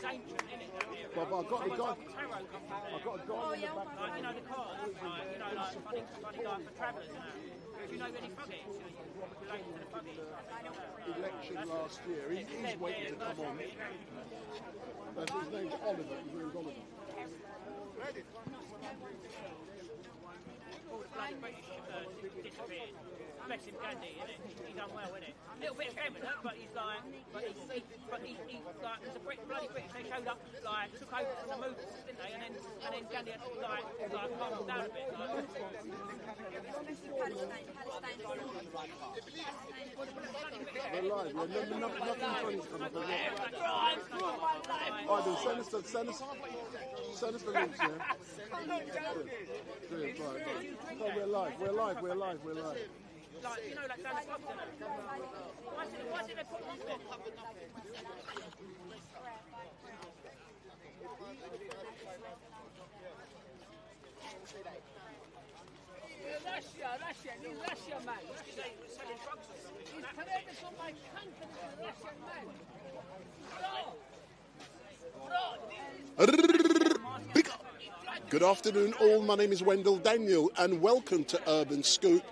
ancient, isn't it? But I've got the guy. Tarot comes from there. I've got a guy. Like, you know, the cards, like funny like for travellers and that. Do you know any frolics? Related to the frolics? Election last year. He's waiting to come on. His name's Oliver. His name's Oliver. All the bloody British disappeared. Bless him, Gandhi, innit? He's done well, innit? A little bit effeminate, but he's like, like, there's a bloody British, they showed up, like, took over from the movement, didn't they? And then Gandhi had to, like calm them down a bit, like. We're live. Nothing funny's coming up. Alright, then send us the links, yeah? Good, right. No, we're live. Like, you know, like down the pub, why did they put them on there? Russia, man. Selling drugs or something. He's tremendous on my country, Russian man. Big up. Good afternoon, all. My name is Wendell Daniel, and welcome to Urban Scoop.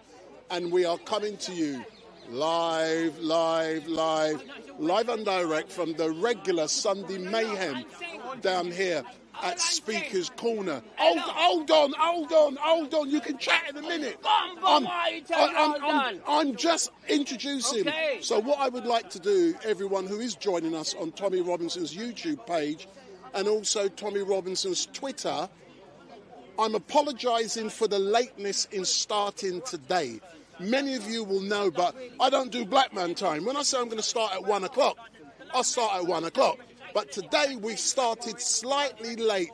And we are coming to you live and direct from the regular Sunday mayhem down here at Speaker's Corner. Hold on. You can chat in a minute. I'm just introducing. Okay. So what I would like to do, everyone who is joining us on Tommy Robinson's YouTube page and also Tommy Robinson's Twitter, I'm apologising for the lateness in starting today. Many of you will know, but I don't do black man time. When I say I'm going to start at 1 o'clock, I'll start at 1 o'clock. But today we started slightly late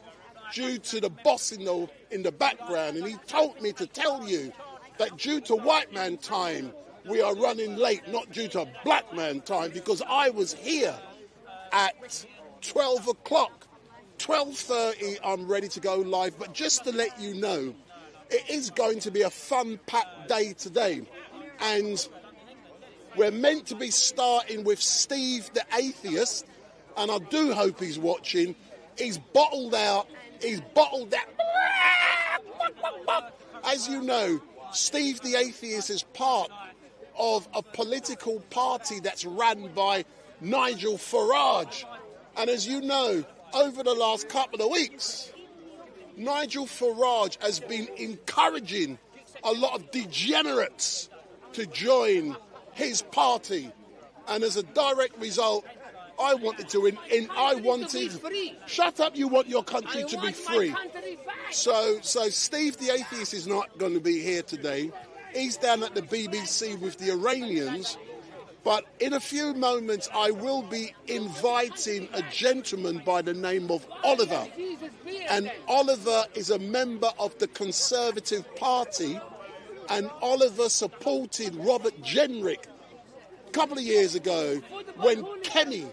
due to the boss in the background, and he told me to tell you that due to white man time, we are running late, not due to black man time, because I was here at 12 o'clock. 12:30, I'm ready to go live. But just to let you know, it is going to be a fun-packed day today. And we're meant to be starting with Steve the Atheist, and I do hope he's watching. He's bottled out. As you know, Steve the Atheist is part of a political party that's run by Nigel Farage. And as you know, over the last couple of weeks, Nigel Farage has been encouraging a lot of degenerates to join his party. And as a direct result, I wanted to shut up, you want your country to be free. So Steve the Atheist is not going to be here today. He's down at the BBC with the Iranians. But in a few moments, I will be inviting a gentleman by the name of Oliver. And Oliver is a member of the Conservative Party. And Oliver supported Robert Jenrick a couple of years ago when Kenny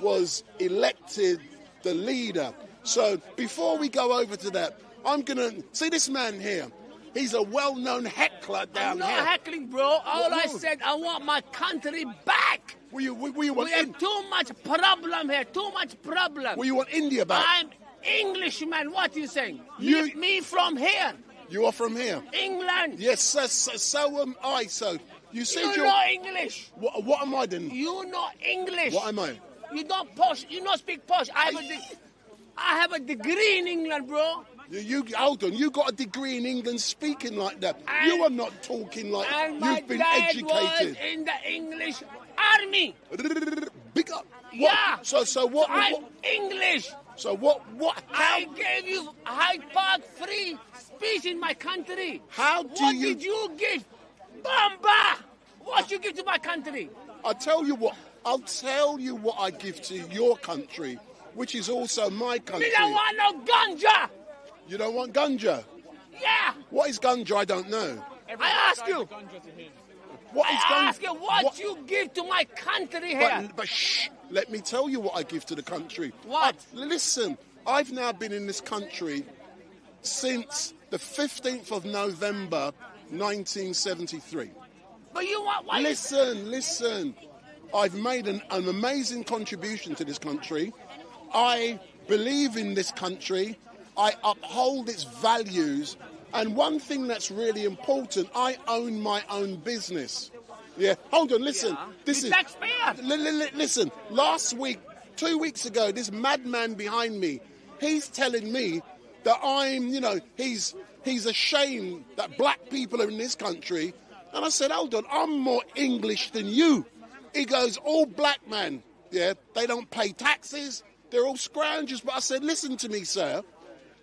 was elected the leader. So before we go over to that, I'm going to see this man here. He's a well-known heckler down here. I'm not heckling, bro. I said, I want my country back. We have too much problem here. Too much problem. You want India back? I'm Englishman. What are you saying? Me from here. You are from here? England. Yes, so am I. So you said you're not English. What am I then? You know English. What am I? You don't posh. You don't speak posh. I have a degree in England, bro. You hold on. You got a degree in England speaking like that. You are not talking like you've been educated. Was in the English army. Big up. Yeah. So what? I'm English. So what? I gave you Hyde Park free speech in my country. What did you give? Bomba! What you give to my country? I'll tell you what I give to your country, which is also my country. Me don't want no ganja. You don't want ganja? Yeah. What is ganja? I don't know. I ask you. What you give to my country here. But shh, let me tell you what I give to the country. What? Listen, I've now been in this country since the 15th of November, 1973. But you want... Why listen. I've made an amazing contribution to this country. I believe in this country. I uphold its values. And one thing that's really important, I own my own business. Yeah, hold on, listen. Yeah. This You're is taxpayer. Listen, last week, 2 weeks ago, this madman behind me, he's telling me that he's ashamed that black people are in this country. And I said, hold on, I'm more English than you. He goes, all black men, yeah, they don't pay taxes, they're all scroungers. But I said, listen to me, sir.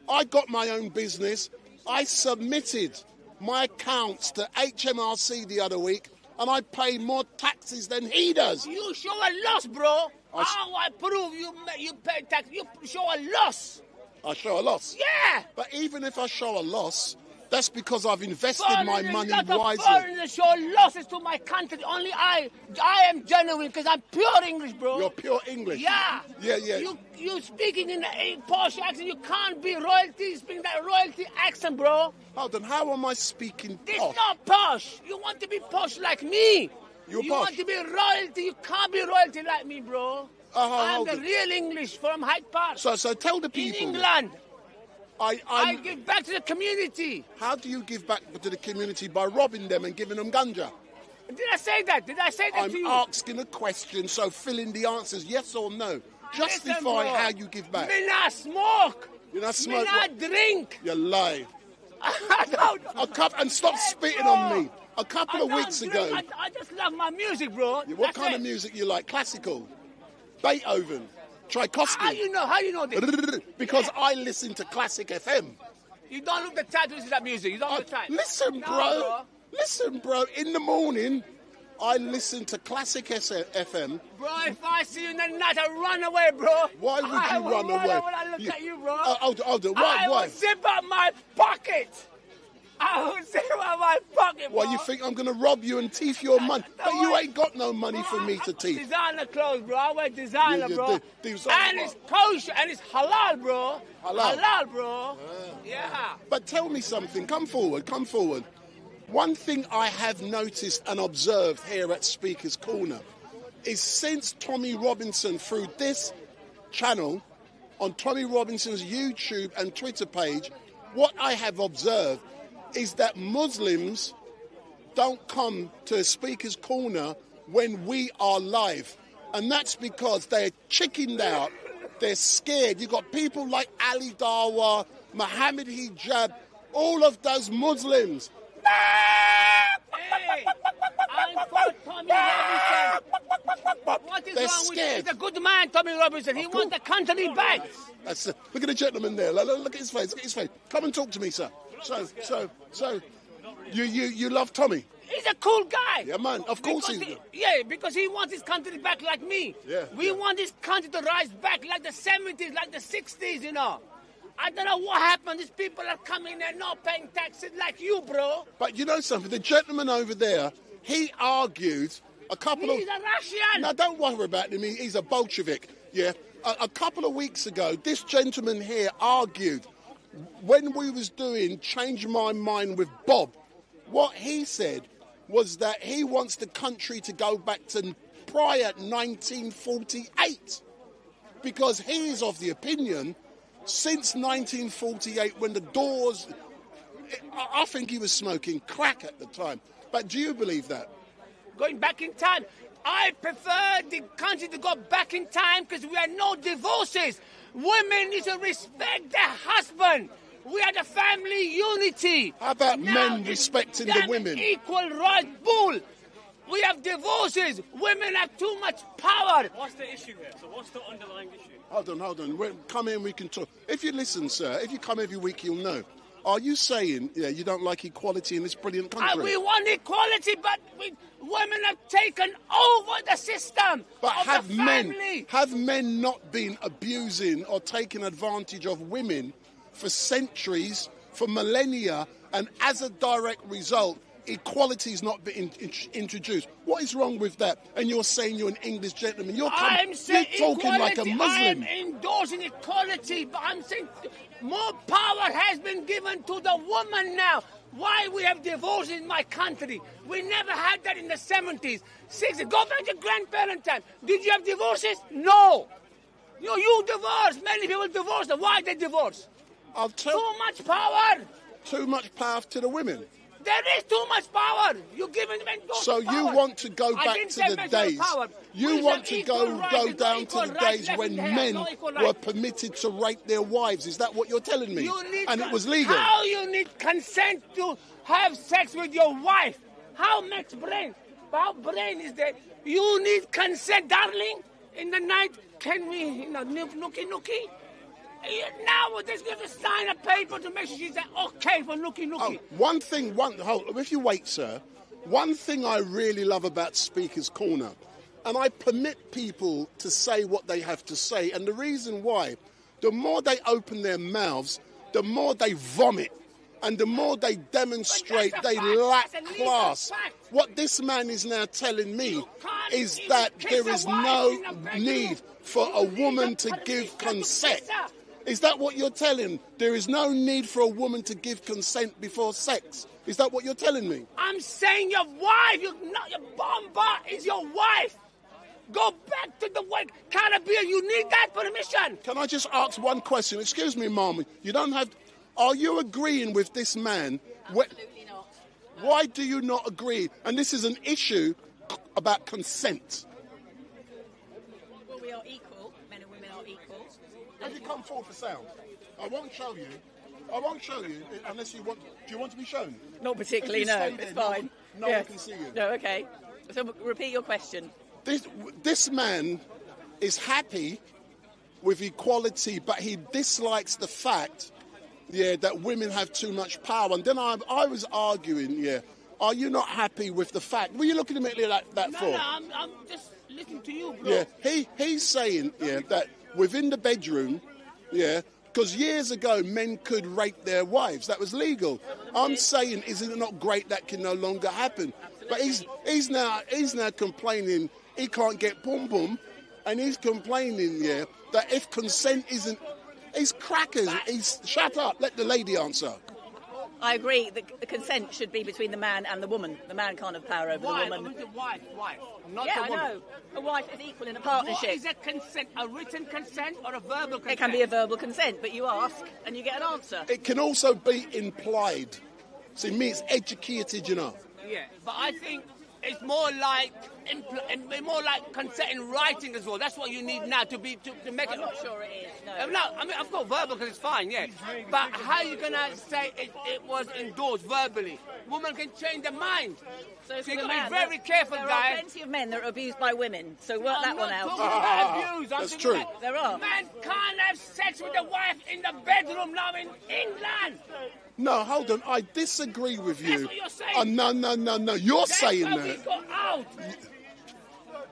I got my own business. I submitted my accounts to HMRC the other week, and I pay more taxes than he does. You show a loss, bro. How I prove you pay tax? You show a loss. I show a loss. Yeah. But even if I show a loss, that's because I've invested my money wisely. wisely. Foreigners show losses to my country. Only I am genuine because I'm pure English, bro. You're pure English. Yeah. Yeah. You speaking in a posh accent. You can't be royalty speaking that royalty accent, bro. Hold on, how am I speaking This posh? not posh. You want to be posh like me. You're you posh. want to be royalty. You can't be royalty like me, bro. I'm hold the on. real English from Hyde Park. So tell the in people. England. I I'm- give back to the community. How do you give back to the community? By robbing them and giving them ganja? Did I say that? Did I say that I'm to you? asking a question, so fill in the answers, yes or no. Justify Listen, bro. how you give back. Me not smoke. You not smoke? Me not drink. You lie. I don't. And stop spitting on me. A couple of weeks ago. I just love my music, bro. What That's kind it. of music you like? Classical? Beethoven? Tchaikovsky? How you know this? Because I listen to Classic FM. You don't look the time to listen to that music. You don't look the time. Listen, No, bro. Listen, bro. In the morning, I listen to Classic FM. Bro, if I see you in the night, I run away, bro. Why would I you will run away? When I look at you, bro. Hold on. I Why? will zip up my pocket. I will zip up my pocket, bro. Why, you think I'm going to rob you and thief your money? But you ain't got no money for me to thief. Designer clothes, bro. I wear designer, You bro. designer. And it's kosher and it's halal, bro. Halal? Bro. Yeah. But tell me something. Come forward. One thing I have noticed and observed here at Speaker's Corner is since Tommy Robinson, through this channel, on Tommy Robinson's YouTube and Twitter page, what I have observed is that Muslims don't come to Speaker's Corner when we are live. And that's because they're chickened out, they're scared. You've got people like Ali Dawa, Muhammad Hijab, all of those Muslims. Hey, I'm for Tommy Robinson. What is They're wrong with scared. He's a good man, Tommy Robinson. He wants the country back. Look at the gentleman there. Look at his face. Look at his face. Come and talk to me, sir. So, you love Tommy? He's a cool guy. Yeah, man. Of course Because he. because he wants his country back like me. Yeah, We yeah. want this country to rise back like the 70s, like the 60s, you know. I don't know what happened. These people are coming and not paying taxes like you, bro. But you know something? The gentleman over there, he argued a couple He's a Russian. Now, don't worry about him. He's a Bolshevik. Yeah. A couple of weeks ago, this gentleman here argued when we was doing Change My Mind with Bob. What he said was that he wants the country to go back to prior 1948 because he is of the opinion since 1948 when the Doors, I think he was smoking crack at the time. But do you believe that? Going back in time. I prefer the country to go back in time because we have no divorces. Women need to respect their husband. We are the family unity. How about Now men it's respecting the damn women? Equal right bull. We have divorces. Women have too much power. What's the issue here? So what's the underlying issue? Hold on. Come in, we can talk. If you listen, sir, if you come every week, you'll know. Are you saying you don't like equality in this brilliant country? We want equality, but women have taken over the system But of have the family. men not been abusing or taking advantage of women for centuries, for millennia, and as a direct result, equality's not been introduced? What is wrong with that? And you're saying you're an English gentleman. You're saying talking like a equality. Muslim. I'm endorsing equality, but I'm saying more power has been given to the woman now. Why we have divorce in my country? We never had that in the 70s, 60s. Go back to grandparent time. Did you have divorces? No. You divorce. Many people divorce. Why they divorce? I'll tell. Too much power. Too much power to the women. There is too much power. You're giving men too much So power. you want to go I back didn't to say the men don't days. have power. You We want said to equal rights. go It's down not to equal the rights days left when in the hand, men not equal were rights. permitted to rape their wives. Is that what you're telling me? And it was legal. How you need consent to have sex with your wife? How much brain? How brain is there? You need consent, darling. In the night, can we, nookie? Nowadays, you have to sign a paper to make sure she's okay for nookie. Oh, if you wait, sir, one thing I really love about Speaker's Corner, and I permit people to say what they have to say, and the reason why, the more they open their mouths, the more they vomit, and the more they demonstrate they lack class. What this man is now telling me is that there is no need for a woman to give consent. Is that what you're telling? There is no need for a woman to give consent before sex. Is that what you're telling me? I'm saying your wife, your bomba is your wife. Go back to the work. Caribbean, you need that permission. Can I just ask one question? Excuse me, Mom. You don't have... Are you agreeing with this man? Absolutely not. Why do you not agree? And this is an issue about consent. Well, we are equal. Men and women are equal. Have you come forward for sound? I won't show you unless you want... Do you want to be shown? Not particularly, no. It's fine. No one can see you. No, okay. So repeat your question. This man is happy with equality, but he dislikes the fact, that women have too much power. And then I was arguing, are you not happy with the fact? Were you looking at me like that for? No, I'm just listening to you, bro. Yeah, he's saying, that within the bedroom, because years ago men could rape their wives. That was legal. I'm saying, isn't it not great that can no longer happen? But he's now complaining he can't get pum, and he's complaining, that if consent isn't... He's crackers. Shut up. Let the lady answer. I agree that the consent should be between the man and the woman. The man can't have power over the woman. Wife, not Yeah, the I woman. know. A wife is equal in a What partnership. is a consent? A written consent or a verbal consent? It can be a verbal consent, but you ask and you get an answer. It can also be implied. See, me, it's educated, Yeah, but I think it's more like consent in writing as well. That's what you need now to make it. I'm not sure it is, no. No, I mean, of course, verbal because it's fine, yeah. But how are you going to say it was endorsed verbally? Women can change their mind. So you've for got the to man, be very careful, there guys. are plenty of men that are abused by women, so work that one out. I'm not talking about abuse. That's true. There are. Man can't have sex with a wife in the bedroom now in England. No, hold on. I disagree with you. That's what you're saying. No. You're saying That's why we that. got out.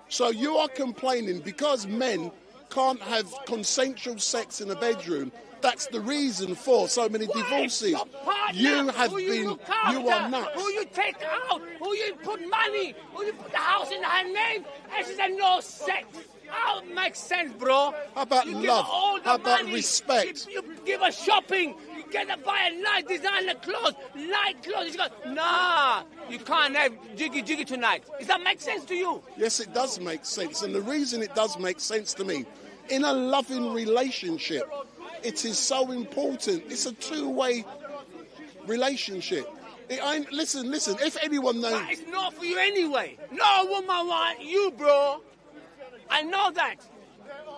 So you are complaining because men can't have consensual sex in a bedroom. That's the reason for so many divorces. Your partner, You have who been... look after, You are nuts. Who you take out, who you put money, who you put the house in her name, and she said no sex. How it makes sense, bro? How about you love? Give her all the How about money. respect? You give her shopping. You get her buy a nice designer clothes, light clothes. She goes, nah, you can't have jiggy tonight. Does that make sense to you? Yes, it does make sense. And the reason it does make sense to me, in a loving relationship, it is so important. It's a two-way relationship. Listen, if anyone knows... But it's not for you anyway. No woman want you, bro. I know that.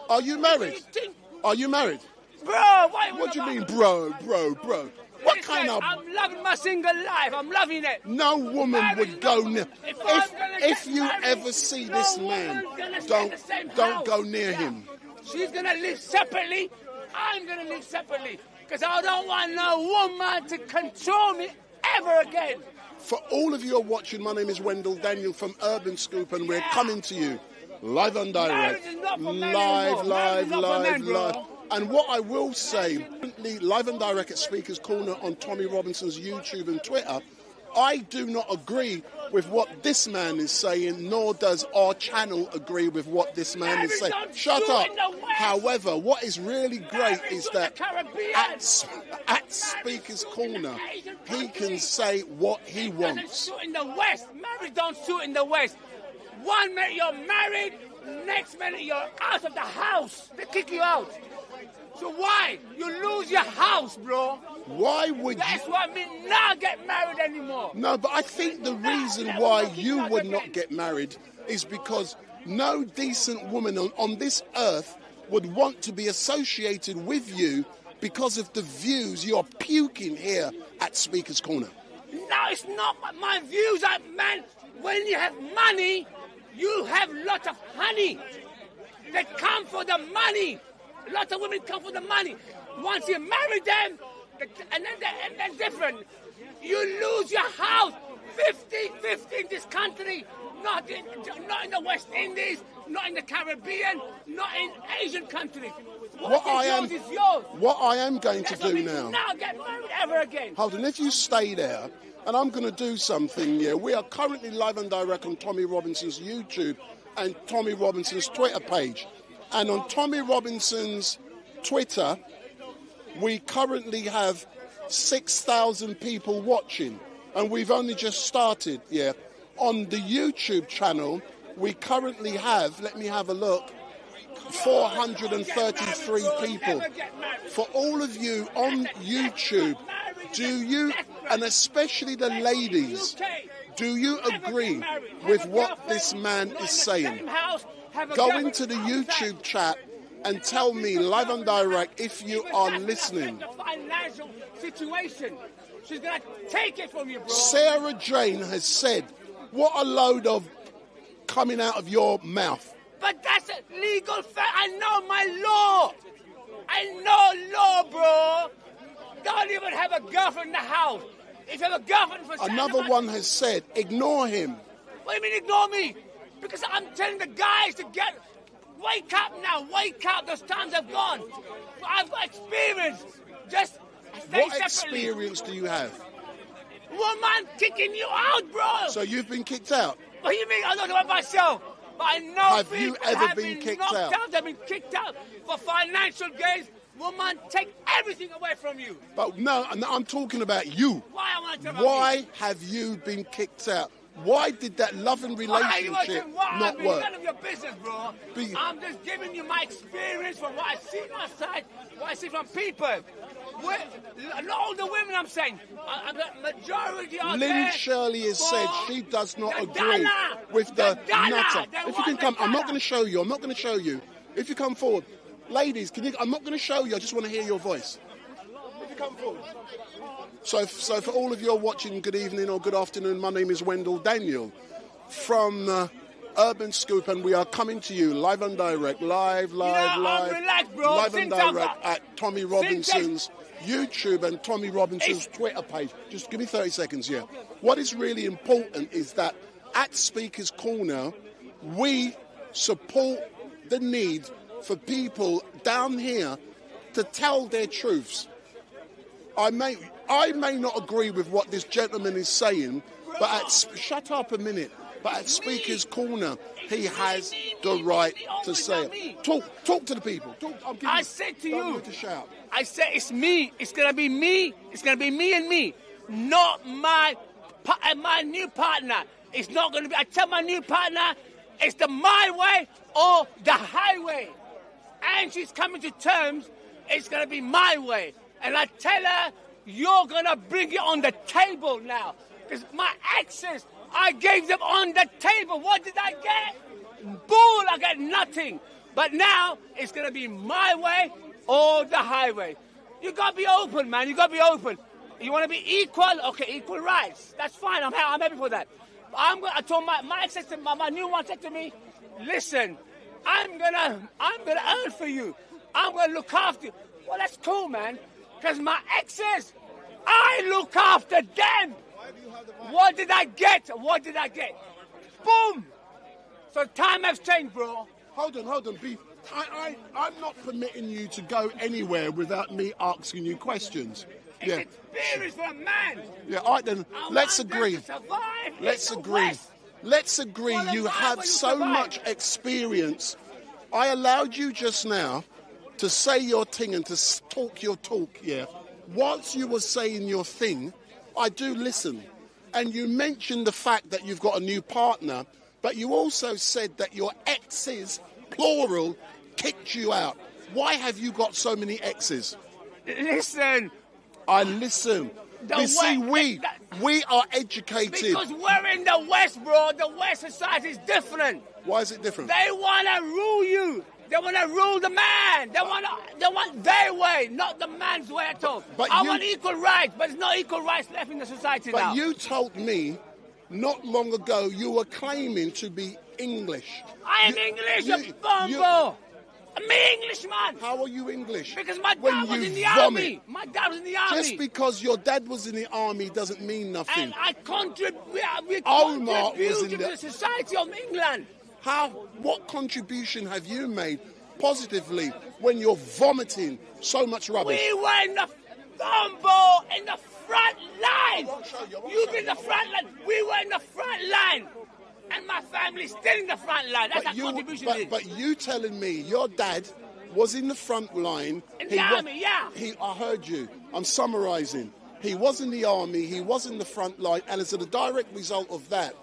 Are you married? You think, Are you married? bro, why What do you mean, bro? What Listen, kind of... I'm loving my single life. I'm loving it. No woman would go near... If I'm gonna If get you married, ever see no this woman's man, gonna stay don't in the same don't house. go near Yeah. him. She's going to live separately. I'm going to live separately. Because I don't want no woman to control me ever again. For all of you who are watching, my name is Wendell Daniel from Urban Scoop, and we're coming to you live and direct. Marriage is not for men anymore. Marriage is not for men, bro. And what I will say, live and direct at Speaker's Corner on Tommy Robinson's YouTube and Twitter, I do not agree with what this man is saying, nor does our channel agree with what this man is saying. Shut up. However, what is really great is that at Speaker's Corner, he can say what he Doesn't wants. suit in the West. Marriage don't suit in the West. One minute you're married, Next minute, you're out of the house. They kick you out. So why? You lose your house, bro. Why would That's you? what I mean, not get married anymore. No, but I think the reason why you would not get married is because no decent woman on this earth would want to be associated with you because of the views you're puking here at Speaker's Corner. No, it's not my views. Man, when you have money, you have lots of honey. They come for the money. A lot of women come for the money. Once you marry them, and then they're different. You lose your house. 50-50 in this country. Not in the West Indies, not in the Caribbean, not in Asian countries. What is yours. What I am going to That's do what now. Now get married ever again. Hold on, if you stay there, and I'm going to do something here. We are currently live and direct on Tommy Robinson's YouTube and Tommy Robinson's Twitter page. And on Tommy Robinson's Twitter, we currently have 6,000 people watching. And we've only just started, yeah. On the YouTube channel, we currently have, let me have a look, 433 people. For all of you on YouTube, do you, and especially the ladies, do you agree with what this man is saying? Go into the YouTube chat and tell me live and direct if you are listening. Financial situation. She's going to take it from you, bro. Sarah Jane has said, what a load of coming out of your mouth. But that's a legal fact. I know my law. I know law, bro. Don't even have a girlfriend in the house. If you have a girlfriend for Another one has said, ignore him. What do you mean ignore me? Because I'm telling the guys to wake up now, wake up. Those times have gone. I've got experience. Just stay What separately. experience do you have? Woman kicking you out, bro. So you've been kicked out? What do you mean? I don't know about myself. But I know Have people you ever have been kicked knocked out? They've been kicked out for financial gains. Woman, take everything away from you. But no, I'm talking about you. Why I want to talk about Why you? have you been kicked out? Why did that loving relationship not It's work? none of your business, bro. I'm just giving you my experience from what I see outside, what I see from people. Not all the women, I'm saying. Majority are Lynn there. Shirley has said she does not the agree dollar. with the The dollar. nutter. They If you want can the come, I'm not dollar. going to show you. I'm not going to show you. If you come forward, ladies, I'm not going to show you. I just want to hear your voice. If you come forward. So for all of you watching, good evening or good afternoon. My name is Wendell Daniel from Urban Scoop, and we are coming to you live and direct, live, relaxed, bro. live and Since I've direct at Tommy Robinson's YouTube and Tommy Robinson's Twitter page. Just give me 30 seconds here. What is really important is that at Speaker's Corner, we support the need for people down here to tell their truths. I may not agree with what this gentleman is saying, but shut up a minute. But at Speaker's Corner, he has the right to say it. Talk to the people. I said to you. To shout. I said it's me. It's gonna be me. It's gonna be me and me, not my new partner. It's not gonna be. I tell my new partner, it's my way or the highway, and she's coming to terms. It's gonna be my way, and I tell her you're gonna bring it on the table now, because my exes, I gave them on the table. What did I get? Bull, I got nothing. But now it's going to be my way or the highway. You got to be open, man. You got to be open. You want to be equal? Okay, equal rights. That's fine. I'm happy for that. I told my ex, my new one said to me, listen, I'm gonna earn for you. I'm going to look after you. Well, that's cool, man. Because my exes, I look after them. What did I get? What did I get? Boom! So time has changed, bro. Hold on, B. I'm not permitting you to go anywhere without me asking you questions. It's experience for a man. Yeah, all right then, let's agree. Let's agree. Let's agree you have so much experience. I allowed you just now to say your thing and to talk your talk, yeah. Whilst you were saying your thing, I do listen. And you mentioned the fact that you've got a new partner, But you also said that your exes, plural, kicked you out. Why have you got so many exes? Listen. I listen. You see, we are educated. Because we're in the West, bro. The West society is different. Why is it different? They want to rule you. They want to rule the man. They want their way, not the man's way at all. I want equal rights, but there's no equal rights left in the society now. But you told me not long ago you were claiming to be English. I am English, you bumbo. I'm Englishman. How are you English? Because my dad was in the army. My dad was in the army. Just because your dad was in the army doesn't mean nothing. And I contribute to the society of England. What contribution have you made positively when you're vomiting so much rubbish? We were in the front line. You've been in the front line. We were in the front line. And my family's still in the front line. That's our contribution. But you telling me your dad was in the front line. In the army, yeah. I heard you. I'm summarising. He was in the army, he was in the front line, and as a direct result of that,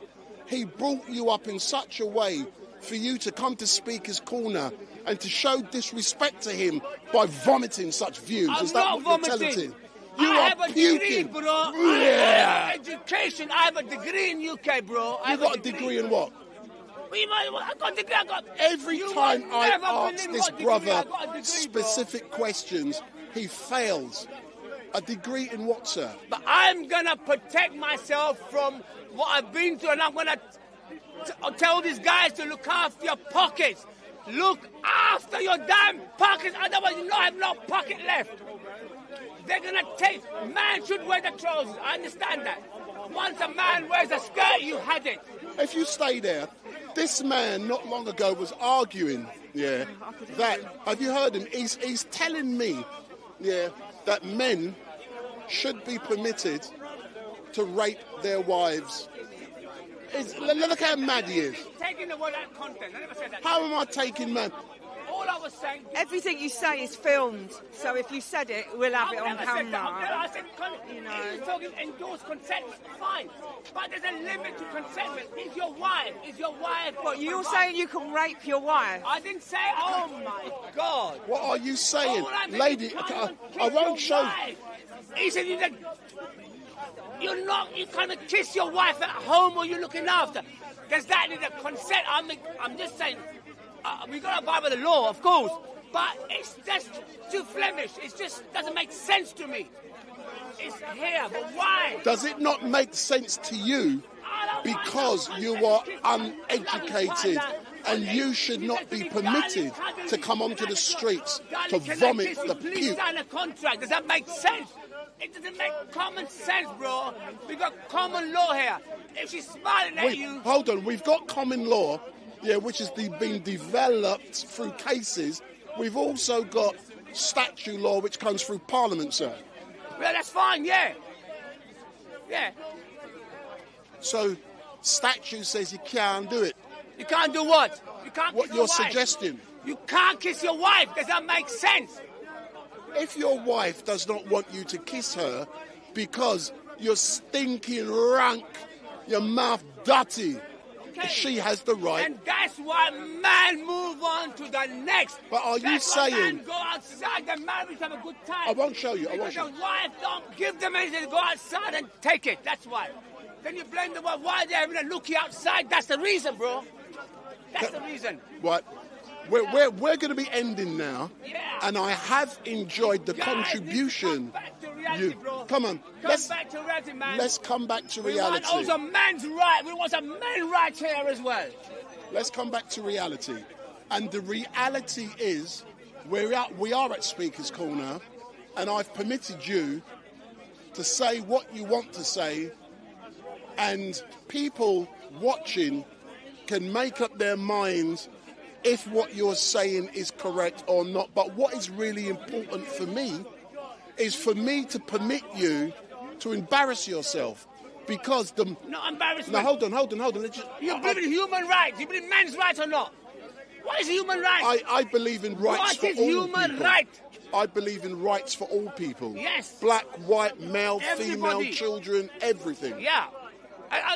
he brought you up in such a way for you to come to Speaker's Corner and to show disrespect to him by vomiting such views. I'm Is that not what vomiting. you're telling him? I have a degree, bro. I have education. I have a degree in UK, bro. You got a degree in what? I got a degree. Every time I ask this brother specific questions, he fails. A degree in what, sir? But I'm going to protect myself from what I've been through, and I'm going to tell these guys to look after your pockets. Look after your damn pockets, otherwise you don't have no pocket left. They're going to take... Man should wear the trousers. I understand that. Once a man wears a skirt, you had it. If you stay there, this man not long ago was arguing, that... Have you heard him? He's telling me, that men should be permitted to rape their wives. Look how mad he is. Taking the word out of context. I never said that. How am I taking man? All I was saying... Everything you say is filmed, so if you said it, we'll have it on camera. I said, he's talking endorsed consent, fine. But there's a limit to consent. Is your wife? What, you're saying you can rape your wife? I didn't say, oh my God. What are you saying? Lady, I won't show you. He said, you can't kiss your wife at home or you're looking after. Does that need a consent? I'm just saying, we got to abide by the law, of course, but it's just too Flemish. It just doesn't make sense to me. It's here, but why? Does it not make sense to you because you are uneducated and you should not be permitted to come onto the streets to vomit the puke? Sign a contract. Does that make sense? It doesn't make common sense, bro. We've got common law here. If she's smiling at you... Hold on, we've got common law, which has been developed through cases. We've also got statute law, which comes through Parliament, sir. Well, that's fine, yeah. So, statute says you can't do it. You can't do what? You can't kiss what your you're wife. Suggesting. You can't kiss your wife. Does that make sense? If your wife does not want you to kiss her because you're stinking rank, your mouth dirty, she has the right. And that's why man move on to the next. But are you saying... Man go outside, the marriage have a good time. I won't show you. Because the wife don't give them anything, go outside and take it. That's why. Then you blame the wife. Why they're having a looky outside? That's the reason, bro. That's the reason. What? We're going to be ending now, and I have enjoyed the contribution. Come back to reality, bro. Come on, let's back to reality, man. Let's come back to reality. We want also men's right. We want some men's rights here as well. Let's come back to reality, and the reality is we are at Speaker's Corner, and I've permitted you to say what you want to say, and people watching can make up their minds if what you're saying is correct or not. But what is really important for me is for me to permit you to embarrass yourself, because the... Not embarrassment. No, hold on. You believe in human rights? You believe in men's rights or not? What is human rights? I believe in rights for all people. What is human right? I believe in rights for all people. Yes. Black, white, male, Everybody. female, children, everything. Yeah.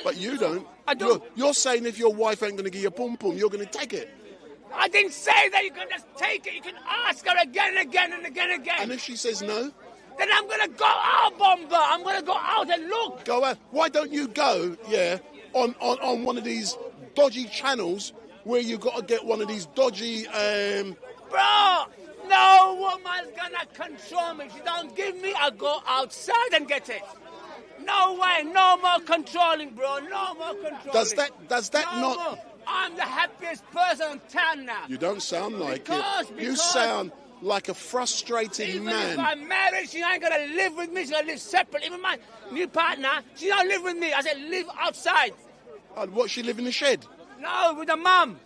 But you don't. I don't. You're saying if your wife ain't going to give you a pom-pom, you're going to take it. I didn't say that you can just take it. You can ask her again and again and again and again. And if she says no? Then I'm going to go out, Bomber. I'm going to go out and look. Go out. Why don't you go, on one of these dodgy channels where you got to get one of these dodgy... Bro, no woman's going to control me. If she don't give me, I'll go outside and get it. No way. No more controlling, bro. No more controlling. Does that no not... More. I'm the happiest person in town now. You don't sound like it. Because you sound like a frustrated even man. If I'm married, she ain't gonna live with me. She's gonna live separate. Even my new partner, she don't live with me. I said live outside. And what, she live in the shed? No, with the mum.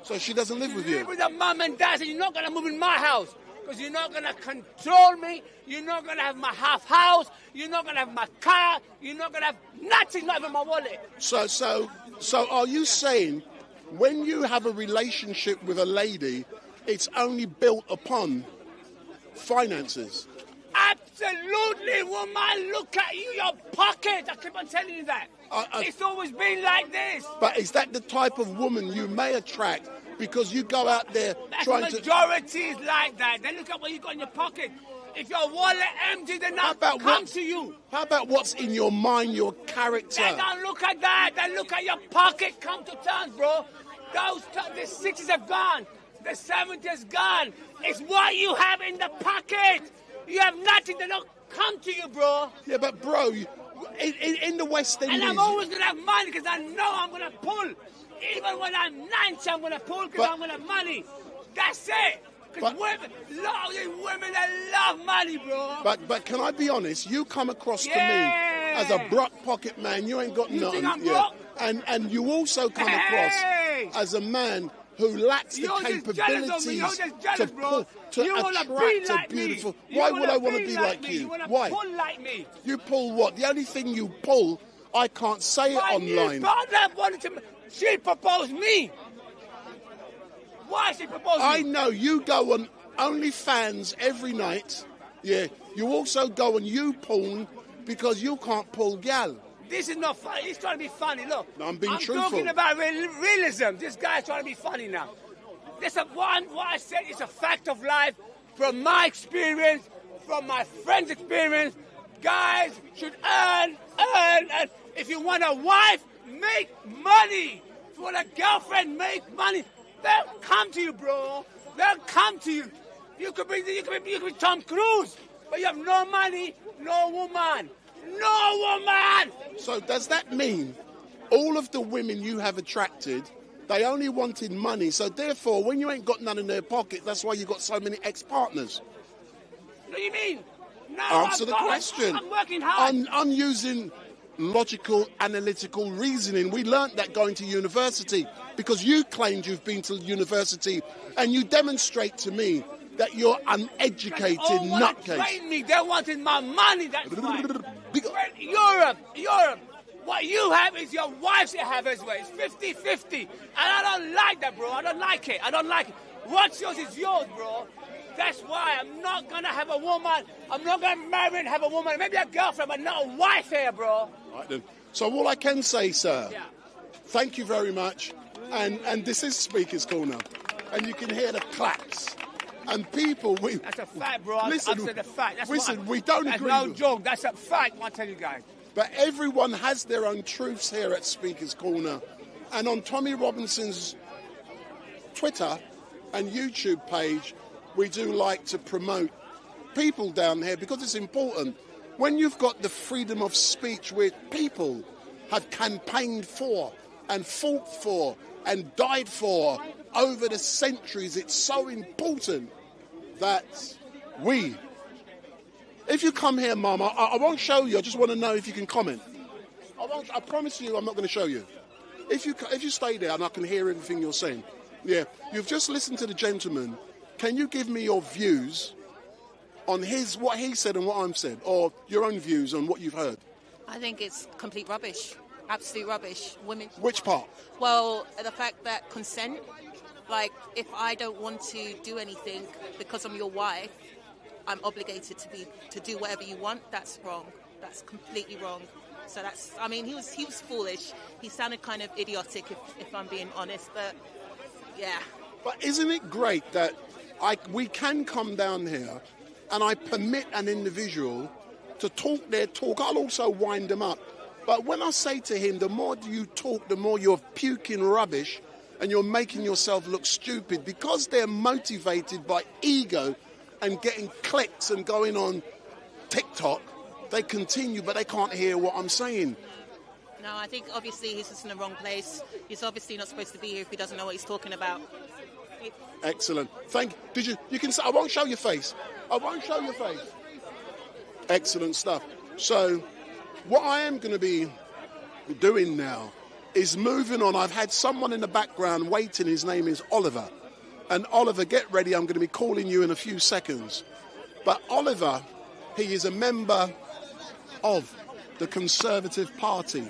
So she doesn't live with you? Live with the mum and dad. So you're not gonna move in my house because you're not gonna control me. You're not gonna have my half house. You're not gonna have my car. You're not gonna have nothing, not even my wallet. So are you saying when you have a relationship with a lady, it's only built upon finances? Absolutely, woman. Look at you, your pocket. I keep on telling you that. It's always been like this. But is that the type of woman you may attract because you go out there trying to... Majority is like that. Then look at what you got in your pocket. If your wallet empty, then I'll come to you. How about what's in your mind, your character? They don't look at that. They look at your pocket. Come to terms, bro. The 60s have gone. The 70s has gone. It's what you have in the pocket. You have nothing. They don't come to you, bro. Yeah, but bro, in the West Indies... And I'm always going to have money because I know I'm going to pull. Even when I'm 90, I'm going to pull because I'm going to have money. That's it. Because women, they love money, bro. But can I be honest? You come across to me as a broke pocket man. You ain't got nothing. Think I'm broke? And you also come across as a man who lacks the capabilities to attract a beautiful... Why would I want to be like you? Why? Pull like me. You pull what? The only thing you pull, I can't say it online. She proposed me. Why she proposed me? I know you go on OnlyFans every night. Yeah. You also go on YouPorn because you can't pull gal. This is not funny. He's trying to be funny. Look, no, I'm being truthful. I'm talking about realism. This guy's trying to be funny now. What I said is a fact of life from my experience, from my friend's experience. Guys should earn. And if you want a wife, make money. If you want a girlfriend, make money. They'll come to you, bro. They'll come to you. You could be Tom Cruise, but you have no money, no woman. No woman! So does that mean all of the women you have attracted, they only wanted money, so therefore when you ain't got none in their pocket, that's why you got so many ex-partners? What do you mean? No, answer the question. I'm working hard. I'm using logical, analytical reasoning. We learnt that going to university because you claimed you've been to university and you demonstrate to me that you're uneducated nutcase. Train me. They wanted my money. That's why. Europe. What you have is your wives have as well. It's 50-50. And I don't like that, bro. I don't like it. What's yours is yours, bro. That's why I'm not going to have a woman. I'm not going to marry and have a woman. Maybe a girlfriend, but not a wife here, bro. Right then. So all I can say, sir, thank you very much. And this is Speaker's Corner. And you can hear the claps. And people, that's a fact, bro. Listen, I've said a fact. We don't agree. That's no joke. That's a fact, I tell you guys. But everyone has their own truths here at Speaker's Corner. And on Tommy Robinson's Twitter and YouTube page, we do like to promote people down here because it's important. When you've got the freedom of speech where people have campaigned for and fought for and died for over the centuries, it's so important that we... If you come here, Mama, I won't show you. I just want to know if you can comment. I promise you I'm not going to show you. If you stay there and I can hear everything you're saying. Yeah, you've just listened to the gentleman. Can you give me your views on what he said and what I'm said, or your own views on what you've heard? I think it's complete rubbish. Absolute rubbish. Women. Which part? Well, the fact that consent, like if I don't want to do anything because I'm your wife, I'm obligated to do whatever you want. That's wrong. That's completely wrong. So that's, I mean, he was foolish. He sounded kind of idiotic, if I'm being honest. But yeah. But isn't it great that we can come down here and I permit an individual to talk their talk? I'll also wind them up. But when I say to him, the more you talk, the more you're puking rubbish and you're making yourself look stupid, because they're motivated by ego and getting clicks and going on TikTok, they continue, but they can't hear what I'm saying. No, I think obviously he's just in the wrong place. He's obviously not supposed to be here if he doesn't know what he's talking about. Excellent. You can say, I won't show your face. I won't show your face. Excellent stuff. So, what I am going to be doing now is moving on. I've had someone in the background waiting. His name is Oliver. And Oliver, get ready. I'm going to be calling you in a few seconds. But Oliver, he is a member of the Conservative Party.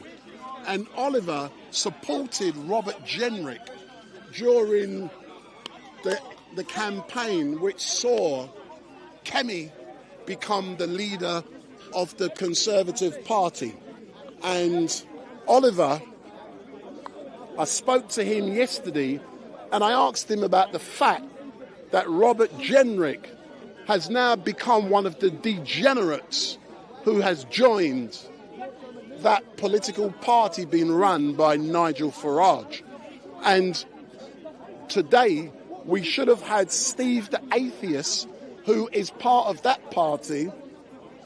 And Oliver supported Robert Jenrick during the campaign which saw Kemi become the leader of the Conservative Party. And Oliver, I spoke to him yesterday and I asked him about the fact that Robert Jenrick has now become one of the degenerates who has joined that political party being run by Nigel Farage. And today we should have had Steve the Atheist, who is part of that party.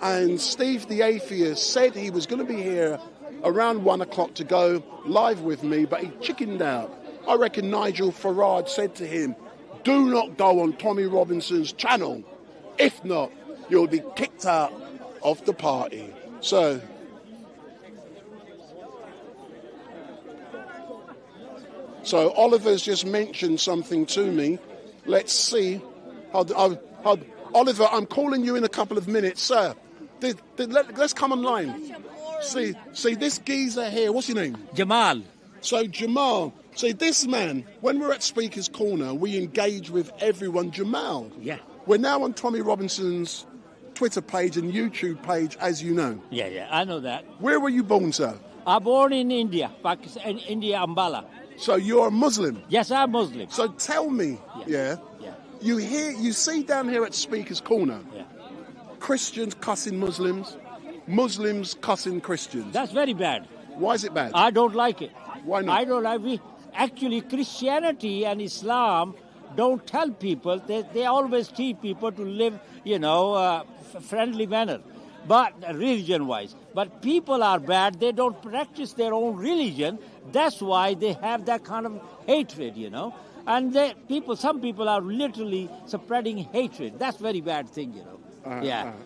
And Steve the Atheist said he was going to be here around 1 o'clock to go live with me, but he chickened out. I reckon Nigel Farage said to him, do not go on Tommy Robinson's channel. If not, you'll be kicked out of the party. So Oliver's just mentioned something to me. Let's see. Oliver, I'm calling you in a couple of minutes, sir. Let's come online. See this geezer here. What's your name? Jamal. So Jamal. See this man. When we're at Speaker's Corner, we engage with everyone. Jamal. Yeah. We're now on Tommy Robinson's Twitter page and YouTube page, as you know. Yeah, I know that. Where were you born, sir? I'm born in India, Pakistan, India, Ambala. So you're a Muslim? Yes, I'm Muslim. So tell me, you see down here at Speaker's Corner, Christians cussing Muslims, Muslims cussing Christians. That's very bad. Why is it bad? I don't like it. Why not? I don't like it. Actually, Christianity and Islam don't tell people. They always teach people to live, friendly manner, but religion-wise. But people are bad. They don't practice their own religion. That's why they have that kind of hatred, And some people are literally spreading hatred. That's a very bad thing,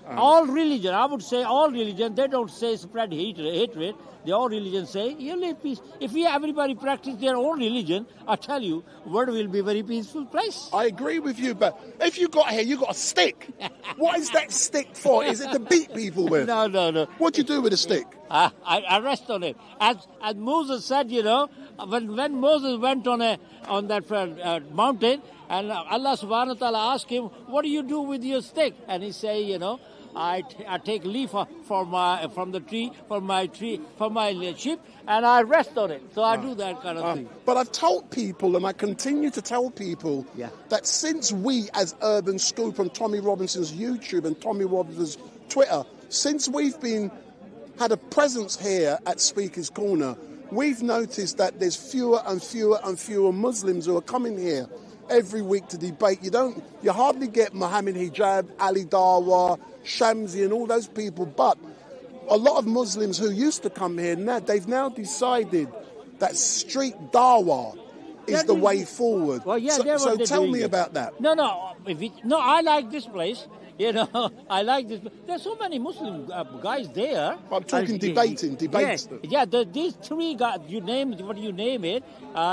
All religion, I would say all religion, they don't say spread hatred. They all religions say, you live peace. If everybody practice their own religion, I tell you, world will be a very peaceful place. I agree with you, but if you got here, you got a stick. What is that stick for? Is it to beat people with? No. What do you do with a stick? I rest on it. As Moses said, when Moses went on that mountain, and Allah subhanahu wa ta'ala asked him, what do you do with your stick? And he said, I take leaf from the tree, from my ship, and I rest on it. So I do that kind of thing. But I've told people, and I continue to tell people, that since we, as Urban Scoop on Tommy Robinson's YouTube and Tommy Robinson's Twitter, since we've had a presence here at Speaker's Corner, we've noticed that there's fewer and fewer Muslims who are coming here every week to debate. You hardly get Mohammed Hijab, Ali Dawa, Shamsi and all those people, but a lot of Muslims who used to come here, now they've now decided that street dawah is the way forward. Well, so tell me about that. No, I like this place. I like this. There's so many Muslim guys there. I'm talking debating. Yeah, these three guys, you name it,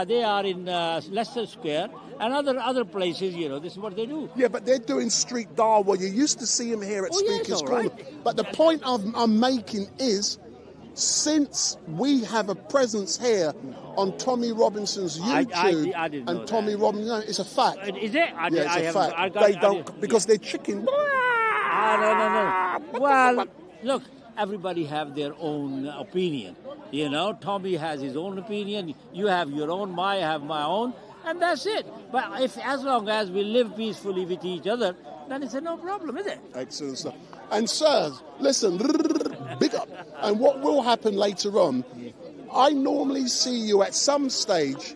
they are in Leicester Square and other places, this is what they do. Yeah, but they're doing street dawah. You used to see them here at Speaker's Corner. Right. But the point I'm making is, since we have a presence here on Tommy Robinson's YouTube I didn't know and Tommy Robinson, it's a fact. Is it? It's a fact. They don't because they're chicken. No. Well, look, everybody have their own opinion. You know, Tommy has his own opinion, you have your own, I have my own, and that's it. But as long as we live peacefully with each other, then it's no problem, is it? Excellent stuff. And sirs, listen, big up. And what will happen later on, I normally see you at some stage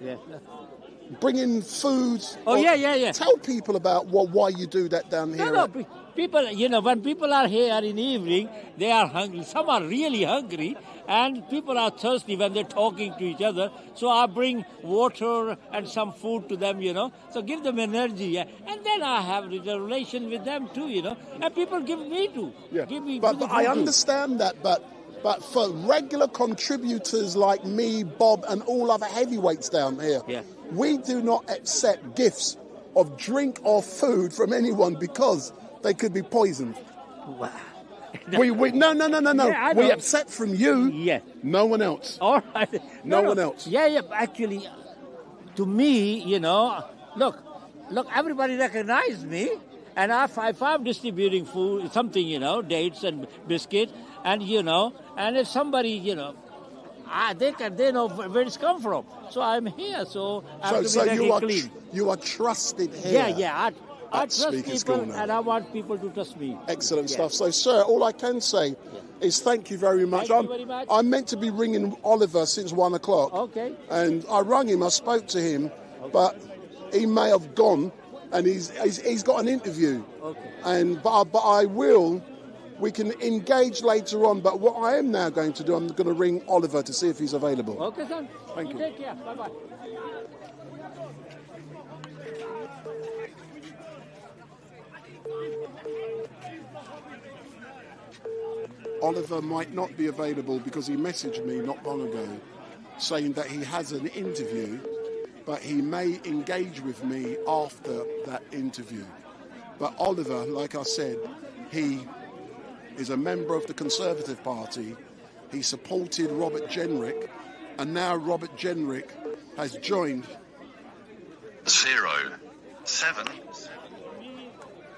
bringing food. Oh, yeah. Tell people about why you do that down here. No, people, you know, when people are here in the evening, they are hungry. Some are really hungry, and people are thirsty when they're talking to each other. So I bring water and some food to them, you know. So give them energy, yeah. And then I have a relation with them too, you know. And people give me too. Yeah. Give me but I understand that, but for regular contributors like me, Bob, and all other heavyweights down here, we do not accept gifts of drink or food from anyone because they could be poisoned. Wow. No. Yeah, we accept from you. Yeah. No one else. All right. No one else. Yeah. Actually, to me, you know, look, everybody recognizes me. And if I'm distributing food, something, you know, dates and biscuits, and, you know, and if somebody, you know, they know where it's come from. So I'm here, so I have to be clean. You are trusted here. Yeah. I trust people, and I want people to trust me. Excellent stuff. So, sir, all I can say is thank you very much. Thank you very much. I'm meant to be ringing Oliver since 1 o'clock. Okay. And I rang him, I spoke to him, but he may have gone, and he's got an interview. Okay. But I will. We can engage later on, but what I am now going to do, I'm going to ring Oliver to see if he's available. Okay, son. Thank you. Take care. Bye-bye. Oliver might not be available because he messaged me not long ago saying that he has an interview, but he may engage with me after that interview. But Oliver, like I said, he is a member of the Conservative Party. He supported Robert Jenrick, and now Robert Jenrick has joined 07.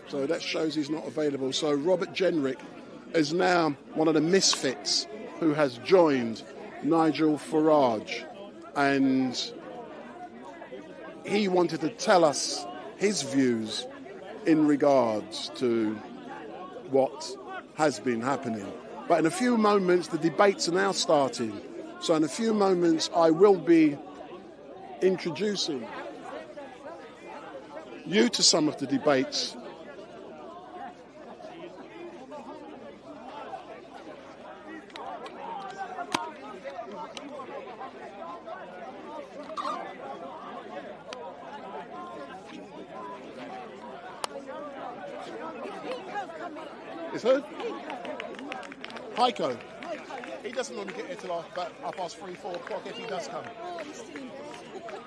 So that shows he's not available. So Robert Jenrick is now one of the misfits who has joined Nigel Farage, and he wanted to tell us his views in regards to what has been happening. But in a few moments, the debates are now starting. So in a few moments, I will be introducing you to some of the debates. It's who? Heiko. He doesn't normally get here till about 3, 4 o'clock if he does come.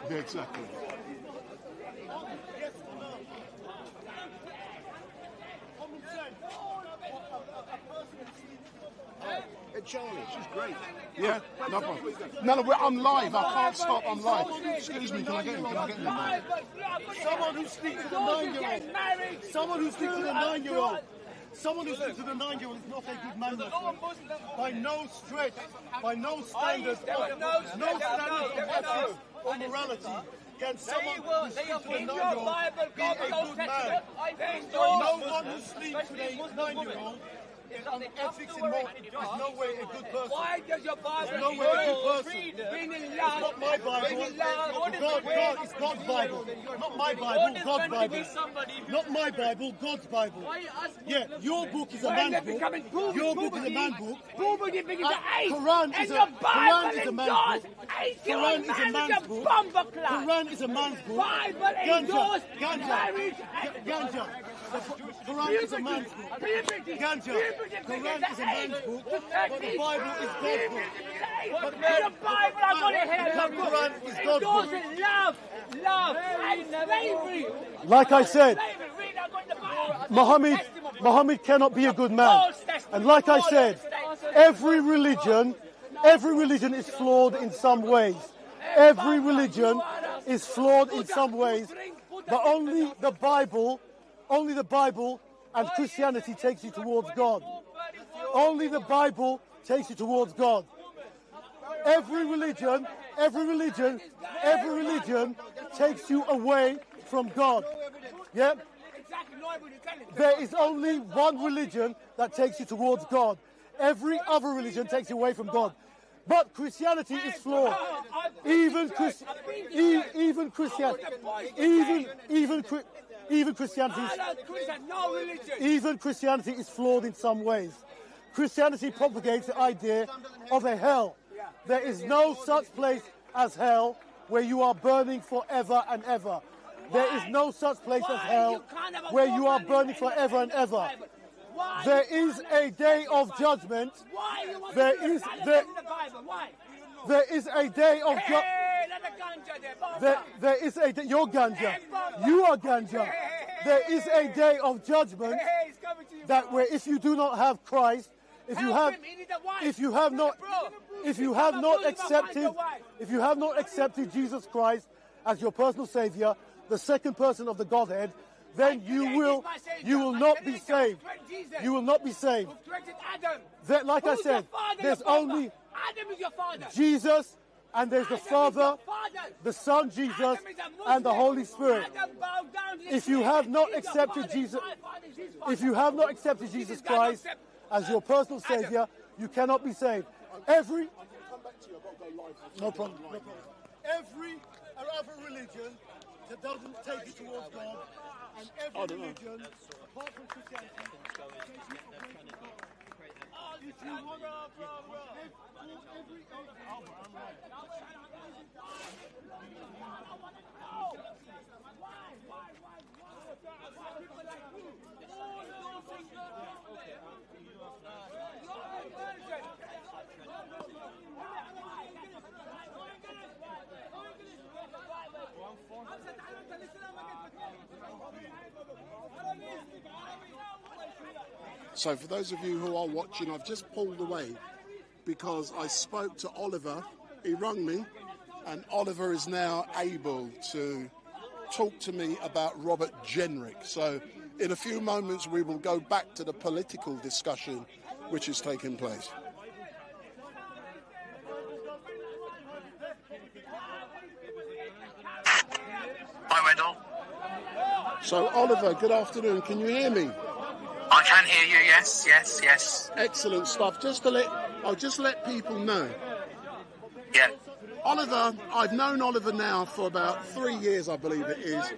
Yeah, exactly. Charlie, she's great. Yeah, no problem. No, I'm live. I can't stop. I'm live. Excuse me, can I get him? Someone who speaks to the 9-year-old. Someone who speaks to the 9-year-old. Someone who speaks to the 9-year-old is not a good man. By no stretch, by no standards of ethics or morality, can someone who speaks to the 9-year-old be a good man. No one who sleeps with a 9-year-old on ethics and morals is no way a good person. Why does your Bible no way a good person. bring in It's love? not my Bible. God, it's God's Bible. Not my Bible, God's Bible. Not my Bible, God's Bible. Yeah, your book is a man's book. Your book is a man's book. Quran is a man's book. Quran is a man's book. Quran is a man's book. Ganja. Quran is a man's book. Ganja. Quran is a man's book, but the Bible is God's book. But the Bible, I got it here. The Quran is God's book. Love, and slavery. Like I said, Muhammad cannot be a good man. And like I said, every religion is flawed in some ways. Every religion is flawed in some ways, but only the Bible and Christianity takes you towards God. Only the Bible takes you towards God. Every religion takes you away from God. Yeah? There is only one religion that takes you towards God. Every other religion takes you away from God. But Christianity is flawed. Even Christianity is flawed in some ways. Christianity propagates the idea of a hell. There is no such place as hell where you are burning forever and ever. There is no such place as hell where you are burning forever and ever. There is a day of judgment. There is a day of judgment. There is a day. You're ganja. You are ganja. There is a day of judgment that where if you do not have Christ, if you have not accepted Jesus Christ as your personal Savior, the second person of the Godhead, then you will not be saved. You will not be saved. Like I said, there's only Jesus, and there's the Father, the Son Jesus, and the Holy Spirit. If you have not accepted Jesus Christ as your personal Savior, you cannot be saved. Every other religion that doesn't take you towards God, and every religion, apart from Christianity, if you want to, So for those of you who are watching, I've just pulled away because I spoke to Oliver. He rang me, and Oliver is now able to talk to me about Robert Jenrick. So in a few moments we will go back to the political discussion which is taking place. Hi, Wendell. So Oliver, good afternoon. Can you hear me? I can hear you, yes. Excellent stuff. I'll just let people know. Yeah. Oliver, I've known Oliver now for about 3 years, I believe it is,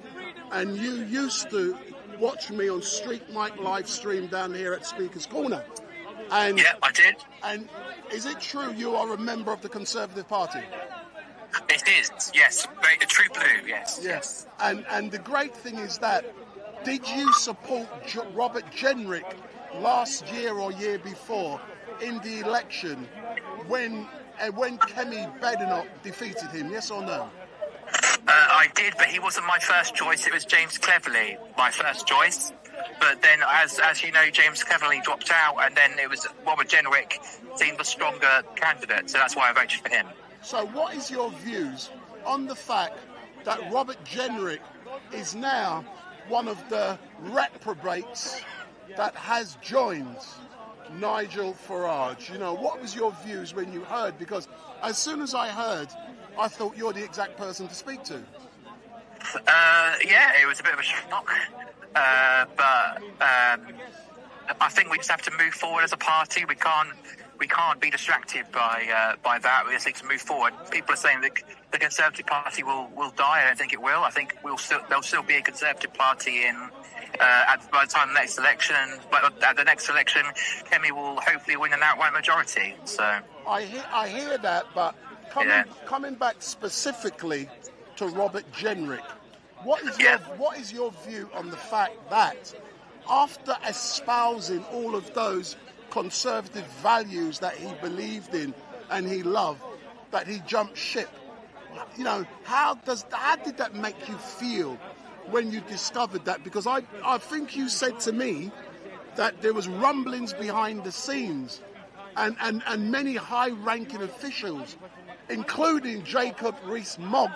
and you used to watch me on Street Mike live stream down here at Speaker's Corner. And yeah, I did. And is it true you are a member of the Conservative Party? It is, yes. The True Blue, yes. Yes. And the great thing is that, did you support Robert Jenrick last year or year before in the election when Kemi Badenoch defeated him, yes or no? I did, but he wasn't my first choice. It was James Cleverly, my first choice. But then, as you know, James Cleverly dropped out, and then it was Robert Jenrick seemed the stronger candidate, so that's why I voted for him. So what is your views on the fact that Robert Jenrick is now one of the reprobates that has joined Nigel Farage? You know, what was your views when you heard? Because as soon as I heard, I thought you're the exact person to speak to. Yeah, it was a bit of a shock. But I think we just have to move forward as a party. We can't be distracted by that. We just need to move forward. People are saying that the Conservative Party will die. I don't think it will. I think there'll still be a Conservative Party by the time the next election. But at the next election, Kemi will hopefully win an outright majority. So I hear that, but coming back specifically to Robert Jenrick, what is your view on the fact that after espousing all of those conservative values that he believed in and he loved, that he jumped ship? You know, how did that make you feel when you discovered that? Because I think you said to me that there was rumblings behind the scenes and many high-ranking officials, including Jacob Rees-Mogg,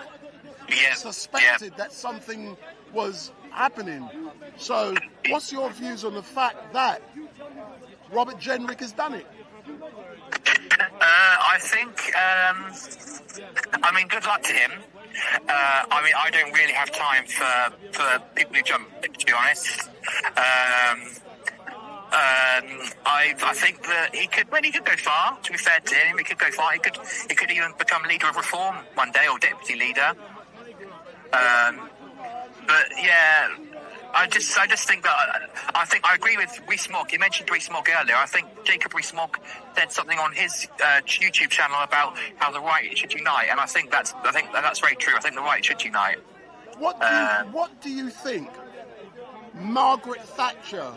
suspected that something was happening. So what's your views on the fact that Robert Jenrick has done it? I think, I mean, good luck to him. I mean, I don't really have time for people who jump, to be honest. I think that he could go far. To be fair to him, he could go far. He could even become leader of Reform one day, or deputy leader. But yeah, I just think that I agree with Rees-Mogg. You mentioned Rees-Mogg earlier. I think Jacob Rees-Mogg said something on his YouTube channel about how the right should unite, and I think that's very true. I think the right should unite. What do you think Margaret Thatcher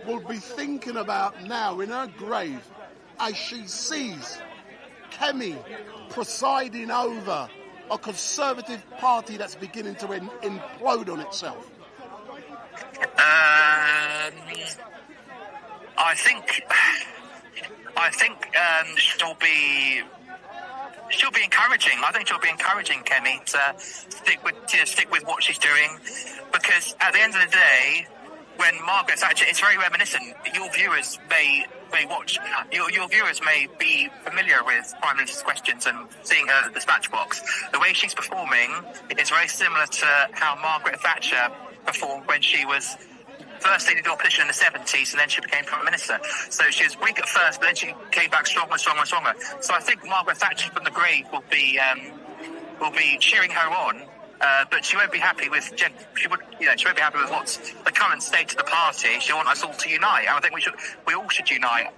will be thinking about now in her grave as she sees Kemi presiding over a Conservative Party that's beginning to implode on itself? I think she'll be encouraging. I think she'll be encouraging Kemi to stick with what she's doing, because at the end of the day, when Margaret Thatcher, it's very reminiscent. Your viewers may watch. Your viewers may be familiar with Prime Minister's questions and seeing her at the dispatch box. The way she's performing is very similar to how Margaret Thatcher performed when she was first leading the opposition in the 70s, and then she became Prime Minister. So she was weak at first, but then she came back stronger and stronger and stronger. So I think Margaret Thatcher from the grave will be cheering her on. But she won't be happy with she won't be happy with what's the current state of the party. She'll want us all to unite. And I think we all should unite.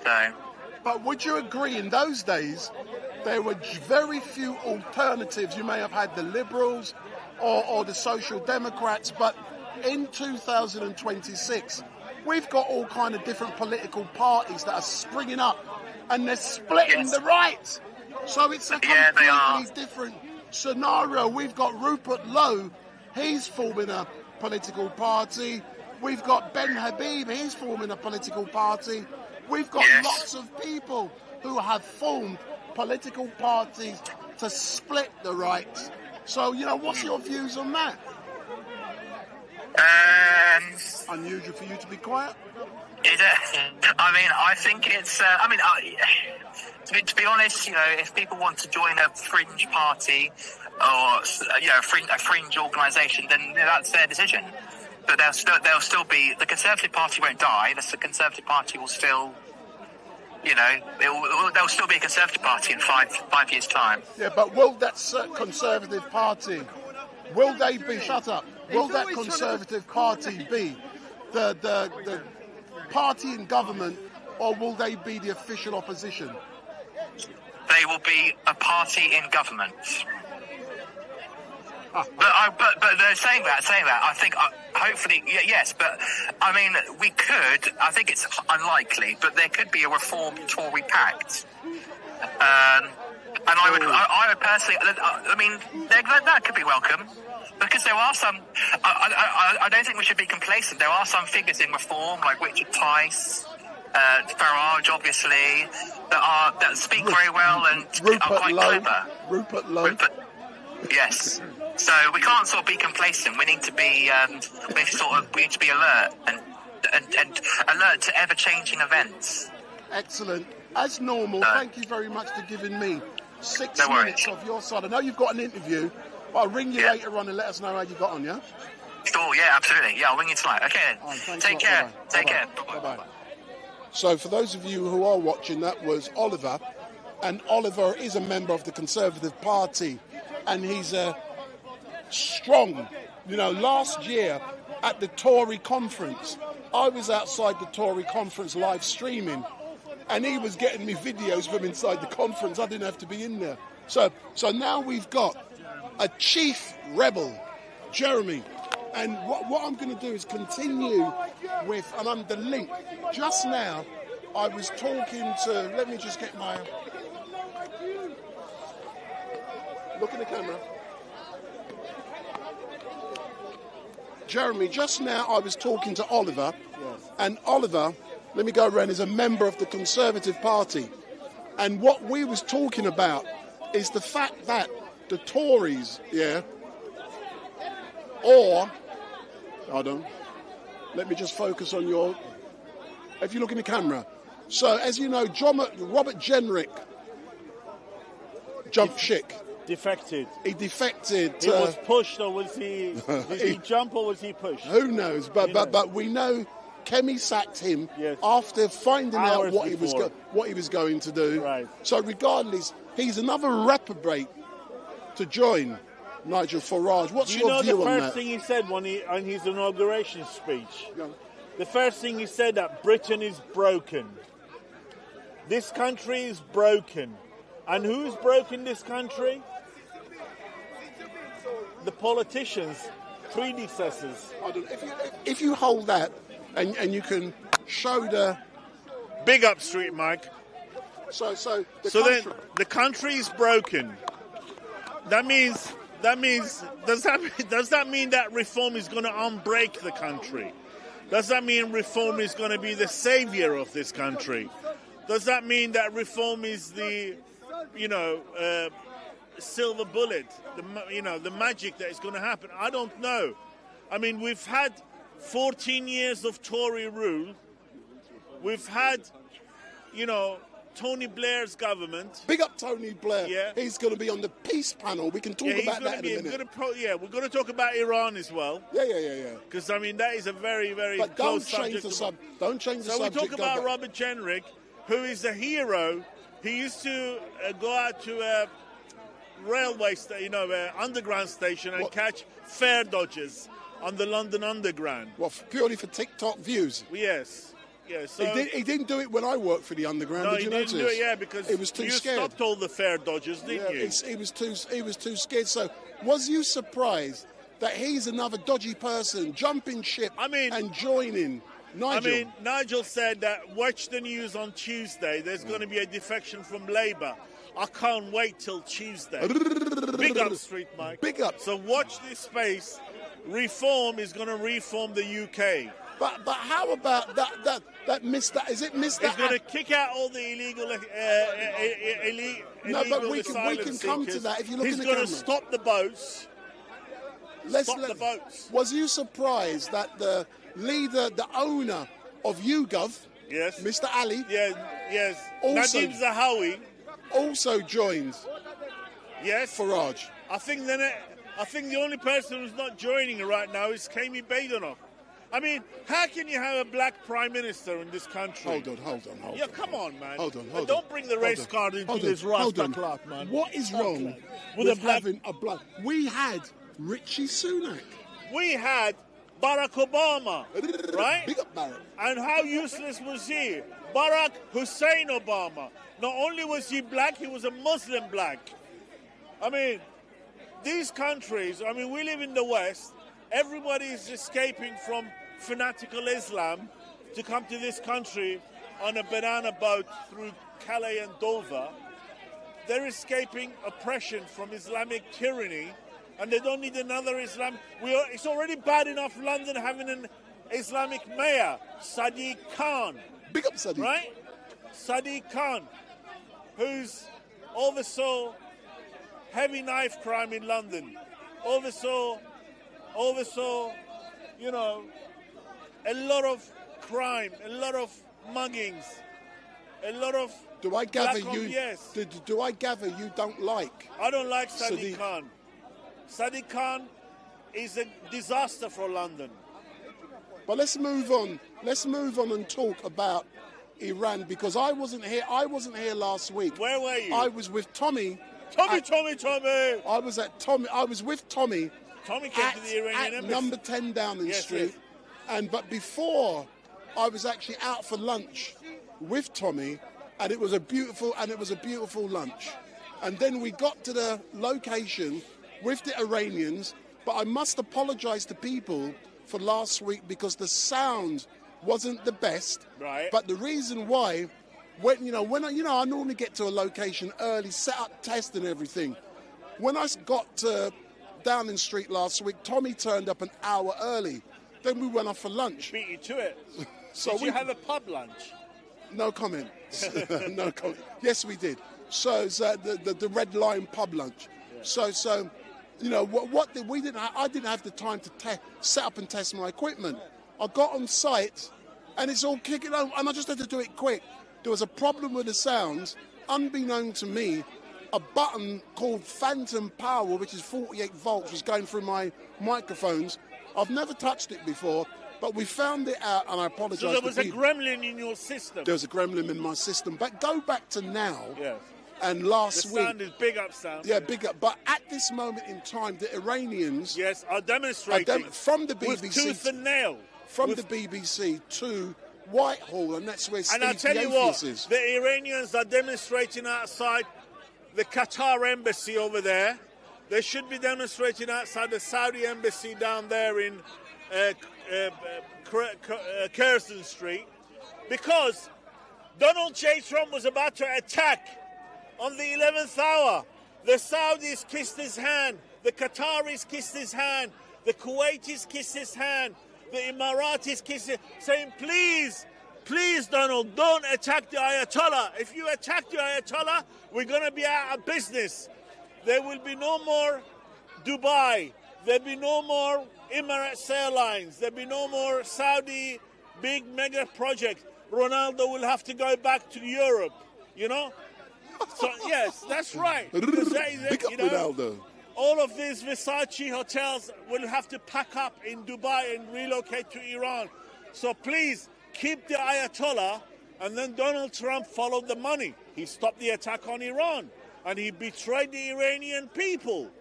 So. But would you agree, in those days, there were very few alternatives? You may have had the Liberals or the Social Democrats, but in 2026, we've got all kind of different political parties that are springing up, and they're splitting the right. So it's a completely different scenario. We've got Rupert Lowe, he's forming a political party. We've got Ben Habib, he's forming a political party. We've got lots of people who have formed political parties to split the right. So, what's your views on that? Unusual for you to be quiet? I think it's... to be honest, if people want to join a fringe party or a fringe organisation, then that's their decision. But they'll still be... The Conservative Party won't die. The Conservative Party will still... there'll still be a Conservative Party in five years' time. Yeah, but will that Conservative Party... Will they be... Shut up. Will that Conservative Party be the party in government, or will they be the official opposition? They will be a party in government. But they're saying that. I think hopefully yes. But I mean, we could. I think it's unlikely, but there could be a reformed Tory pact. And I would personally. I mean, that could be welcome. Because there are some, I don't think we should be complacent. There are some figures in reform, like Richard Tice, Farage, obviously, that speak very well and are quite clever. Rupert Lowe. Yes. So we can't sort of be complacent. We need to be, we need to be alert and alert to ever-changing events. Excellent. As normal, thank you very much for giving me 6 minutes of your side. I know you've got an interview. I'll ring you later on and let us know how you got on, yeah? Sure, yeah, absolutely. Yeah, I'll ring you tonight. Okay, then. Take care. Take care. Bye-bye. So for those of you who are watching, that was Oliver. And Oliver is a member of the Conservative Party. And he's strong. Last year at the Tory conference, I was outside the Tory conference live streaming. And he was getting me videos from inside the conference. I didn't have to be in there. So now we've got a chief rebel, Jeremy, and what I'm going to do is continue with, and I'm the link. Just now, I was talking to, let me just get my, look at the camera. Jeremy, just now I was talking to Oliver, and Oliver, let me go around, is a member of the Conservative Party, and what we was talking about is the fact that the Tories, or, hold on, let me just focus on your, if you look in the camera. So, as you know, Robert Jenrick jumped ship. Defected. He defected. He was pushed, or was he? Did he jump, or was he pushed? Who knows? But we know Kemi sacked him after finding out what he was going to do. Right. So regardless, he's another reprobate to join Nigel Farage. What's your view on that? You know the first thing he said on his inauguration speech? Yeah. The first thing he said that Britain is broken. This country is broken. And who's broken this country? The politicians, predecessors. If you hold that and you can show the... Big up, Street Mike. So then the country is broken. That means does that mean that reform is going to unbreak the country? Does that mean reform is going to be the savior of this country? Does that mean that reform is the silver bullet, the magic that is going to happen? I don't know. I mean, we've had 14 years of Tory rule. We've had, Tony Blair's government. Big up Tony Blair. Yeah. He's going to be on the peace panel. We can talk about that in a minute. We're going to talk about Iran as well. Yeah. Because, I mean, that is a very, very close subject. Don't change the subject. So we talk about Robert Jenrick, who is a hero. He used to go out to a railway underground station and catch fare dodgers on the London Underground. What, purely for TikTok views? Yes. So he didn't do it when I worked for the Underground. No, did you he didn't notice? do it. Because he was too scared. You stopped all the fare dodgers, didn't you? He was too scared. So, was you surprised that he's another dodgy person jumping ship and joining Nigel? I mean, Nigel said that watch the news on Tuesday. There's going to be a defection from Labour. I can't wait till Tuesday. Big up, Street Mike. Big up. So watch this space. Reform is going to reform the UK. But how about that Mr. Is it Mr. He's going to kick out all the illegal No, but we can come to that if you look in the camera. He's going to stop the boats. Stop the boats. Was you surprised that the leader, the owner of YouGov, yes, Mr. Ali, yes, also, Nadim Zahawi, also joined Farage? I think the only person who's not joining right now is Kemi Badenoch. I mean, how can you have a black prime minister in this country? Hold on. Yeah, come on, man. Hold on. Don't bring the race card into this Rasta clock, man. What is wrong with having a black... We had Richie Sunak. We had Barack Obama, right? Big up Barack. And how useless was he? Barack Hussein Obama. Not only was he black, he was a Muslim black. I mean, these countries, we live in the West. Everybody is escaping from fanatical Islam to come to this country on a banana boat through Calais and Dover. They're escaping oppression from Islamic tyranny, and they don't need another Islam. It's already bad enough London having an Islamic mayor, Sadiq Khan. Big up Sadiq. Right? Sadiq Khan, who's oversaw heavy knife crime in London, oversaw, a lot of crime, a lot of muggings, a lot of... Do I gather you? Yes. Do I gather you don't like? I don't like Sadiq Khan. Sadiq Khan is a disaster for London. But let's move on. Let's move on and talk about Iran, because I wasn't here. I wasn't here last week. Where were you? I was with Tommy. Tommy. I was at Tommy. I was with Tommy. Tommy came to the Iranian embassy. Number 10 Downing Street. Yes. But before, I was actually out for lunch with Tommy, and it was a beautiful lunch. And then we got to the location with the Iranians, but I must apologise to people for last week because the sound wasn't the best. Right. But the reason why, when I normally get to a location early, set up, test and everything. When I got to Downing Street last week, Tommy turned up an hour early. Then we went off for lunch. Beat you to it. So did you have a pub lunch? No comment. No comment. Yes, we did. So the Red Lion pub lunch. Yeah. So what we didn't. I didn't have the time to set up and test my equipment. I got on site and it's all kicking over. And I just had to do it quick. There was a problem with the sounds. Unbeknown to me, a button called Phantom Power, which is 48 volts, was going through my microphones. I've never touched it before, but we found it out, and I apologise. So there was a gremlin in your system? There was a gremlin in my system. But go back to now, yes. And last week... The sound is big up sound. Yeah, big up. But at this moment in time, the Iranians... Yes, are demonstrating. From the BBC... With tooth and nail. From the BBC to Whitehall, and that's where Steve And I'll tell you what, the Iranians are demonstrating outside the Qatar embassy over there. They should be demonstrating outside the Saudi embassy down there in Curzon Street, because Donald J. Trump was about to attack on the 11th hour. The Saudis kissed his hand, the Qataris kissed his hand, the Kuwaitis kissed his hand, the Emiratis kissed his, saying, please, Donald, don't attack the Ayatollah. If you attack the Ayatollah, we're going to be out of business. There will be no more Dubai. There'll be no more Emirates Airlines. There'll be no more Saudi big mega project. Ronaldo will have to go back to Europe, you know? So, yes, that's right. Big up Ronaldo. All of these Versace hotels will have to pack up in Dubai and relocate to Iran. So please, keep the Ayatollah, and then Donald Trump followed the money. He stopped the attack on Iran, and he betrayed the Iranian people.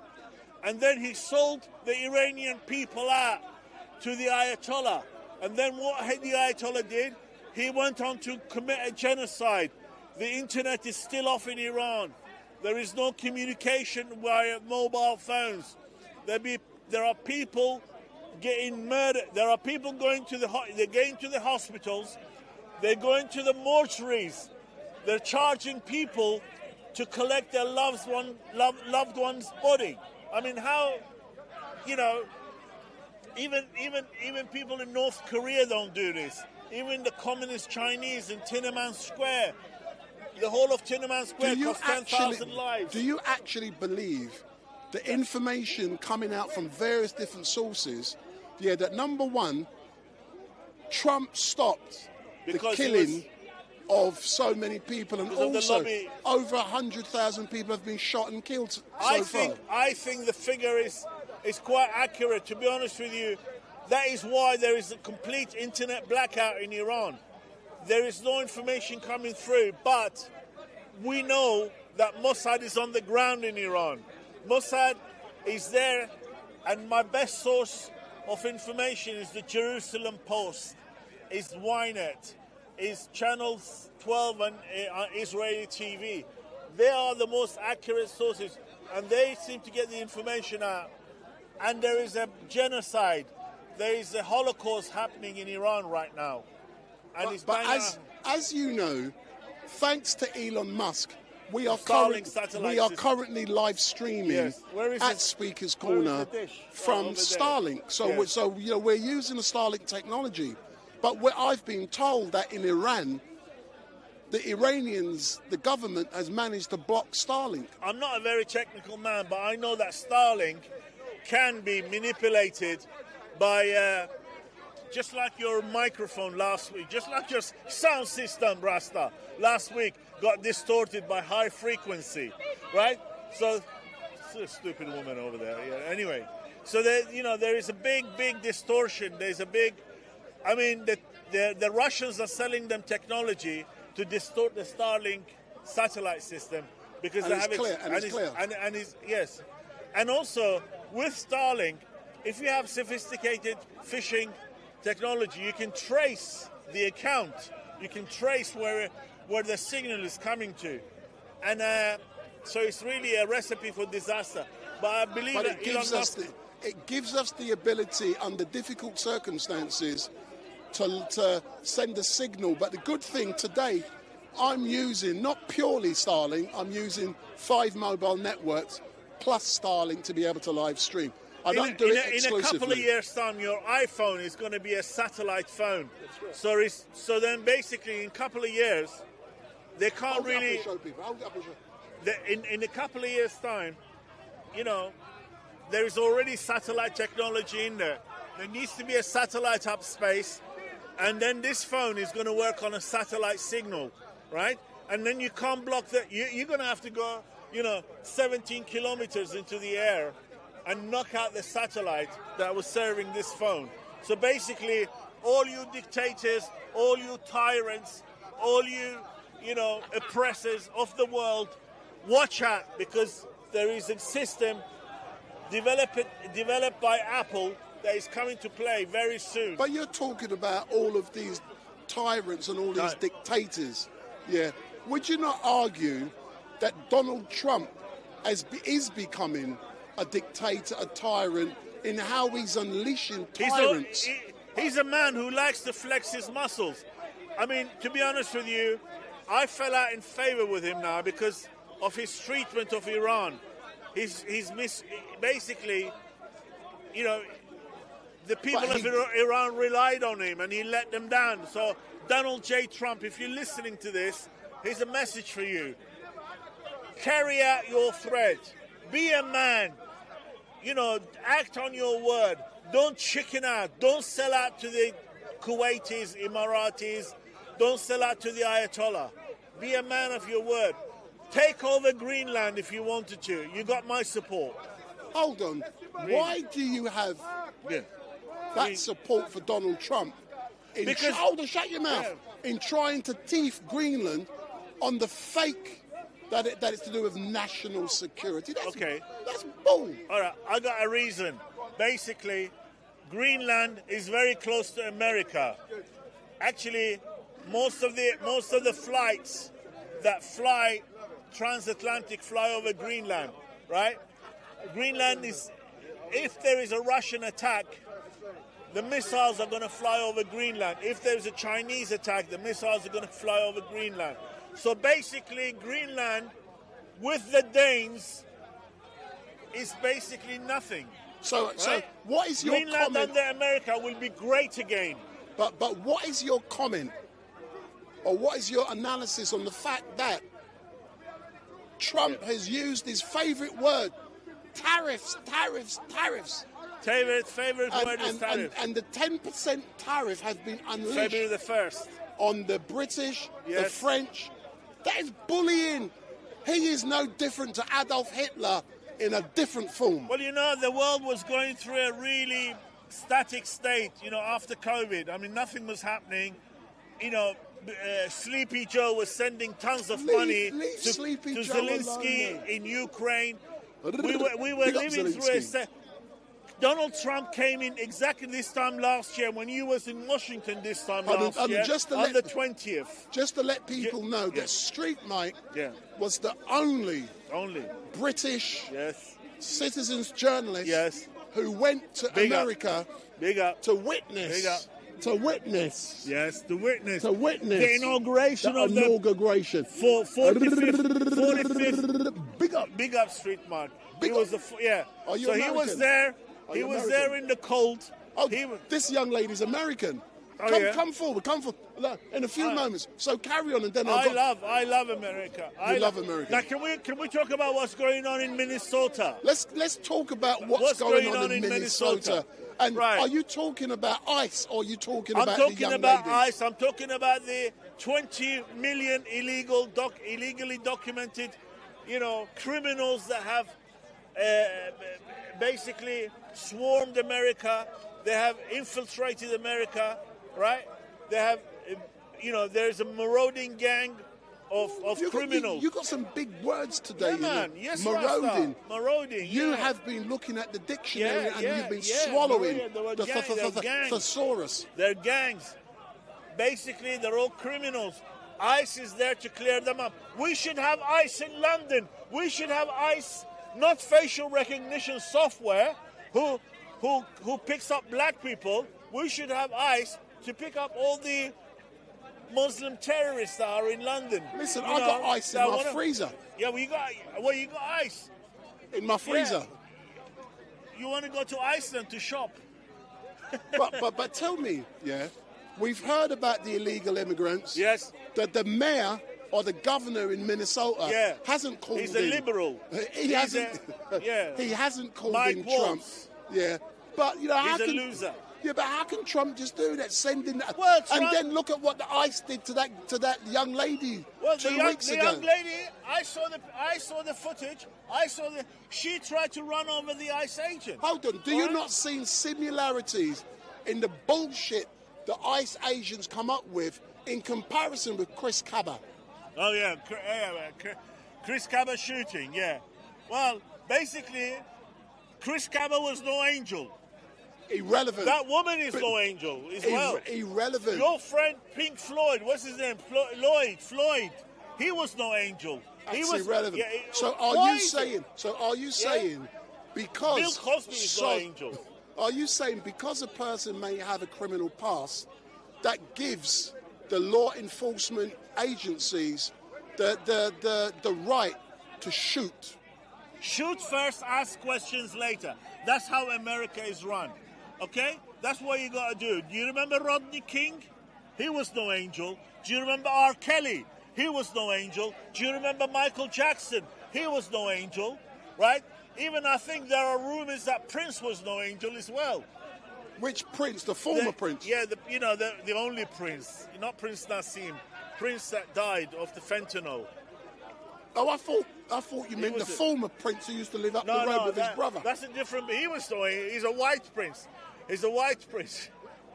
And then he sold the Iranian people out to the Ayatollah. And then what the Ayatollah did, he went on to commit a genocide. The internet is still off in Iran. There is no communication via mobile phones. There are people getting murdered. There are people going to the hospitals. They're going to the mortuaries. They're charging people to collect their loved one's body. I mean, how, you know, even people in North Korea don't do this. Even the communist Chinese in Tiananmen Square, the whole of Tiananmen Square cost 10,000 lives. Do you actually believe the information coming out from various different sources, that number one, Trump stopped the killing of so many people, and also over 100,000 people have been shot and killed so far? I think the figure is quite accurate, to be honest with you. That is why there is a complete internet blackout in Iran. There is no information coming through, but we know that Mossad is on the ground in Iran. Mossad is there, and my best source of information is the Jerusalem Post, is Ynet, is Channels 12 and Israeli TV. They are the most accurate sources, and they seem to get the information out. And there is a genocide. There is a Holocaust happening in Iran right now. And as you know, thanks to Elon Musk, we are currently live streaming at Speaker's Corner from Starlink. So we're using the Starlink technology. But I've been told that in Iran, the Iranians, the government has managed to block Starlink. I'm not a very technical man, but I know that Starlink can be manipulated by, just like your microphone last week, just like your sound system, Rasta, last week got distorted by high frequency, right? So, it's a stupid woman over there. Yeah, anyway, so there is a big distortion. There's a big, I mean, the Russians are selling them technology to distort the Starlink satellite system because they have it. Yes, and also with Starlink, if you have sophisticated phishing technology, you can trace the account. You can trace where the signal is coming to, and so it's really a recipe for disaster. But I believe it gives us the ability under difficult circumstances to send a signal. But the good thing today, I'm using not purely Starlink. I'm using 5 mobile networks plus Starlink to be able to live stream. I don't do it exclusively. In a couple of years' time, your iPhone is going to be a satellite phone. So then basically in a couple of years, they can't really... In a couple of years' time, there is already satellite technology in there. There needs to be a satellite up space, and then this phone is going to work on a satellite signal, right? And then you can't block that. You're going to have to go, 17 kilometers into the air and knock out the satellite that was serving this phone. So basically, all you dictators, all you tyrants, all you, oppressors of the world, watch out, because there is a system developed by Apple that is coming to play very soon. But you're talking about all of these tyrants and all these dictators, yeah. Would you not argue that Donald Trump is becoming a dictator, a tyrant, in how he's unleashing tyrants? He's a man who likes to flex his muscles. I mean, to be honest with you, I fell out in favor with him now because of his treatment of Iran. Basically, the people of Iran relied on him and he let them down. So Donald J. Trump, if you're listening to this, here's a message for you. Carry out your threat. Be a man. Act on your word. Don't chicken out. Don't sell out to the Kuwaitis, Emiratis. Don't sell out to the Ayatollah. Be a man of your word. Take over Greenland if you wanted to. You got my support. Hold on. Why do you have that support for Donald Trump? Shut your mouth. In trying to teeth Greenland on the fake that it's to do with national security. That's bull. All right, I got a reason. Basically, Greenland is very close to America. Actually, most of the flights that fly transatlantic fly over Greenland, right? Greenland is, if there is a Russian attack, the missiles are going to fly over Greenland. If there's a Chinese attack, the missiles are going to fly over Greenland. So basically, Greenland with the Danes is basically nothing. So what is your Greenland comment? under America will be great again. But what is your comment, or what is your analysis on the fact that Trump has used his favourite word, tariffs? Favorite word is tariff. And the 10% tariff has been unleashed. February the 1st. On the British, the French. That is bullying. He is no different to Adolf Hitler in a different form. Well, the world was going through a really static state, after COVID. I mean, nothing was happening. Sleepy Joe was sending tons of money to Zelensky in Ukraine. We were living through a... Donald Trump came in exactly this time last year when you was in Washington this time last year, on the 20th. Just to let people know that Street Mike was the only British citizens journalist who went to America to witness the inauguration of the inauguration. 45th. Big up Street Mike. He was Are you so American? he was there. He was there in the cold. Oh, this young lady's American. Come forward. In a few moments. So carry on, and then I love America. I love America. Now, can we talk about what's going on in Minnesota? Let's talk about what's going on in Minnesota. And are you talking about ICE, or are you talking about the young lady? I'm talking about ICE. I'm talking about the 20 million illegally documented, criminals that have basically swarmed America. They have infiltrated America, right? They have, there's a marauding gang of criminals. You got some big words today. Yeah, man. Yes, marauding. Marauding. You have been looking at the dictionary and you've been swallowing the thesaurus. They're gangs. Basically, they're all criminals. ICE is there to clear them up. We should have ICE in London. We should have ICE, not facial recognition software, who picks up black people. We should have ICE to pick up all the Muslim terrorists that are in London. Listen, I got ICE in my freezer. Yeah, you got ICE in my freezer. Yeah. You want to go to Iceland to shop? but tell me, we've heard about the illegal immigrants. Yes. That the mayor or the governor in Minnesota hasn't called in. He's a liberal. He hasn't called Mike in Waltz. Trump. Yeah. But he's a loser. Yeah, but how can Trump just do that? Sending that, Well, and Trump- then look at what the ICE did to that young lady Well, 2 the weeks ago. young lady, I saw the footage. She tried to run over the ICE agent. Hold on, do you not see similarities in the bullshit the ICE agents come up with in comparison with Chris Cabba? Oh yeah, Chris Cabba shooting. Yeah. Well, basically, Chris Cabba was no angel. Irrelevant. That woman is no angel as well. Irrelevant. Your friend Pink Floyd, what's his name? Floyd. He was no angel. He That's was irrelevant. Yeah, So are you saying because Bill Cosby is no angel? Are you saying because a person may have a criminal past, that gives the law enforcement agencies the right to shoot? Shoot first, ask questions later. That's how America is run. Okay? That's what you got to do. Do you remember Rodney King? He was no angel. Do you remember R. Kelly? He was no angel. Do you remember Michael Jackson? He was no angel, right? Even I think there are rumors that Prince was no angel as well. Which Prince? The former Prince? Yeah, the only Prince. Not Prince Nassim. Prince that died of the fentanyl. Oh, I thought you meant the former Prince who used to live up the road with his brother. That's a different. He was no. He's a white prince. He's a white prince.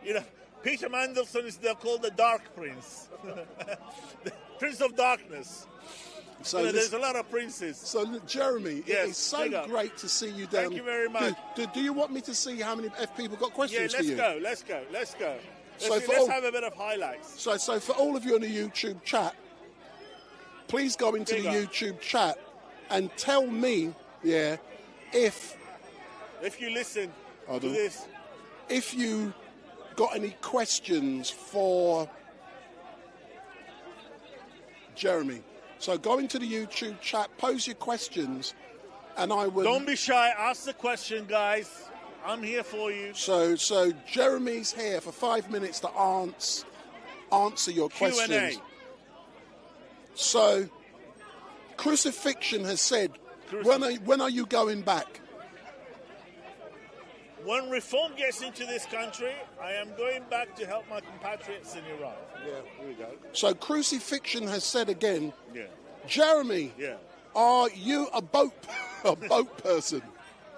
You know, Peter Mandelson is called the Dark Prince, the Prince of Darkness. So there's a lot of princes. So Jeremy, yes, it's so great to see you down. Thank you very much. Do you want me to see how many people got questions for you? Let's go. Let's have a bit of highlights. So for all of you on the YouTube chat, please go into the YouTube chat and tell me, if you listen to this, if you got any questions for Jeremy. So go into the YouTube chat, pose your questions, and I will. Don't be shy. Ask the question, guys. I'm here for you. So Jeremy's here for 5 minutes to answer your questions. Q&A. So Crucifixion has said, when are you going back? When reform gets into this country, I am going back to help my compatriots in Iran. Yeah, here we go. So Crucifixion has said again, Jeremy, are you a boat person?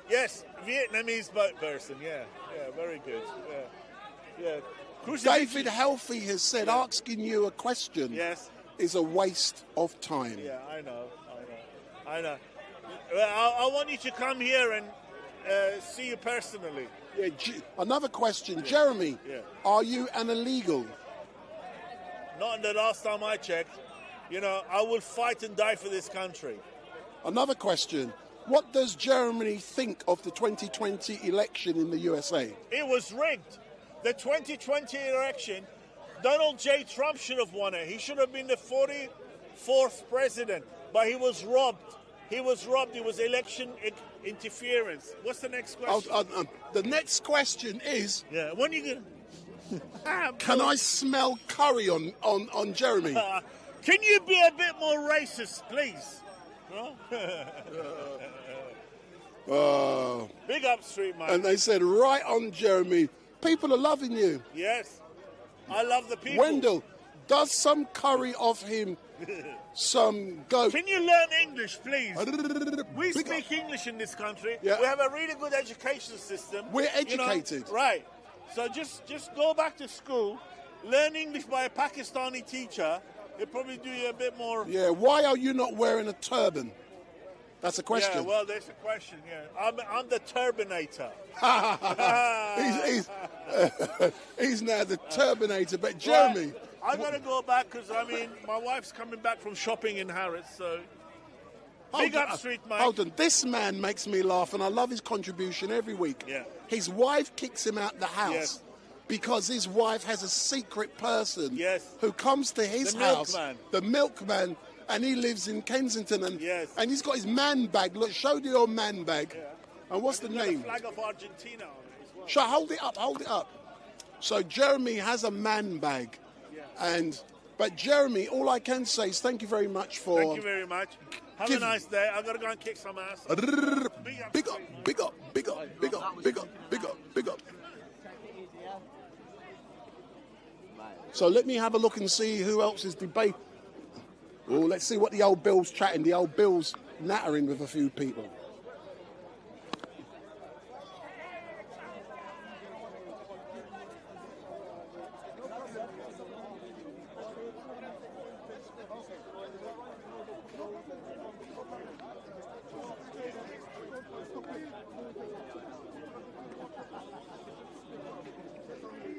Yes, Vietnamese boat person. Yeah, very good. Yeah. David Healthy has said asking you a question is a waste of time. Yeah, I know. Well, I want you to come here and see you personally. Yeah, another question, Jeremy. Are you an illegal? Not in the last time I checked. You know, I will fight and die for this country. Another question. What does Jeremy think of the 2020 election in the USA? It was rigged. The 2020 election, Donald J. Trump should have won it. He should have been the 44th president, but he was robbed. It was election interference. What's the next question? The next question is... Yeah, when are you going to... Can I smell curry on Jeremy? Can you be a bit more racist, please? Big up, Street Man. And they said, right on, Jeremy. People are loving you. Yes. I love the people. Wendell, does some curry off him some goat? Can you learn English, please? We speak English in this country. Yeah. We have a really good education system. We're educated. You know? Right. So just go back to school, learn English by a Pakistani teacher. It'll probably do you a bit more... Yeah, why are you not wearing a turban? That's a question. Yeah, well, there's a question, I'm the Turbinator. He's now the Turbinator, but Jeremy... I got to go back because, my wife's coming back from shopping in Harrods, so... Big up, Street Mike. Hold on, this man makes me laugh, and I love his contribution every week. Yeah. His wife kicks him out the house because his wife has a secret person who comes to his house, the milkman, and he lives in Kensington, and he's got his man bag. Look, show your man bag. Yeah. And what's the name? The flag of Argentina on it as well. Hold it up. So Jeremy has a man bag, but Jeremy, all I can say is thank you very much for. Thank you very much. Have a nice day. I've got to go and kick some ass. Big up. So let me have a look and see who else is debating. Oh, let's see what the old Bill's chatting. The old Bill's nattering with a few people.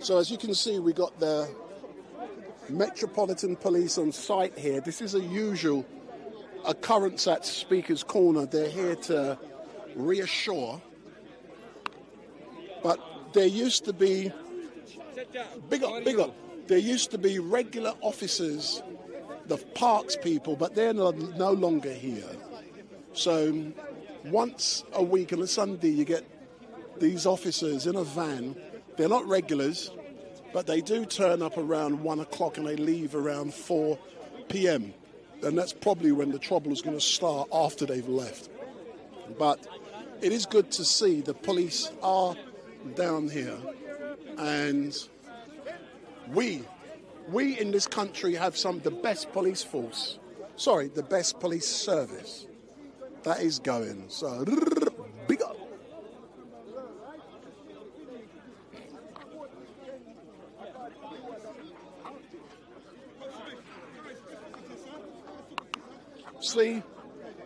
So as you can see, we got the Metropolitan Police on site here. This is a usual occurrence at Speaker's Corner. They're here to reassure. But there used to be, big up, there used to be regular officers, the parks people, but they're no longer here. So once a week on a Sunday, you get these officers in a van. They're not regulars, but they do turn up around 1 o'clock and they leave around 4 p.m. And that's probably when the trouble is going to start after they've left. But it is good to see the police are down here. And we in this country have the best police force. Sorry, the best police service. That is going. So, big up. See,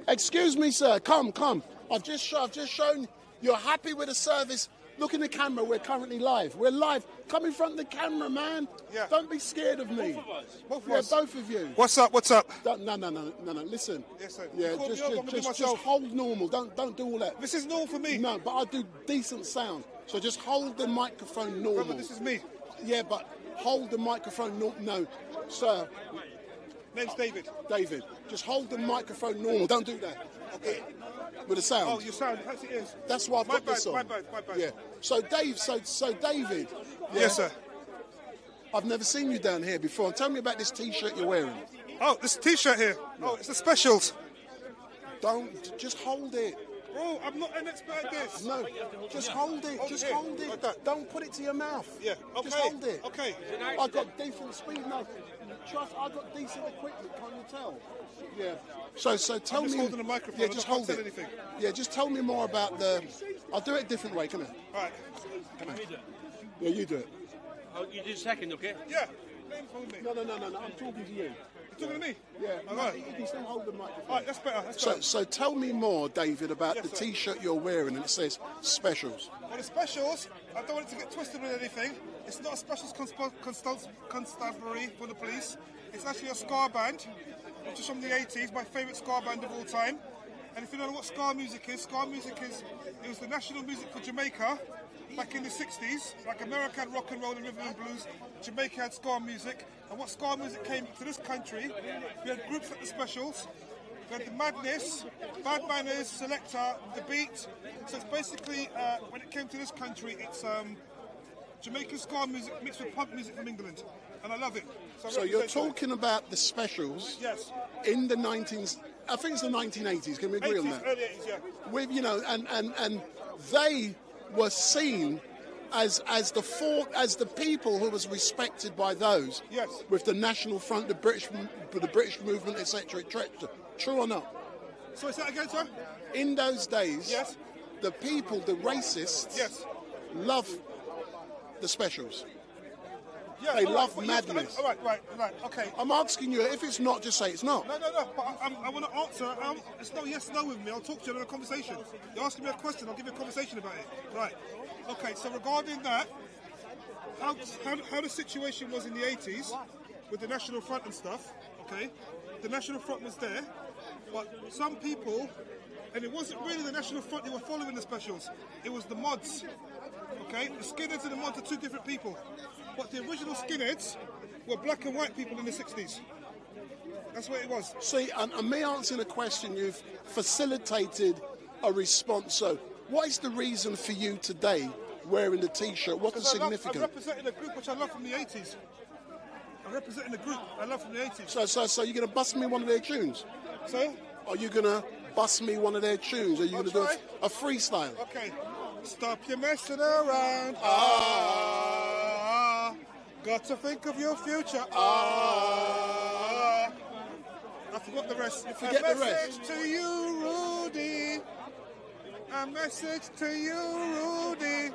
excuse me, sir. Come. I've just shown you're happy with the service. Look in the camera. We're currently live. We're live. Come in front of the camera, man. Yeah. Don't be scared of me. Both of us. Both of you. What's up? No. Listen. Yes, sir. Yeah, just hold normal. Don't do all that. This is normal for me. No, but I do decent sound. So just hold the microphone normal. Brother, this is me. Yeah, but hold the microphone normal. No, sir. Name's David. David, just hold the microphone normal. Don't do that. Okay. With the sound. Oh, your sound. Yes, it is. That's why I've got this on. My bad. Yeah. So David. Yeah, yes, sir. I've never seen you down here before. Tell me about this T-shirt you're wearing. Oh, this T-shirt here. Yeah. Oh, it's the specials. Just hold it. Bro, I'm not an expert at this. No, just hold it. Just hold it. Like that. Don't put it to your mouth. Yeah. Okay. Just hold it. Okay. I got decent speed. No, trust. I got decent equipment. Can't you tell? Yeah. So tell me. Just holding the microphone. Yeah, just hold it. Anything. Yeah, just tell me more about the. I'll do it a different way. Come on. All right. Come on. Yeah, you do it. Oh, you do second, okay? Yeah. No. I'm talking to you. You're talking to me? Yeah. All right. You can still hold the microphone. All right, that's better. So tell me more, David, about the T-shirt you're wearing, and it says specials. Well, the specials, I don't want it to get twisted with anything. It's not a specials constabulary for the police. It's actually a ska band, which is from the 80s, my favourite ska band of all time. And if you don't know what ska music is, it was the national music for Jamaica back in the 60s. Like America had rock and roll and rhythm and blues, Jamaica had ska music. And what ska music came to this country, we had groups like the Specials, we had the Madness, Bad Manners, Selector, The Beat. So it's basically, when it came to this country, it's Jamaican ska music mixed with punk music from England. And I love it. So you're talking about the Specials in the 19s, I think it's the 1980s, can we agree on that? Early 80s, yeah. With, and they were seen as the people who was respected by those with the National Front, the British movement, etc., etc. True or not? So is that again, sir? In those days, the people, the racists, love the Specials. Yeah, they love Madness. Right, okay. I'm asking you, if it's not, just say it's not. No, but I want to answer. It's no yes, no with me. I'll talk to you in a conversation. You're asking me a question, I'll give you a conversation about it. Right. Okay, so regarding that, how the situation was in the 80s with the National Front and stuff, okay? The National Front was there, but some people, and it wasn't really the National Front, they were following the Specials. It was the mods, okay? The skinheads and the mods are two different people. But the original skinheads were black and white people in the 60s. That's what it was. See, and me answering a question, you've facilitated a response. So, what is the reason for you today wearing the T-shirt? What's the significance? I'm representing a group which I love from the 80s. I'm representing a group I love from the 80s. So you're going to bust me one of their tunes? So? Are you going to bust me one of their tunes? Are you going to do a freestyle? Okay. Stop your messing around. Got to think of your future. I forgot the rest. You forget the rest. A message to you, Rudy. A message to you, Rudy.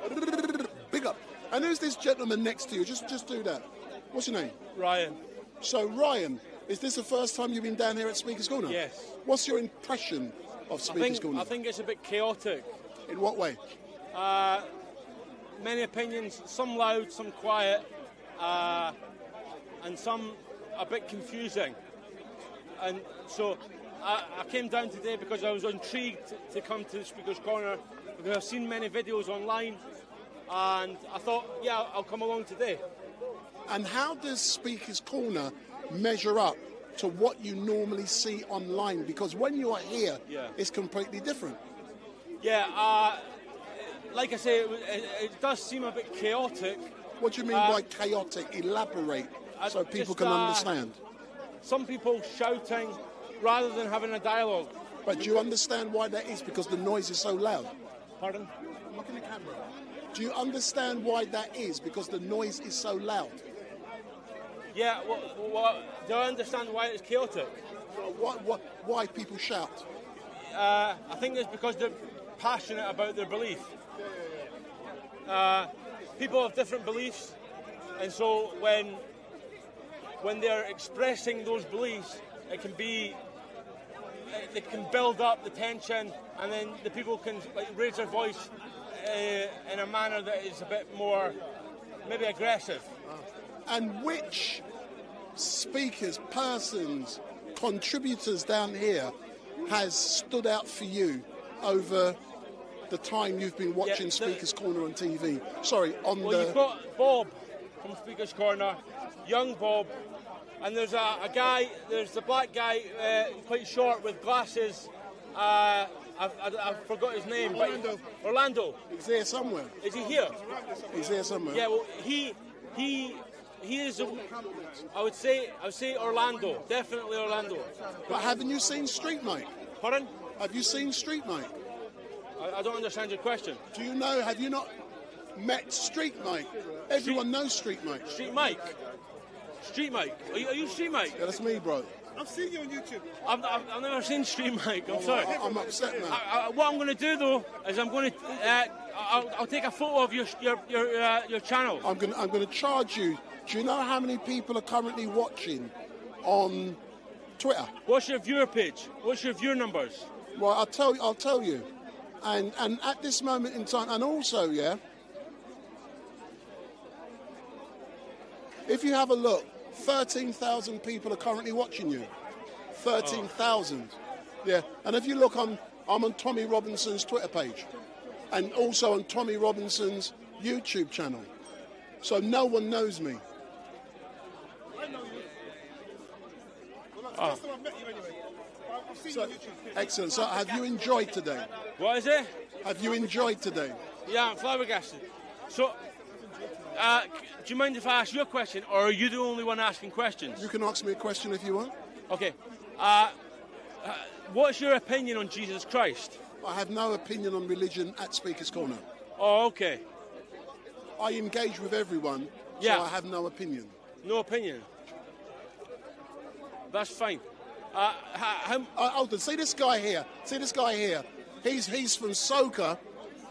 Big up. And who's this gentleman next to you? Just do that. What's your name? Ryan. So, Ryan, is this the first time you've been down here at Speaker's Corner? Yes. What's your impression of Speaker's Corner? I think it's a bit chaotic. In what way? Many opinions, some loud, some quiet, and some a bit confusing. And so I came down today because I was intrigued to come to the Speaker's Corner because I've seen many videos online, and I thought, yeah, I'll come along today. And how does Speaker's Corner measure up to what you normally see online? Because when you are here, it's completely different. Yeah, like I say, it does seem a bit chaotic. What do you mean by chaotic? Elaborate so people can understand. Some people shouting rather than having a dialogue. But do you understand why that is? Because the noise is so loud. Pardon? Look in the camera. Do you understand why that is? Because the noise is so loud. Yeah, do I understand why it's chaotic? Why people shout? I think it's because they're passionate about their belief. People have different beliefs, and so when they're expressing those beliefs, it can build up the tension, and then the people can raise their voice in a manner that is a bit more maybe aggressive. And which speakers, persons, contributors down here has stood out for you over the time you've been watching Speaker's Corner on TV? Sorry, you've got Bob from Speaker's Corner, young Bob, and there's a guy, there's the black guy, quite short with glasses. I forgot his name. Orlando. He's here somewhere. Is he here? He's here somewhere. Yeah, well, he is. I would say Orlando. Definitely Orlando. But haven't you seen Street Mike? Pardon? Have you seen Street Mike? I don't understand your question. Do you know? Have you not met Street Mike? Everyone knows Street Mike. Street Mike. Street Mike. Are you Street Mike? Yeah, that's me, bro. I've seen you on YouTube. I've never seen Street Mike. I'm sorry. I'm upset now. What I'm going to do though is I'm going to I'll take a photo of your channel. I'm going to charge you. Do you know how many people are currently watching on Twitter? What's your viewer page? What's your viewer numbers? Well, I'll tell you. And at this moment in time, and also, if you have a look, 13,000 people are currently watching you. 13,000. Yeah. And if you look I'm on Tommy Robinson's Twitter page, and also on Tommy Robinson's YouTube channel. So no one knows me. I know you. Well, that's the first time I've met you anyway. I've seen you on YouTube. Excellent. So have you enjoyed today? What is it? Have you enjoyed today? Yeah, I'm flabbergasted. So, do you mind if I ask you a question, or are you the only one asking questions? You can ask me a question if you want. Okay. What's your opinion on Jesus Christ? I have no opinion on religion at Speaker's Corner. Oh, okay. I engage with everyone, so I have no opinion. No opinion? That's fine. Hold on, see this guy here. He's from Soca.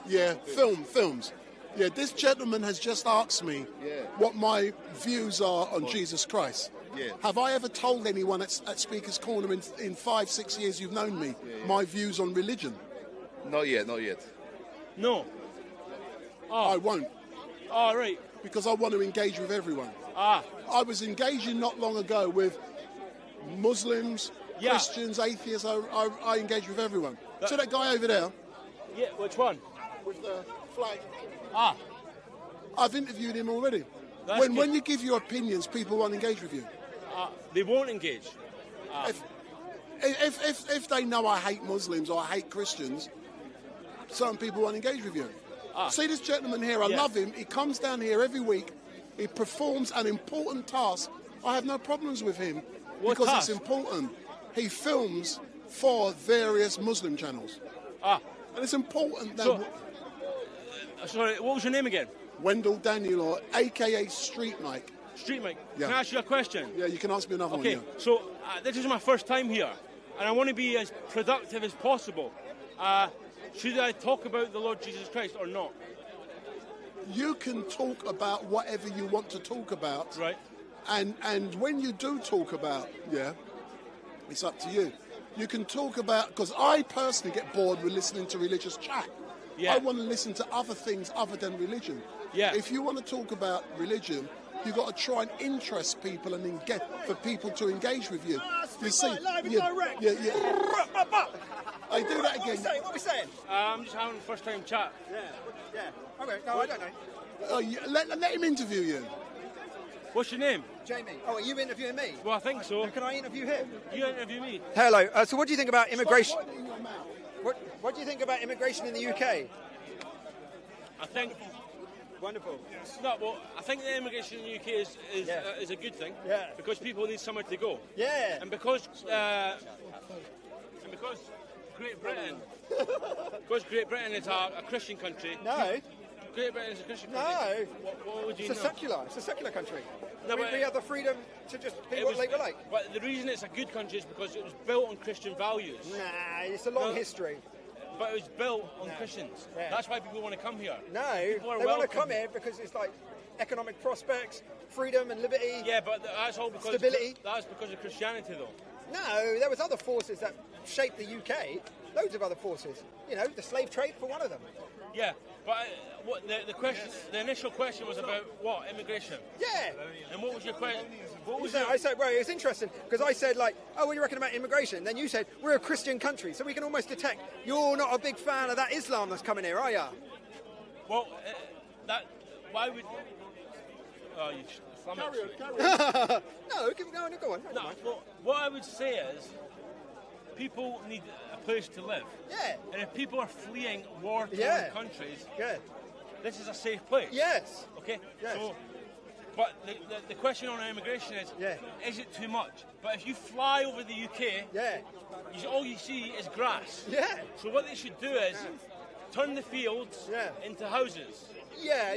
Yeah, films. Yeah, this gentleman has just asked me what my views are on Jesus Christ. Yeah. Have I ever told anyone at Speaker's Corner in 5-6 years you've known me my views on religion? Not yet. No. I won't. Oh, right. Because I want to engage with everyone. I was engaging not long ago with Muslims, Christians, atheists. I engage with everyone. So that guy over there. Yeah, which one? With the flag. I've interviewed him already. When you give your opinions, people won't engage with you. They won't engage. If they know I hate Muslims or I hate Christians, certain people won't engage with you. See this gentleman here, I love him. He comes down here every week. He performs an important task. I have no problems with him because it's important. He films for various Muslim channels. And it's important that... Sorry, what was your name again? Wendell Daniel, or a.k.a. Street Mike. Street Mike, Yeah. can I ask you a question? Yeah, you can ask me another Okay, one. Yeah. so this is my first time here, and I want to be as productive as possible. Should I talk about the Lord Jesus Christ or not? You can talk about whatever you want to talk about. Right. And when you do talk about, it's up to you. You can talk about, because I personally get bored with listening to religious chat. Yeah. I want to listen to other things other than religion. Yeah. If you want to talk about religion, you've got to try and interest people and then get for people to engage with you. You see, live and yeah, direct. yeah. I do that again. What are we saying? I'm just having a first time chat. Yeah. Okay, no, I don't know. Let him interview you. What's your name? Jamie. Oh, are you interviewing me? Well, I think so. Can I interview him? You interview me. Hello. So what do you think about immigration? What do you think about immigration in the UK? I think... Wonderful. No, well, I think the immigration in the UK is a good thing. Yeah. Because people need somewhere to go. Yeah. And because Great Britain, is a Christian country. No. Great Britain is a Christian country. No. What would you It's know? a secular country. No, we but- have the freedom to just be what we like. But the reason it's a good country is because it was built on Christian values. Nah, it's a long history. But it was built on Christians. Yeah. That's why people want to come here. No, People are they want to welcome. come here because it's like economic prospects, freedom and liberty. Yeah, but that's all because Stability. That's because of Christianity, though. No, there was other forces that shaped the UK. Loads of other forces. You know, the slave trade for one of them. Yeah, but what the question, the initial question was about what immigration. Yeah. And what was your question? What was I said, well, it's interesting because I said like, oh, what do you reckon about immigration? Then you said we're a Christian country, so we can almost detect you're not a big fan of that Islam that's coming here, are you? Well, why would? Oh, you Carry on. No, keep going. Go on. No, well, what I would say is, people need a place to live. Yeah. And if people are fleeing war-torn countries, this is a safe place. Yes. Okay. Yes. So, but the question on immigration is it too much? But if you fly over the UK, all you see is grass. Yeah. So what they should do is turn the fields into houses. Yeah.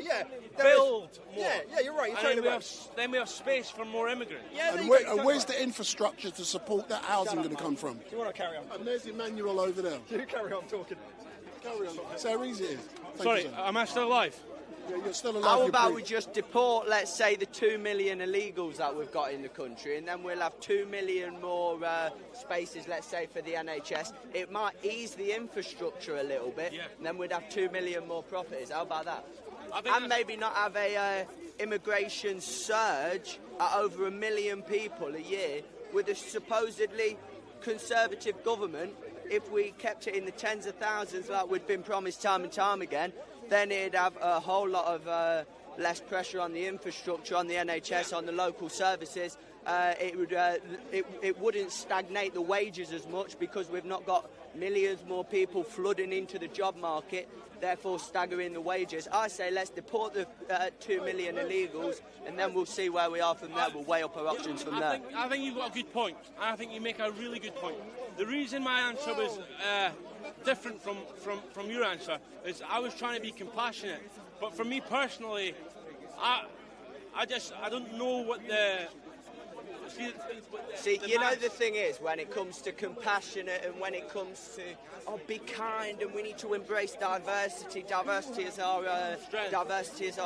Build more. Yeah, you're right. You're And totally then we have space for more immigrants. Yeah, And where's the infrastructure to support that housing going to come from? Do you want to carry on? And there's Emmanuel over there. You carry on talking. Carry on. That's how easy it is. Sorry, am I still alive? Yeah, you're still alive. How you're about we breathing. just deport, let's say, the 2 million illegals that we've got in the country, and then we'll have 2 million more spaces, let's say, for the NHS. It might ease the infrastructure a little bit, and then we'd have 2 million more properties. How about that? And maybe not have a immigration surge at over 1 million people a year with a supposedly conservative government. If we kept it in the tens of thousands like we'd been promised time and time again, then it'd have a whole lot of less pressure on the infrastructure, on the NHS, on the local services. It wouldn't stagnate the wages as much because we've not got millions more people flooding into the job market, therefore staggering the wages. I say let's deport the 2 million illegals and then we'll see where we are from there. We'll weigh up our options from there. I think you've got a good point. I think you make a really good point. The reason my answer was different from your answer is I was trying to be compassionate. But for me personally, I don't know what the... See, you know, the thing is, when it comes to compassionate and when it comes to, be kind and we need to embrace diversity, diversity is our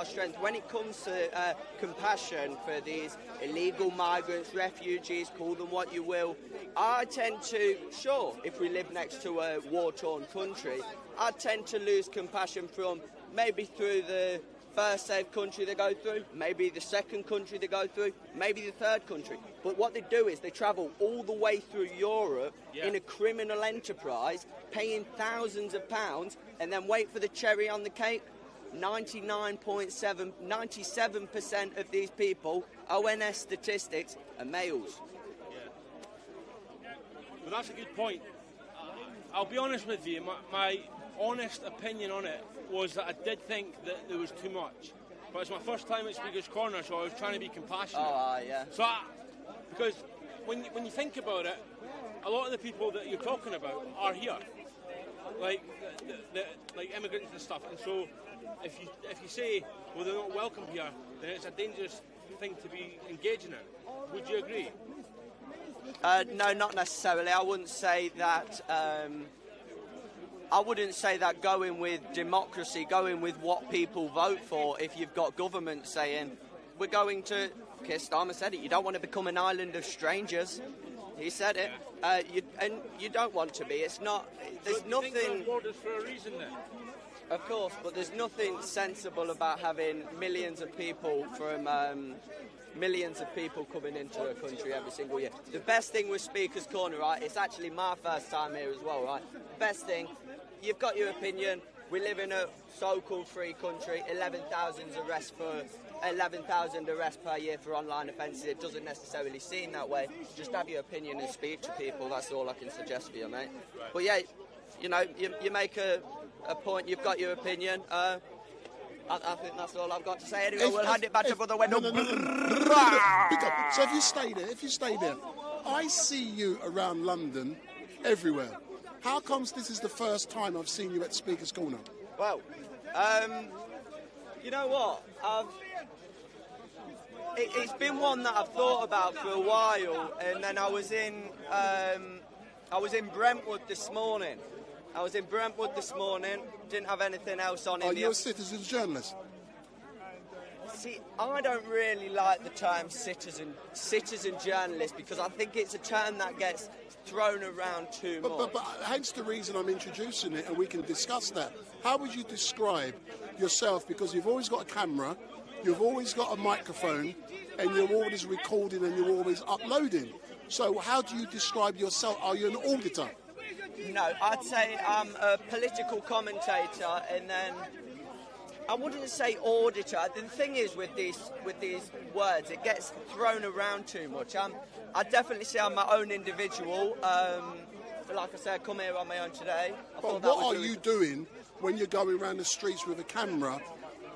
strength. When it comes to compassion for these illegal migrants, refugees, call them what you will, I tend to, if we live next to a war-torn country, I tend to lose compassion from maybe through the first safe country they go through, maybe the second country they go through, maybe the third country. But what they do is they travel all the way through Europe in a criminal enterprise, paying thousands of pounds, and then wait for the cherry on the cake. 97% of these people, ONS statistics, are males. But that's a good point. I'll be honest with you, my honest opinion on it was that I did think that there was too much. But it's my first time at Speaker's Corner, so I was trying to be compassionate. So because when you think about it, a lot of the people that you're talking about are here, like like immigrants and stuff. And so if you say, well, they're not welcome here, then it's a dangerous thing to be engaging in. Would you agree? No, not necessarily. I wouldn't say that. I wouldn't say that going with democracy, going with what people vote for. If you've got government saying we're going to, Keir Starmer said it. You don't want to become an island of strangers. He said it, you don't want to be. It's not. There's nothing. You think borders for a reason then? Of course, but there's nothing sensible about having millions of people coming into a country every single year. The best thing with Speaker's Corner, right? It's actually my first time here as well, right? Best thing, you've got your opinion. We live in a so-called free country. 11,000 arrests per year for online offences. It doesn't necessarily seem that way. Just have your opinion and speak to people. That's all I can suggest for you, mate. But yeah, you know, you make a point. You've got your opinion. I think that's all I've got to say. Anyway, we'll hand it back to Brother Wendell. No. So if you stay there, I see you around London everywhere. How comes this is the first time I've seen you at Speaker's Corner? Well, you know what? It's been one that I've thought about for a while, and then I was in Brentwood this morning. Didn't have anything else on. Are you a citizen's journalist? See, I don't really like the term citizen journalist because I think it's a term that gets thrown around too much. But hence the reason I'm introducing it, and we can discuss that. How would you describe yourself? Because you've always got a camera, you've always got a microphone, and you're always recording and you're always uploading. So how do you describe yourself? Are you an auditor? No, I'd say I'm a political commentator, and then I wouldn't say auditor. The thing is with these words, it gets thrown around too much. I'd definitely say I'm my own individual. Like I said, I come here on my own today. But what are you doing when you're going around the streets with a camera,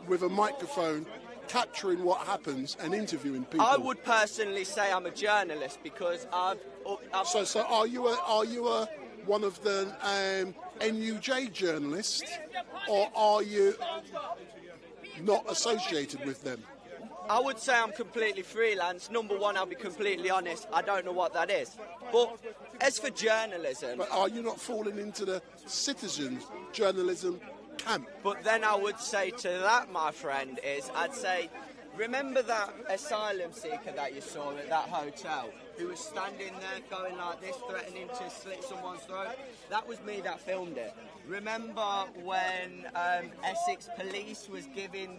with a microphone, capturing what happens and interviewing people? I would personally say I'm a journalist because I've So are you a one of the NUJ journalists, or are you not associated with them? I would say I'm completely freelance. Number one, I'll be completely honest, I don't know what that is. But as for journalism... But are you not falling into the citizen journalism camp? But then I would say to that, my friend, I'd say, remember that asylum seeker that you saw at that hotel, who was standing there going like this, threatening to slit someone's throat? That was me that filmed it. Remember when Essex Police was giving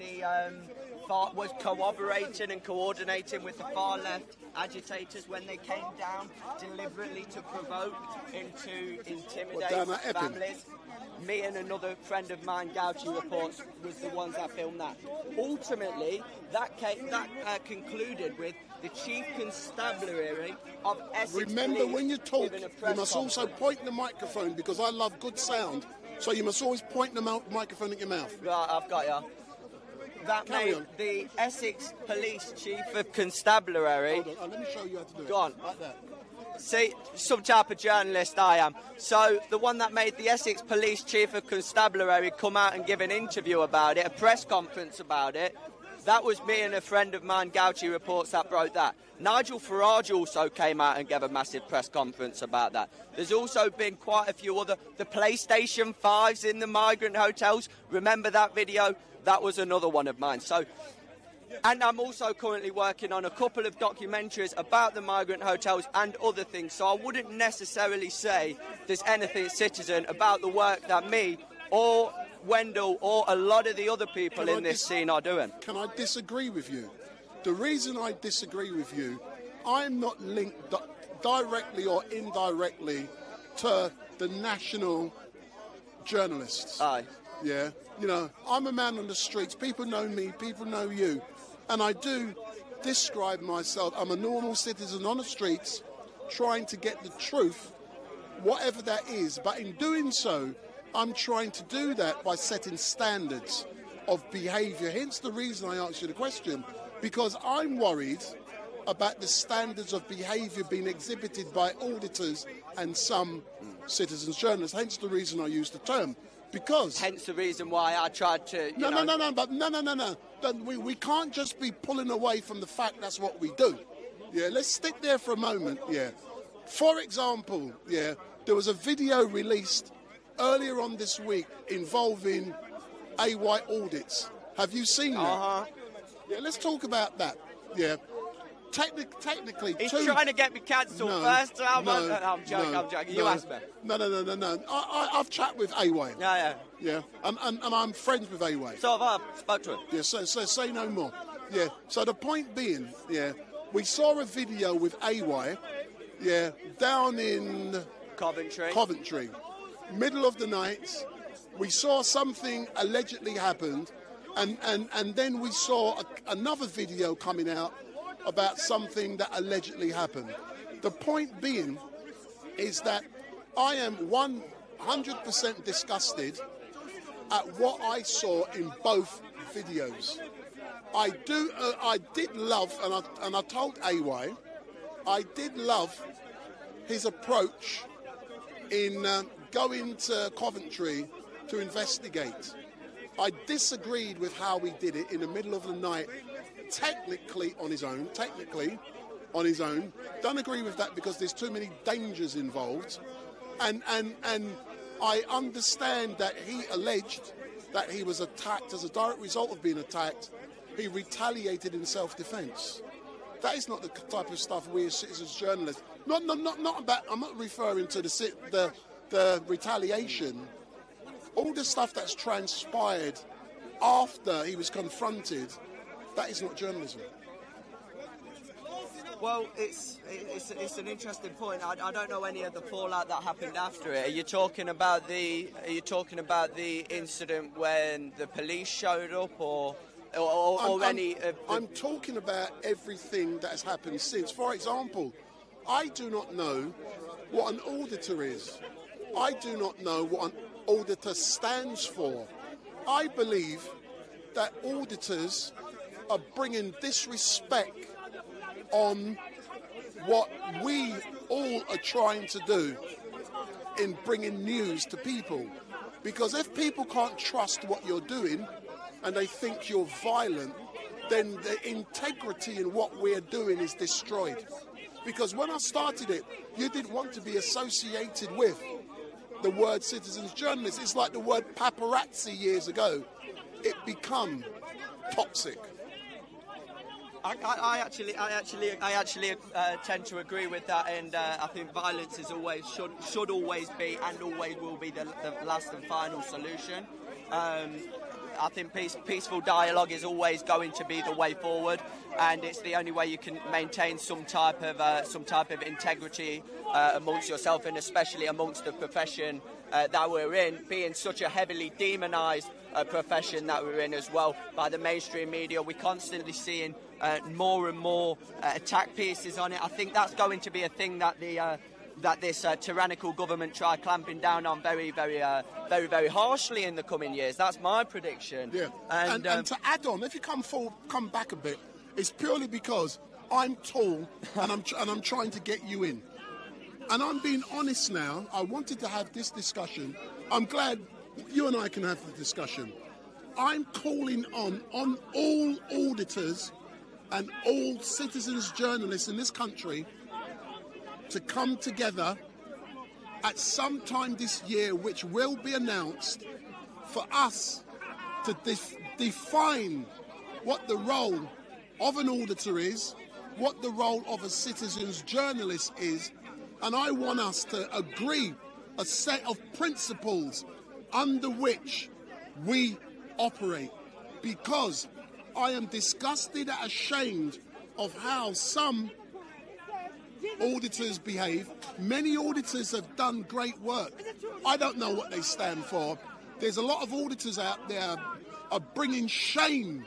was cooperating and coordinating with the far left agitators when they came down deliberately to provoke and to intimidate families? Me and another friend of mine, Gouchy Reports, was the ones that filmed that. Ultimately, that concluded with the Chief Constabulary of Essex Remember, Police when you talk, you must also conference. point the microphone, because I love good sound, so you must always point the microphone at your mouth. Right, I've got you. That made the Essex Police Chief of Constabulary... Hold on, let me show you how to do it. Go on. Like that. See, some type of journalist I am. So the one that made the Essex Police Chief of Constabulary come out and give an interview about it, a press conference about it, that was me and a friend of mine, Gouchy Reports, that broke that. Nigel Farage also came out and gave a massive press conference about that. There's also been quite a few other... The PlayStation 5s in the migrant hotels, remember that video? That was another one of mine. So... And I'm also currently working on a couple of documentaries about the migrant hotels and other things. So I wouldn't necessarily say there's anything citizen about the work that me or Wendell or a lot of the other people in this scene are doing. Can I disagree with you? The reason I disagree with you, I'm not linked directly or indirectly to the national journalists. Aye. Yeah. You know, I'm a man on the streets. People know me. People know you. And I do describe myself. I'm a normal citizen on the streets trying to get the truth, whatever that is. But in doing so, I'm trying to do that by setting standards of behaviour. Hence the reason I asked you the question, because I'm worried about the standards of behaviour being exhibited by auditors and some citizens journalists. Hence the reason I use the term. Because hence the reason why I tried to. No. We can't just be pulling away from the fact that's what we do. Yeah, let's stick there for a moment. Yeah, for example, yeah, there was a video released earlier on this week involving AY audits. Have you seen that? Yeah, let's talk about that. Yeah. Technically, he's trying to get me cancelled first. I'm joking. You asked me. No. I've chatted with AY. Yeah. And I'm friends with AY. So have I. Spoke to him. Yeah. So say no more. Yeah. So the point being, yeah, we saw a video with AY. Yeah, down in Coventry, middle of the night. We saw something allegedly happened, and then we saw another video coming out about something that allegedly happened. The point being is that I am 100% disgusted at what I saw in both videos. I did love, and I told AY, I did love his approach in going to Coventry to investigate. I disagreed with how he did it in the middle of the night. Technically on his own. Don't agree with that because there's too many dangers involved. And I understand that he alleged that he was attacked as a direct result of being attacked. He retaliated in self-defense. That is not the type of stuff we as citizens journalists. Not about. I'm not referring to the retaliation. All the stuff that's transpired after he was confronted. That is not journalism. Well, it's an interesting point. I don't know any of the fallout that happened after it. Are you talking about the incident when the police showed up, or any? I'm talking about everything that has happened since. For example, I do not know what an auditor is. I do not know what an auditor stands for. I believe that auditors are bringing disrespect on what we all are trying to do in bringing news to people. Because if people can't trust what you're doing and they think you're violent, then the integrity in what we're doing is destroyed. Because when I started it, you didn't want to be associated with the word citizens journalist. It's like the word paparazzi years ago. It become toxic. I actually tend to agree with that, and I think violence is always should always be and always will be the last and final solution. I think peaceful dialogue is always going to be the way forward, and it's the only way you can maintain some type of integrity amongst yourself, and especially amongst the profession that we're in, being such a heavily demonised profession that we're in as well by the mainstream media. We're constantly seeing more and more attack pieces on it. I think that's going to be a thing that this tyrannical government try clamping down on very harshly in the coming years. That's my prediction. Yeah. And to add on, if you come back a bit, it's purely because I'm tall and I'm trying to get you in. And I'm being honest now. I wanted to have this discussion. I'm glad you and I can have the discussion. I'm calling on all auditors and all citizens journalists in this country to come together at some time this year, which will be announced, for us to define what the role of an auditor is, what the role of a citizens journalist is, and I want us to agree a set of principles under which we operate, because I am disgusted and ashamed of how some auditors behave. Many auditors have done great work. I don't know what they stand for. There's a lot of auditors out there are bringing shame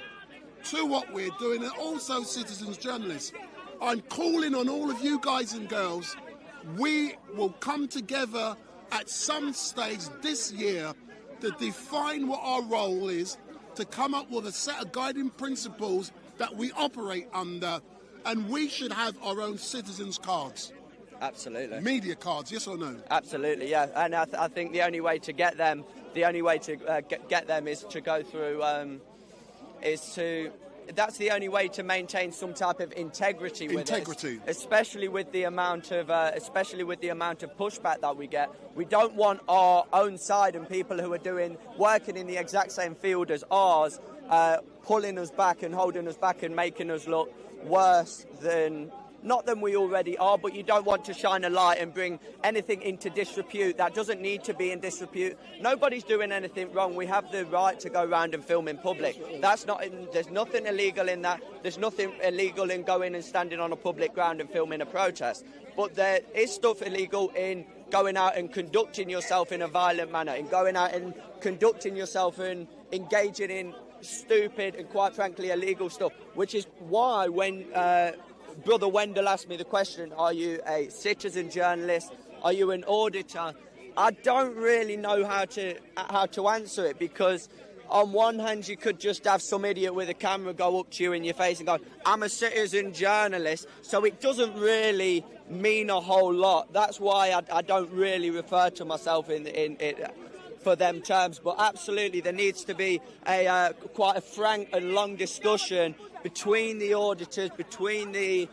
to what we're doing, and also citizens journalists. I'm calling on all of you guys and girls. We will come together at some stage this year to define what our role is, to come up with a set of guiding principles that we operate under, and we should have our own citizens' cards. Absolutely. Media cards, yes or no? Absolutely, yeah. And I think the only way to get them, get them is to go through, that's the only way to maintain some type of integrity with it, especially with the amount of pushback that we get. We don't want our own side and people who are working in the exact same field as ours pulling us back and holding us back and making us look worse than we already are. But you don't want to shine a light and bring anything into disrepute that doesn't need to be in disrepute. Nobody's doing anything wrong. We have the right to go around and film in public. There's nothing illegal in that. There's nothing illegal in going and standing on a public ground and filming a protest. But there is stuff illegal in going out and conducting yourself in a violent manner, in going out and conducting yourself and engaging in stupid and quite frankly illegal stuff, which is why when Brother Wendell asked me the question, are you a citizen journalist? Are you an auditor? I don't really know how to answer it, because on one hand you could just have some idiot with a camera go up to you in your face and go, I'm a citizen journalist, so it doesn't really mean a whole lot. That's why I don't really refer to myself in for them terms. But absolutely there needs to be quite a frank and long discussion between the auditors, between the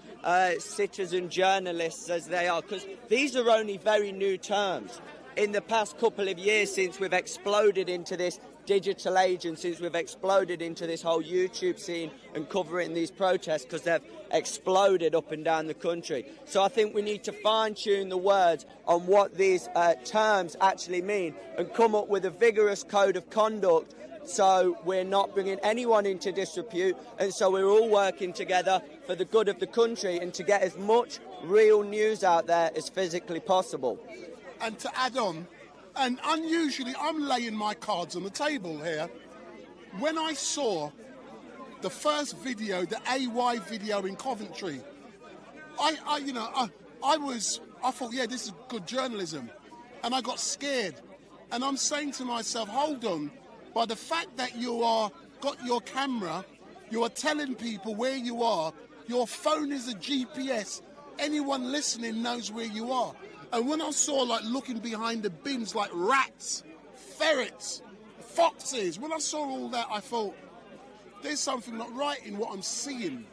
citizen journalists as they are, because these are only very new terms. In the past couple of years, since we've exploded into this digital age and since we've exploded into this whole YouTube scene and covering these protests, because they've exploded up and down the country. So I think we need to fine-tune the words on what these terms actually mean and come up with a vigorous code of conduct, so we're not bringing anyone into disrepute, and so we're all working together for the good of the country and to get as much real news out there as physically possible. And to add on, and unusually I'm laying my cards on the table here, when I saw the first video, the AY video in Coventry, I thought, yeah, this is good journalism, and I got scared, and I'm saying to myself, hold on. By the fact that you got your camera, you are telling people where you are, your phone is a GPS, anyone listening knows where you are. And when I saw, like, looking behind the bins, like rats, ferrets, foxes, when I saw all that, I thought, there's something not right in what I'm seeing.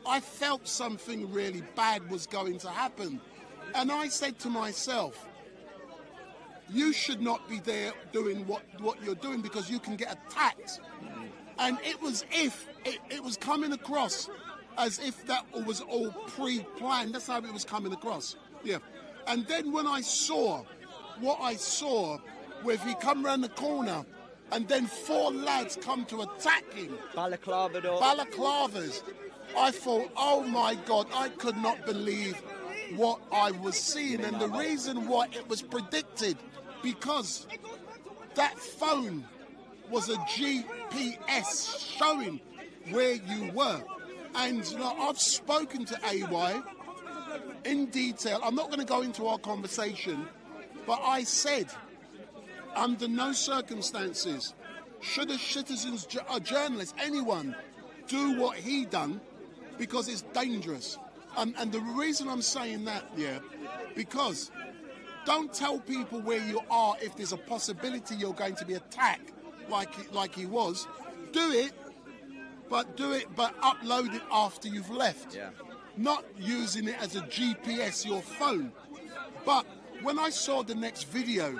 I felt something really bad was going to happen. And I said to myself, you should not be there doing what you're doing, because you can get attacked. And it was it was coming across as if that was all pre-planned. That's how it was coming across. Yeah. And then when I saw what I saw, where he come around the corner and then 4 lads come to attack him. Balaclavas. I thought, oh my God, I could not believe what I was seeing. And the reason why it was predicted, because that phone was a GPS showing where you were. And I've spoken to AY in detail. I'm not going to go into our conversation, but I said, under no circumstances should a citizen's a journalist, anyone, do what he done, because it's dangerous. And the reason I'm saying that, because don't tell people where you are if there's a possibility you're going to be attacked like he was. Do it, but upload it after you've left. Yeah. Not using it as a GPS, your phone. But when I saw the next video,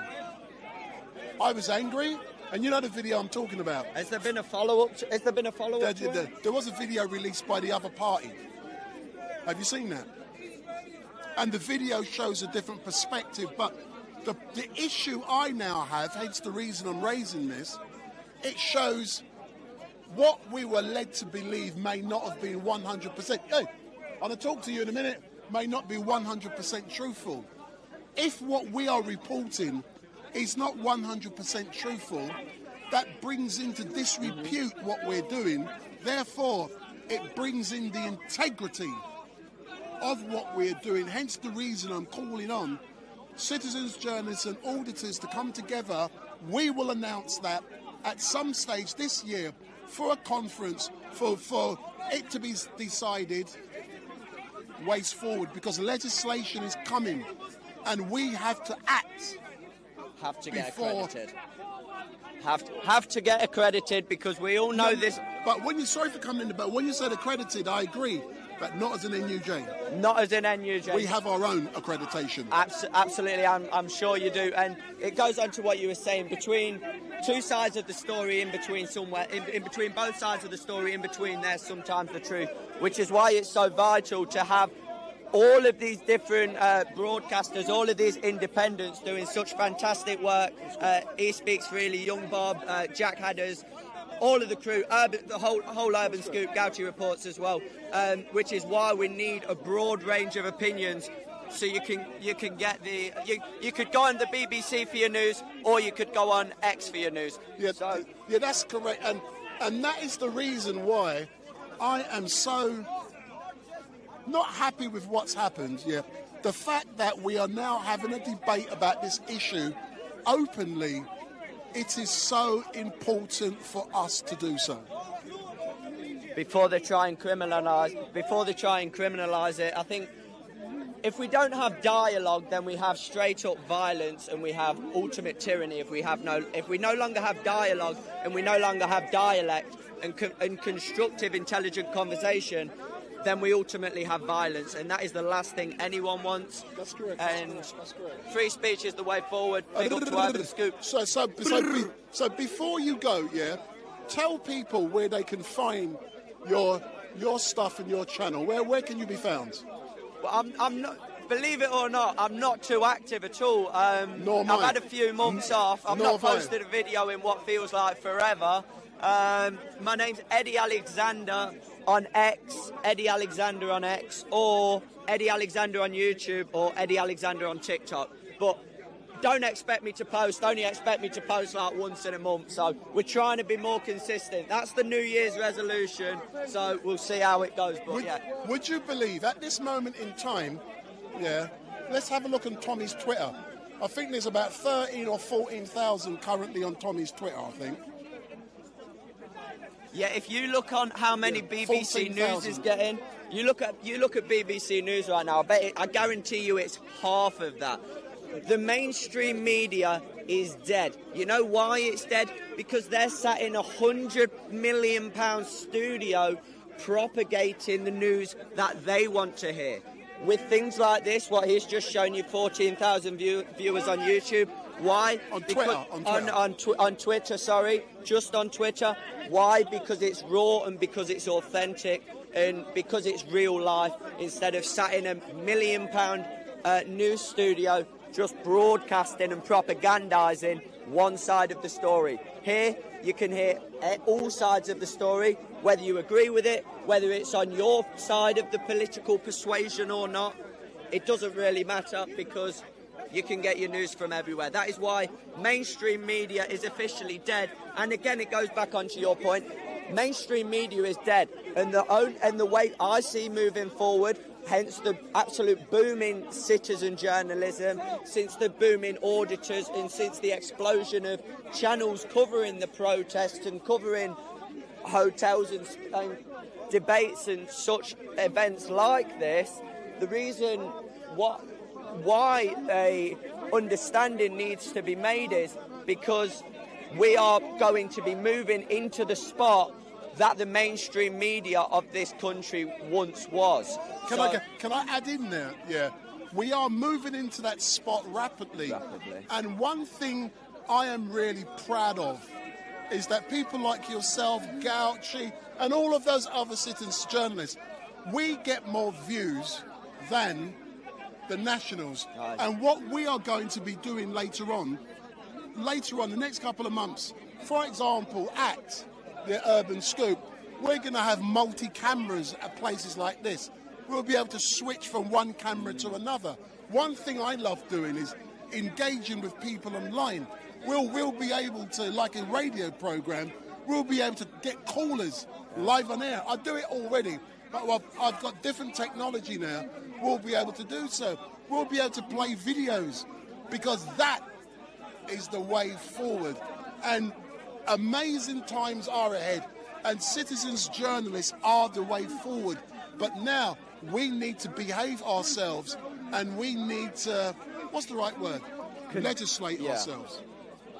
I was angry. And you know the video I'm talking about. Has there been a follow-up? There was a video released by the other party. Have you seen that? And the video shows a different perspective, but the issue I now have, hence the reason I'm raising this, it shows what we were led to believe may not have been 100%. Hey, I'll talk to you in a minute. May not be 100% truthful. If what we are reporting is not 100% truthful, that brings into disrepute what we're doing. Therefore, it brings in the integrity of what we're doing. Hence the reason I'm calling on citizens, journalists and auditors to come together. We will announce that at some stage this year for a conference for it to be decided ways forward, because legislation is coming and we have to act. Have to get before... accredited. Have to get accredited, because we all know this. But when you, sorry for coming in, but when you said accredited, I agree, but not as an NUJ. Not as an NUJ. We have our own accreditation. Absolutely, I'm sure you do. And it goes on to what you were saying, between two sides of the story, in between somewhere, in between both sides of the story, in between there's sometimes the truth, which is why it's so vital to have all of these different broadcasters, all of these independents doing such fantastic work. He Speaks Freely, Young Bob, Jack Hadders, all of the crew, the whole Urban Scoop, Gouty Reports as well, which is why we need a broad range of opinions. So you can get you could go on the BBC for your news, or you could go on X for your news. Yeah, yeah, that's correct, and that is the reason why I am so not happy with what's happened. Yeah, the fact that we are now having a debate about this issue openly, it is so important for us to do so. Before they try and criminalise it, I think if we don't have dialogue, then we have straight up violence and we have ultimate tyranny. If we no longer have dialogue and we no longer have dialect and constructive, intelligent conversation, then we ultimately have violence, and that is the last thing anyone wants. That's correct. And that's correct. Free speech is the way forward. Big up to Urban Scoop. So before you go, yeah, tell people where they can find your stuff and your channel. Where can you be found? Well, I'm not. Believe it or not, I'm not too active at all. Nor am I. I've had a few months off. I've not posted a video in what feels like forever. My name's Eddie Alexander on X, Eddie Alexander on X, or Eddie Alexander on YouTube, or Eddie Alexander on TikTok. But don't expect me to post, only expect me to post like once in a month. So we're trying to be more consistent. That's the New Year's resolution, so we'll see how it goes. But would you believe, at this moment in time, yeah, let's have a look on Tommy's Twitter. I think there's about 13 or 14,000 currently on Tommy's Twitter, I think. Yeah, if you look on how many BBC News is getting, you look at BBC News right now. I guarantee you it's half of that. The mainstream media is dead. You know why it's dead? Because they're sat in £100 million studio propagating the news that they want to hear. With things like this, what he's just shown you, 14,000 viewers on YouTube. Why? On Twitter. On Twitter, sorry. Just on Twitter. Why? Because it's raw and because it's authentic and because it's real life, instead of sat in £1 million news studio just broadcasting and propagandising one side of the story. Here, you can hear all sides of the story, whether you agree with it, whether it's on your side of the political persuasion or not. It doesn't really matter, because you can get your news from everywhere. That is why mainstream media is officially dead. And again, it goes back onto your point. Mainstream media is dead. And the way I see moving forward, hence the absolute booming citizen journalism, since the booming auditors, and since the explosion of channels covering the protests and covering hotels and debates and such events like this, the reason why a understanding needs to be made is because we are going to be moving into the spot that the mainstream media of this country once was. Can I add in there? Yeah, we are moving into that spot rapidly. And one thing I am really proud of is that people like yourself, Gouchy, and all of those other citizen journalists, we get more views than the Nationals. Nice. And what we are going to be doing later on, the next couple of months, for example, at the Urban Scoop, we're going to have multi-cameras at places like this. We'll be able to switch from one camera to another. One thing I love doing is engaging with people online. We'll be able to, like a radio program, we'll be able to get callers live on air. I do it already, but I've got different technology now. We'll be able to do so. We'll be able to play videos, because that is the way forward. And amazing times are ahead, and citizens journalists are the way forward. But now we need to behave ourselves, and we need to, what's the right word? Legislate ourselves.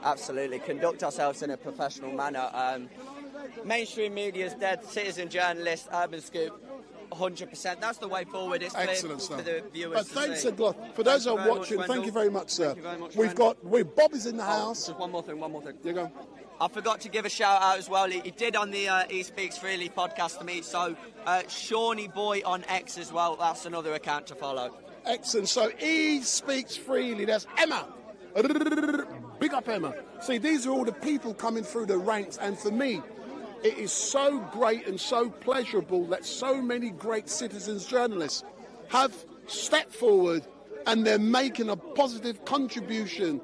Absolutely, conduct ourselves in a professional manner. Mainstream media is dead. Citizen journalists, Urban Scoop, 100%. That's the way forward. It's Excellent for stuff. the viewers. But thanks a lot. For those who are watching, thank you very much, sir. Thank you very much, Bob is in the house. Just one more thing. You go. I forgot to give a shout out as well. He did on the He Speaks Freely podcast to me. So Shawnee Boy on X as well. That's another account to follow. Excellent. So He Speaks Freely. That's Emma. Big up, Emma. See, these are all the people coming through the ranks, and for me, it is so great and so pleasurable that so many great citizens journalists have stepped forward and they're making a positive contribution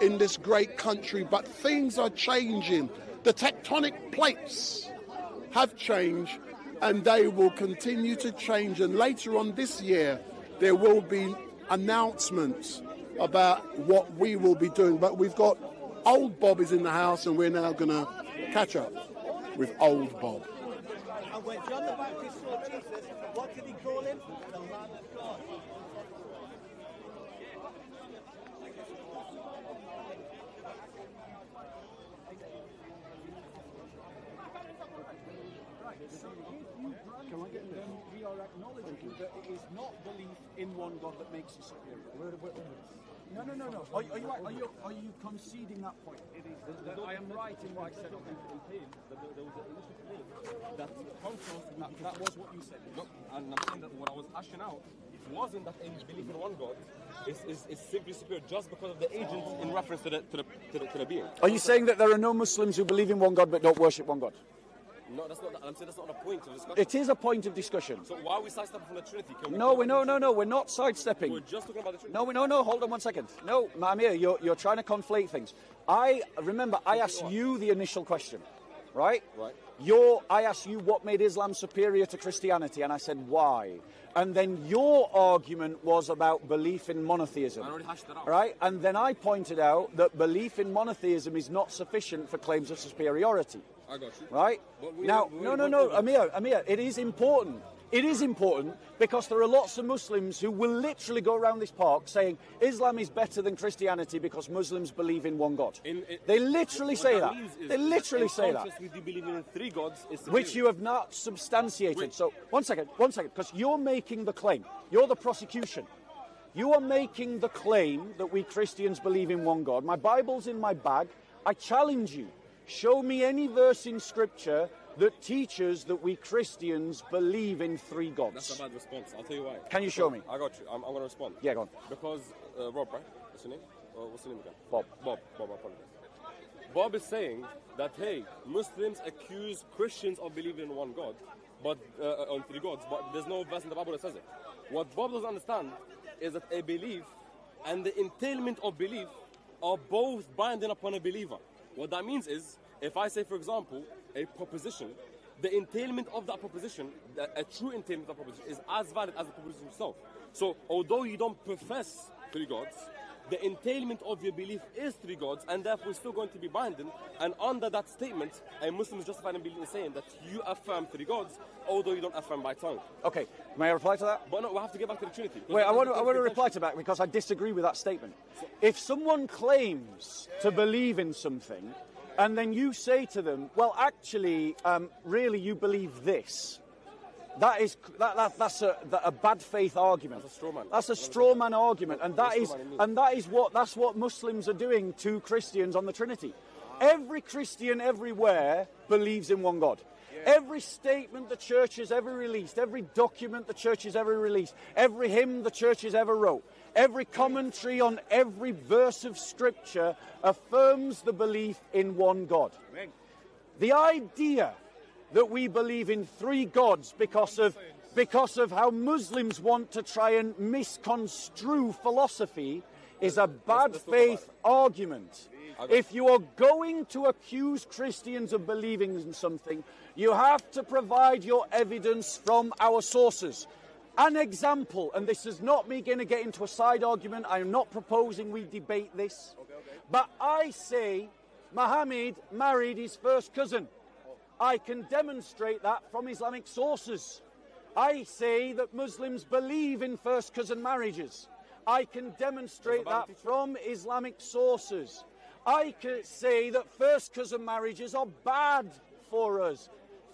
in this great country. But things are changing. The tectonic plates have changed, and they will continue to change. And later on this year, there will be announcements about what we will be doing. But we've got old Bob is in the house, and we're now going to catch up with old Bob. And when John the Baptist saw Jesus, what did he call him? The Lamb of God. We are acknowledging that it is not belief in one God that makes you superior. No. Are you conceding that point? It is that I am right in what I said. That was what you said. Look, and I'm saying that what I was hashing out, it wasn't that any belief in one God is simply superior just because of the agent in reference to the being. Are you saying that there are no Muslims who believe in one God but don't worship one God? No, that's not. I'm saying that's not a point of discussion. It is a point of discussion. So why are we sidestepping from the Trinity? No, we're not sidestepping. We're just talking about the Trinity. No, hold on 1 second. No, Amir, you're trying to conflate things. I asked you the initial question, right? Right. I asked you what made Islam superior to Christianity, and I said why. And then your argument was about belief in monotheism. I already hashed that out. Right? And then I pointed out that belief in monotheism is not sufficient for claims of superiority. I got you. Right? No, Amir, it is important. It is important because there are lots of Muslims who will literally go around this park saying Islam is better than Christianity because Muslims believe in one God. They literally say that. They literally say that. With you believing in three gods is which you have not substantiated. So, one second, because you're making the claim. You're the prosecution. You are making the claim that we Christians believe in one God. My Bible's in my bag. I challenge you. Show me any verse in Scripture that teaches that we Christians believe in three gods. That's a bad response. I'll tell you why. Can you show me? I got you. I'm going to respond. Yeah, go on. Because Rob, right? What's your name? What's your name again? Bob. Bob, I apologize. Bob is saying that, hey, Muslims accuse Christians of believing in one God, but on three gods, but there's no verse in the Bible that says it. What Bob doesn't understand is that a belief and the entailment of belief are both binding upon a believer. What that means is, if I say, for example, a proposition, the entailment of that proposition, a true entailment of that proposition, is as valid as the proposition itself. So, although you don't profess three gods, the entailment of your belief is three gods, and therefore it's still going to be binding. And under that statement, a Muslim is justified in saying that you affirm three gods, although you don't affirm by tongue. Okay, may I reply to that? But no, we have to get back to the Trinity. Wait, I want to reply to that because I disagree with that statement. If someone claims to believe in something, and then you say to them, well, actually, really, you believe this. That's a bad faith argument. That's a straw man. That's a straw man argument, and that's what Muslims are doing to Christians on the Trinity. Every Christian everywhere believes in one God. Every statement the church has ever released, every document the church has ever released, every hymn the church has ever wrote, every commentary on every verse of Scripture affirms the belief in one God. The idea that we believe in three gods because of how Muslims want to try and misconstrue philosophy is a bad faith argument. If you are going to accuse Christians of believing in something, you have to provide your evidence from our sources. An example, and this is not me going to get into a side argument, I am not proposing we debate this, but I say Muhammad married his first cousin. I can demonstrate that from Islamic sources. I say that Muslims believe in first cousin marriages. I can demonstrate that from Islamic sources. I can say that first cousin marriages are bad for us.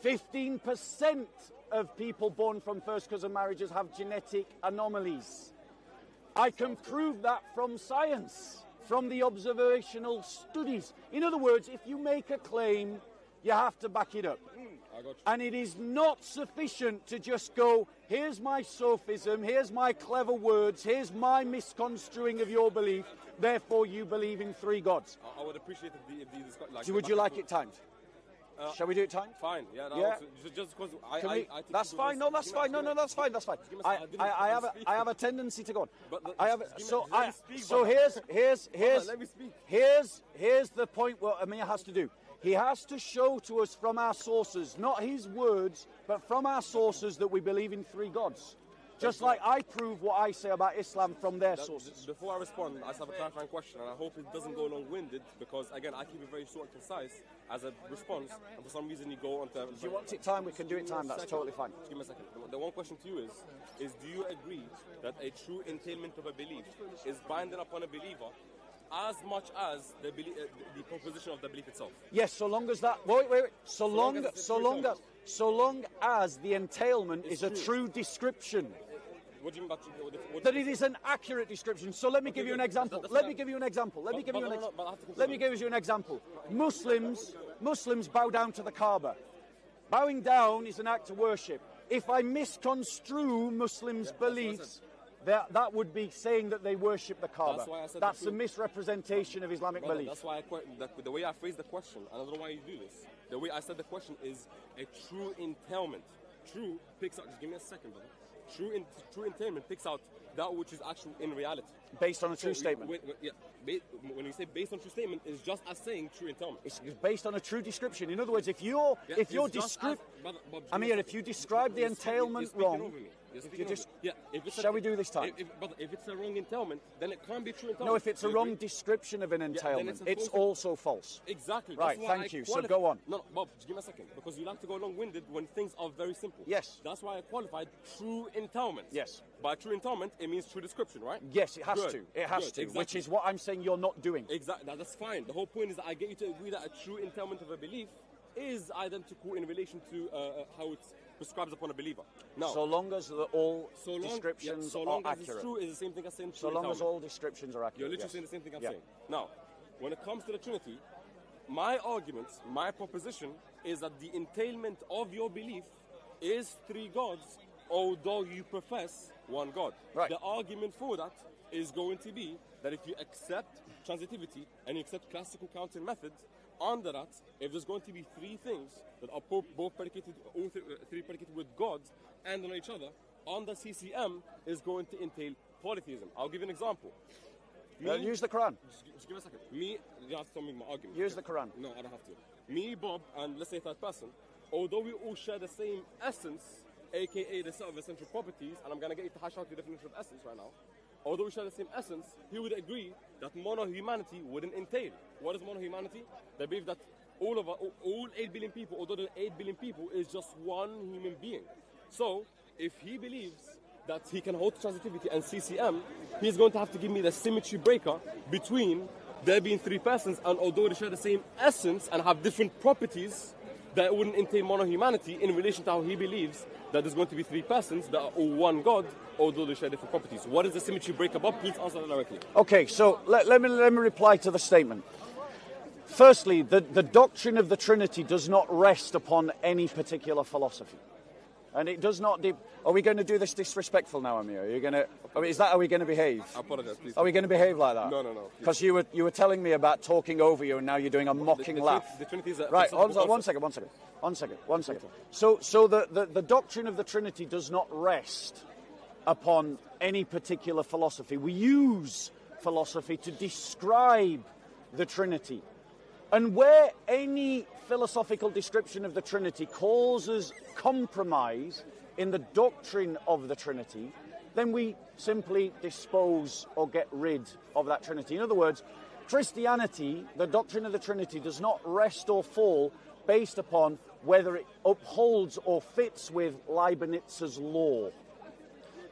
15% of people born from first cousin marriages have genetic anomalies. I can prove that from science, from the observational studies. In other words, if you make a claim, you have to back it up. And it is not sufficient to just go, here's my sophism, here's my clever words, here's my misconstruing of your belief, therefore you believe in three gods. I would appreciate if the like, So would you like it timed? Shall we do it timed? Fine, yeah. Yeah. Just because that's fine. No, that's fine. No, that's fine. That's fine. I have a tendency to go on. So here's the point what Amir has to do. He has to show to us from our sources, not his words, but from our sources that we believe in three gods. Just like I prove what I say about Islam from their sources. Before I respond, I just have a clarifying question, and I hope it doesn't go long-winded, because, again, I keep it very short and concise as a response, and for some reason you go on to... If you want it time, we can do it time. That's totally fine. Give me a second. The one question to you is do you agree that a true entailment of a belief is binding upon a believer as much as the proposition of the belief itself? Yes, so long as that... Wait. So long as the entailment is a true description. What do you mean by that it is an accurate description. So let me give you an example. Let me give you an example. Muslims bow down to the Kaaba. Bowing down is an act of worship. If I misconstrue Muslims' beliefs, that would be saying that they worship the Kaaba. That's a misrepresentation of Islamic belief. That's why the way I phrased the question, and I don't know why you do this, the way I said the question is a true entailment. True picks out, just give me a second, brother. True entailment picks out that which is actual in reality. Based on a true statement. When you say based on true statement, it's just as saying true entailment. It's based on a true description. In other words, if you describe the entailment wrong, shall we do this time? If it's a wrong entailment, then it can't be true entailment. No, if it's a wrong description of an entailment, it's also false. Exactly. Right, thank you. So go on. No, Bob, just give me a second, because you like to go long-winded when things are very simple. Yes. That's why I qualified true entailment. Yes. By true entailment, it means true description, right? Yes, it has to. It has to, exactly. Which is what I'm saying you're not doing. Exactly. That's fine. The whole point is that I get you to agree that a true entailment of a belief is identical in relation to how it prescribes upon a believer. Now, so long as all descriptions are accurate. As it's true is the same thing as saying true. So long as all descriptions are accurate. You're literally saying the same thing I'm saying. Now, when it comes to the Trinity, my argument, my proposition is that the entailment of your belief is three gods, although you profess one God. Right. The argument for that is going to be that if you accept transitivity and you accept classical counting methods, under that, if there's going to be three things that are both predicated, three predicated with God and on each other, under CCM is going to entail polytheism. I'll give you an example. Use the Quran. Just give me a second. You have to tell me my argument. Use the Quran. No, I don't have to. Me, Bob, and let's say third person, although we all share the same essence, aka the set of essential properties, and I'm going to get you to hash out the definition of essence right now. Although we share the same essence, he would agree that mono-humanity wouldn't entail. What is mono-humanity? They believe that all 8 billion people, although the 8 billion people is just one human being. So, if he believes that he can hold transitivity and CCM, he's going to have to give me the symmetry breaker between there being three persons, and although they share the same essence and have different properties, that wouldn't entail mono-humanity in relation to how he believes that there's going to be three persons that are all one God, although they share different properties. What is the symmetry breaker, Bob? Please answer that directly. Okay, so let me reply to the statement. Firstly, the doctrine of the Trinity does not rest upon any particular philosophy. And it does not... Are we going to do this disrespectful now, Amir? Are you going to... is that how we're going to behave? I apologize, please. Are we going to behave like that? No. Because you were telling me about talking over you, and now you're doing a mocking laugh. The Trinity is a... Right, one second. So the doctrine of the Trinity does not rest upon any particular philosophy. We use philosophy to describe the Trinity. And where any philosophical description of the Trinity causes compromise in the doctrine of the Trinity, then we simply dispose or get rid of that Trinity. In other words, Christianity, the doctrine of the Trinity, does not rest or fall based upon whether it upholds or fits with Leibniz's law.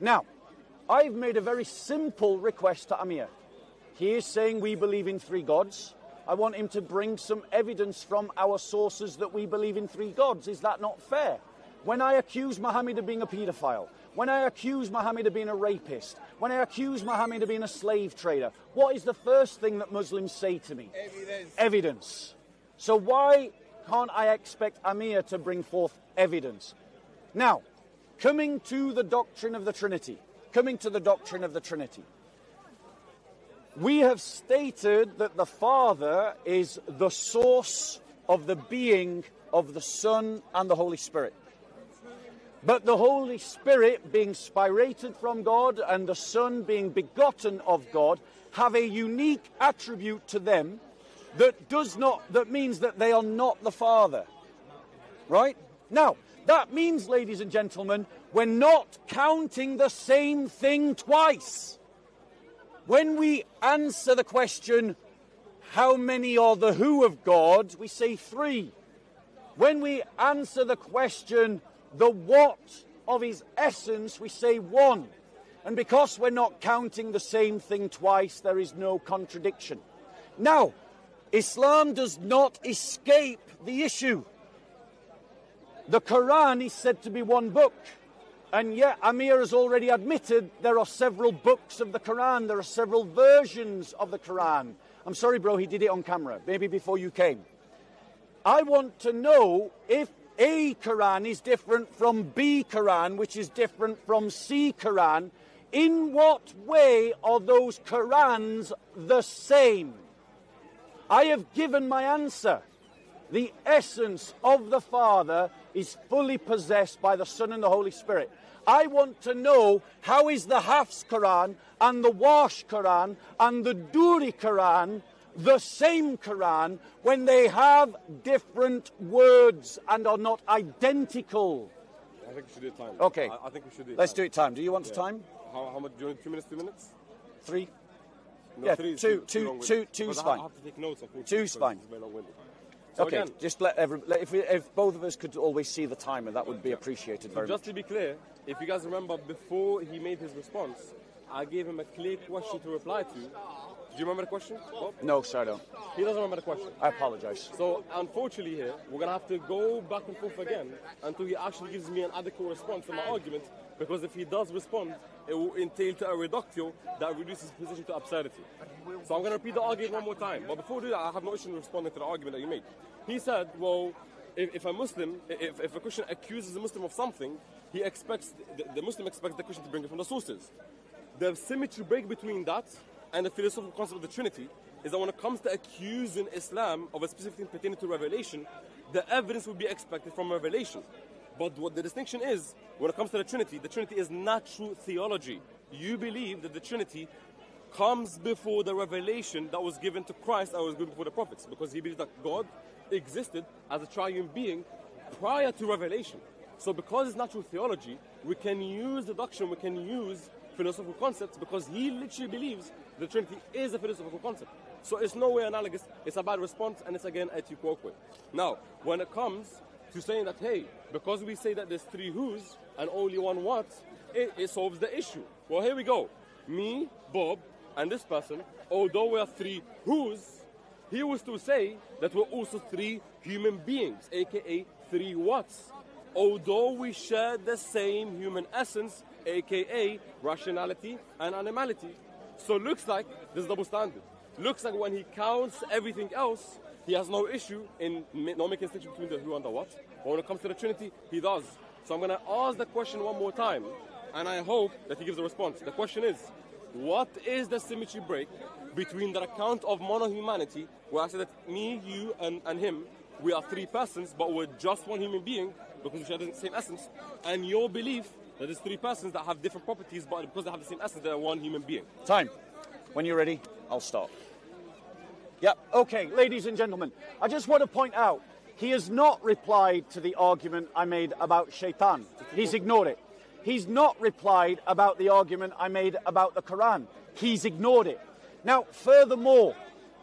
Now, I've made a very simple request to Amir. He is saying we believe in three gods. I want him to bring some evidence from our sources that we believe in three gods. Is that not fair? When I accuse Muhammad of being a paedophile, when I accuse Muhammad of being a rapist, when I accuse Muhammad of being a slave trader, what is the first thing that Muslims say to me? Evidence. So why can't I expect Amir to bring forth evidence? Now, coming to the doctrine of the Trinity. We have stated that the Father is the source of the being of the Son and the Holy Spirit. But the Holy Spirit, being spirated from God, and the Son being begotten of God, have a unique attribute to them that means that they are not the Father. Right? Now, that means, ladies and gentlemen, we're not counting the same thing twice. When we answer the question, how many are the who of God, we say three. When we answer the question, the what of his essence, we say one. And because we're not counting the same thing twice, there is no contradiction. Now, Islam does not escape the issue. The Quran is said to be one book. And yet Amir has already admitted there are several books of the Quran. There are several versions of the Quran. I'm sorry, bro, he did it on camera, maybe before you came. I want to know if A Quran is different from B Quran, which is different from C Quran. In what way are those Qurans the same? I have given my answer. The essence of the Father is fully possessed by the Son and the Holy Spirit. I want to know, how is the Hafs Quran and the Warsh Quran and the Duri Quran the same Quran when they have different words and are not identical? I think we should do it time. Okay. I think we should do it. Let's do it time. Do you want to time? How much? Do you want 2 minutes, 2 minutes? 3? No, Yeah, 3 is two's because fine. I have to take notes. Two's fine. It's very long-winded. So Okay, again, just if both of us could always see the timer, that would be appreciated very just much. to be clear, if you guys remember, before he made his response, I gave him a clear question to reply to. Do you remember the question, Bob? No, sir, I don't. He doesn't remember the question. I apologise. So, unfortunately here, we're going to have to go back and forth again until he actually gives me an adequate response to my argument, because if he does respond, it will entail to a reductio that reduces his position to absurdity. So I'm going to repeat the argument one more time. But before I do that, I have no issue in responding to the argument that you made. He said, well, if a Muslim, if a Christian accuses a Muslim of something, he expects, the Muslim expects the Christian to bring it from the sources. The symmetry break between that and the philosophical concept of the Trinity is that when it comes to accusing Islam of a specific thing pertaining to revelation, the evidence would be expected from revelation. But what the distinction is, when it comes to the Trinity is natural theology. You believe that the Trinity comes before the revelation that was given to Christ, that was given before the prophets, because he believes that God existed as a triune being prior to revelation. So because it's natural theology, we can use deduction, we can use philosophical concepts, because he literally believes the Trinity is a philosophical concept. So it's no way analogous, it's a bad response, and it's again a tu quoque. Now, when it comes to saying that, hey, because we say that there's 3 who's and only 1 what, it solves the issue. Well, here we go. Me, Bob, and this person, although we are 3 who's, he will still say that we're also 3 human beings, aka 3 whats. Although we share the same human essence, aka rationality and animality. So it looks like there's double standard. Looks like when he counts everything else, he has no issue in not making a distinction between the who and the what. But when it comes to the Trinity, he does. So I'm going to ask the question one more time, and I hope that he gives a response. The question is, what is the symmetry break between the account of monohumanity, where I said that me, you, and him, we are 3 persons, but we're just 1 human being, because we share the same essence, and your belief that there's 3 persons that have different properties, but because they have the same essence, they're 1 human being. Time. When you're ready, I'll stop. Yep. Okay, ladies and gentlemen, I just want to point out, he has not replied to the argument I made about shaitan. He's ignored it. He's not replied about the argument I made about the Quran. He's ignored it. Now, furthermore,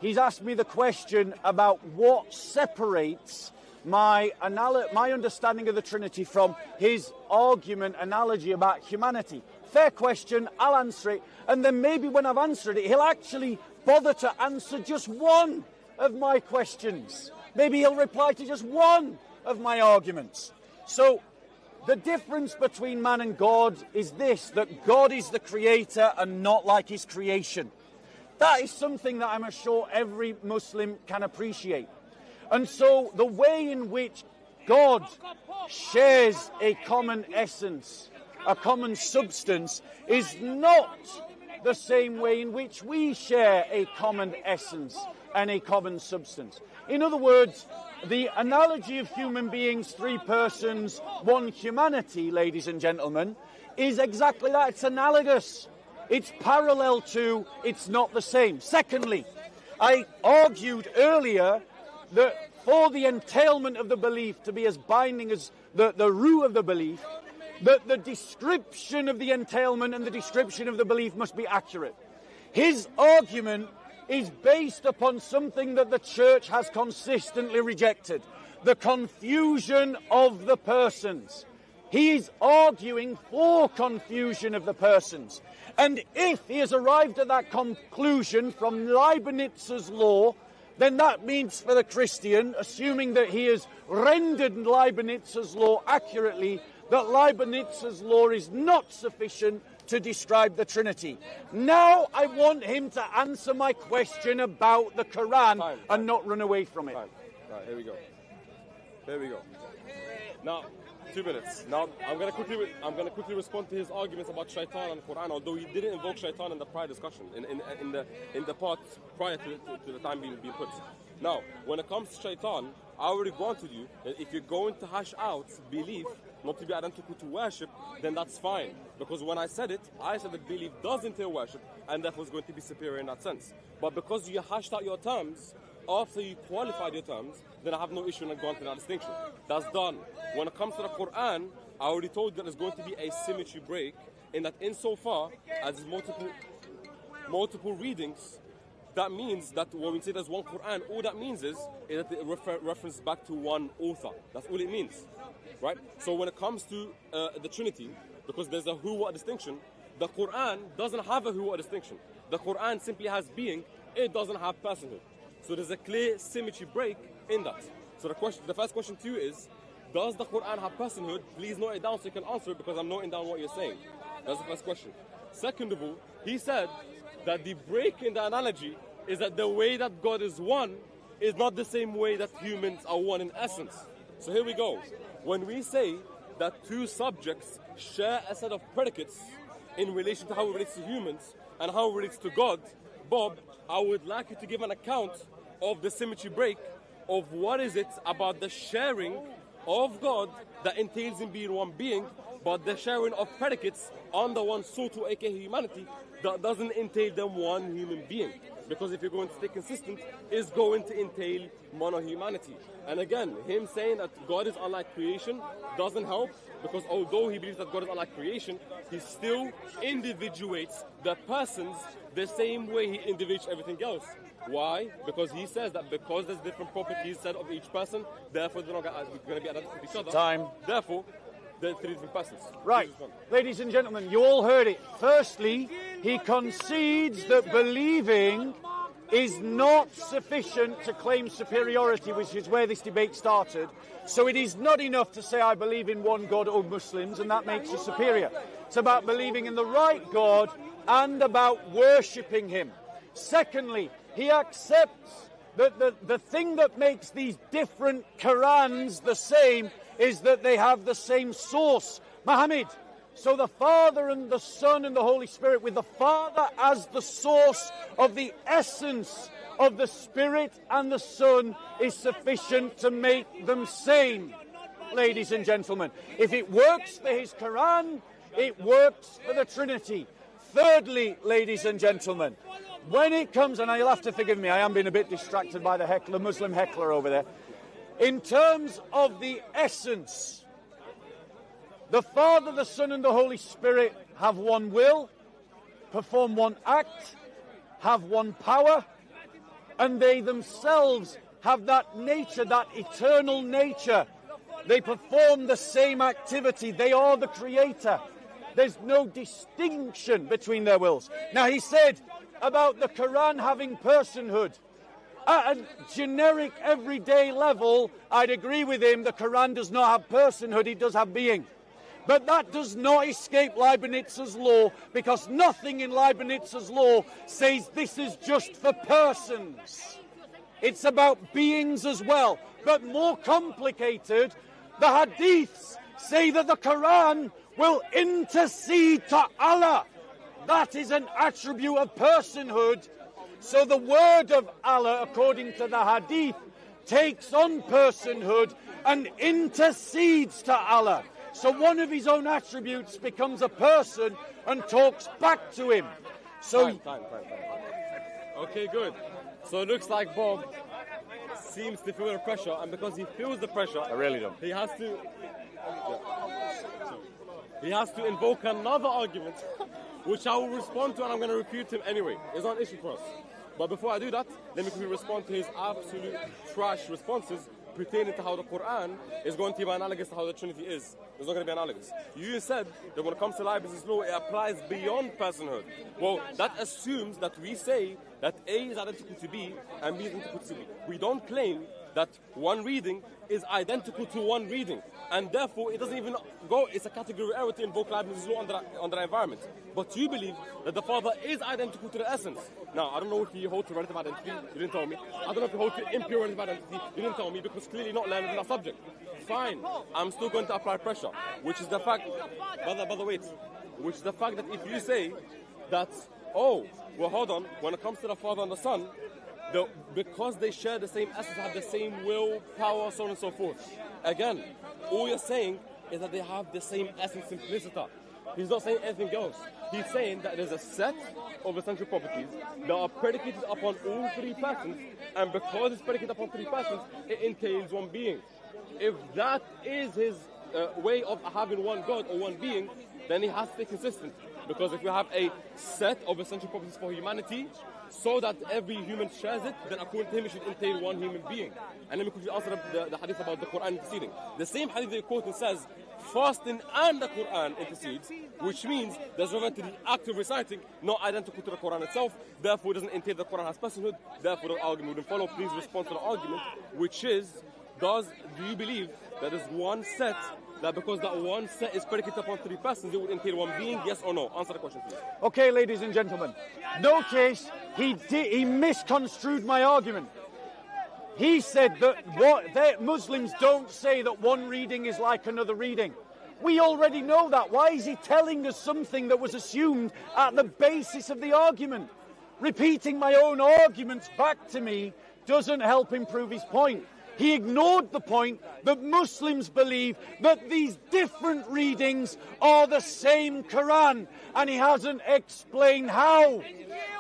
he's asked me the question about what separates my understanding of the Trinity from his argument, analogy about humanity. Fair question, I'll answer it, and then maybe when I've answered it, he'll actually bother to answer just one of my questions. Maybe he'll reply to just one of my arguments. So, the difference between man and God is this, that God is the creator and not like his creation. That is something that I'm sure every Muslim can appreciate. And so the way in which God shares a common essence, a common substance, is not the same way in which we share a common essence and a common substance. In other words, the analogy of human beings, three persons, one humanity, ladies and gentlemen, is exactly that. It's analogous. It's parallel to, it's not the same. Secondly, I argued earlier that for the entailment of the belief to be as binding as the root of the belief, that the description of the entailment and the description of the belief must be accurate. His argument is based upon something that the church has consistently rejected, the confusion of the persons. He is arguing for confusion of the persons. And if he has arrived at that conclusion from Leibniz's law, then that means for the Christian, assuming that he has rendered Leibniz's law accurately, that Leibniz's law is not sufficient to describe the Trinity. Now I want him to answer my question about the Quran and not run away from it. Right, here we go. Here we go. Now, 2 minutes. Now, I'm going to quickly respond to his arguments about shaitan and Quran, although he didn't invoke shaitan in the prior discussion, in the part prior to the time being put. Now, when it comes to shaitan, I already granted you that if you're going to hash out belief not to be identical to worship, then that's fine. Because when I said that belief does entail worship, and therefore is going to be superior in that sense. But because you hashed out your terms, after you qualified your terms, then I have no issue in granting that distinction. That's done. When it comes to the Quran, I already told you that there's going to be a symmetry break, in that insofar as multiple readings, that means that when we say there's one Quran, all that means is that it references back to one author. That's all it means. Right? So when it comes to the Trinity, because there's a who-what distinction, the Quran doesn't have a who-what distinction. The Quran simply has being, it doesn't have personhood. So there's a clear symmetry break in that. So the first question to you is, does the Quran have personhood? Please note it down so you can answer it, because I'm noting down what you're saying. That's the first question. Second of all, he said that the break in the analogy is that the way that God is one is not the same way that humans are one in essence. So here we go. When we say that two subjects share a set of predicates in relation to how it relates to humans and how it relates to God, Bob, I would like you to give an account of the symmetry break of what is it about the sharing of God that entails in being one being, but the sharing of predicates on the one soul, aka humanity, that doesn't entail them one human being. Because if you're going to stay consistent, it's going to entail mono-humanity. And again, him saying that God is unlike creation doesn't help, because although he believes that God is unlike creation, he still individuates the persons the same way he individuates everything else. Why? Because he says that because there's different properties said of each person, therefore they're not going to be identical to each other. Time. Therefore, they're three different persons. Right. Ladies and gentlemen, you all heard it. Firstly, he concedes that believing is not sufficient to claim superiority, which is where this debate started. So it is not enough to say, I believe in one God, O Muslims, and that makes you superior. It's about believing in the right God and about worshipping him. Secondly, he accepts that the thing that makes these different Qurans the same is that they have the same source, Muhammad. So the Father and the Son and the Holy Spirit, with the Father as the source of the essence of the Spirit and the Son, is sufficient to make them same, ladies and gentlemen. If it works for his Quran, it works for the Trinity. Thirdly, ladies and gentlemen, when it comes, and you'll have to forgive me, I am being a bit distracted by the Muslim heckler over there. In terms of the essence, the Father, the Son, and the Holy Spirit have one will, perform one act, have one power, and they themselves have that nature, that eternal nature. They perform the same activity. They are the creator. There's no distinction between their wills. Now, he said about the Quran having personhood. At a generic, everyday level, I'd agree with him. The Quran does not have personhood. It does have being. But that does not escape Leibniz's law, because nothing in Leibniz's law says this is just for persons. It's about beings as well. But more complicated, the hadiths say that the Quran will intercede to Allah. That is an attribute of personhood. So the word of Allah, according to the hadith, takes on personhood and intercedes to Allah. So one of his own attributes becomes a person and talks back to him. So Time. Okay, good. So it looks like Bob seems to feel the pressure, and because he feels the pressure, I really don't. He has to invoke another argument, which I will respond to, and I'm going to refute him anyway. It's not an issue for us. But before I do that, let me quickly respond to his absolute trash responses pertaining to how the Quran is going to be analogous to how the Trinity is. It's not going to be analogous. You said that when it comes to Leibniz's law, it applies beyond personhood. Well, that assumes that we say that A is identical to B and B is identical to C. We don't claim that one reading is identical to one reading, and therefore it doesn't even go. It's a category error to invoke Leibniz's law under the environment. But you believe that the Father is identical to the essence. Now, I don't know if you hold to relative identity. You didn't tell me. I don't know if you hold to impure relative identity. You didn't tell me, because clearly not learned in that subject. Fine. I'm still going to apply pressure, which is the fact. Which is the fact that if you say that, oh, well, hold on. When it comes to the Father and the Son, because they share the same essence, have the same will, power, so on and so forth. Again, all you're saying is that they have the same essence, simplicity. He's not saying anything else. He's saying that there's a set of essential properties that are predicated upon all three persons, and because it's predicated upon three persons, it entails one being. If that is his way of having one God or one being, then he has to stay consistent. Because if we have a set of essential properties for humanity, so that every human shares it, then according to him it should entail one human being. And let me quickly answer the hadith about the Quran interceding. The same hadith that you quoted says, fasting and the Quran intercedes, which means there's relevant to the act of reciting, not identical to the Quran itself. Therefore, it doesn't entail the Quran has personhood. Therefore, the argument wouldn't follow. Please respond to the argument, which is, do you believe that there's one set, that because that one set is predicated upon three persons, it would entail one being? Yes or no? Answer the question, please. Okay, ladies and gentlemen. Notice he misconstrued my argument. He said that Muslims don't say that one reading is like another reading. We already know that. Why is he telling us something that was assumed at the basis of the argument? Repeating my own arguments back to me doesn't help him prove his point. He ignored the point that Muslims believe that these different readings are the same Quran, and he hasn't explained how.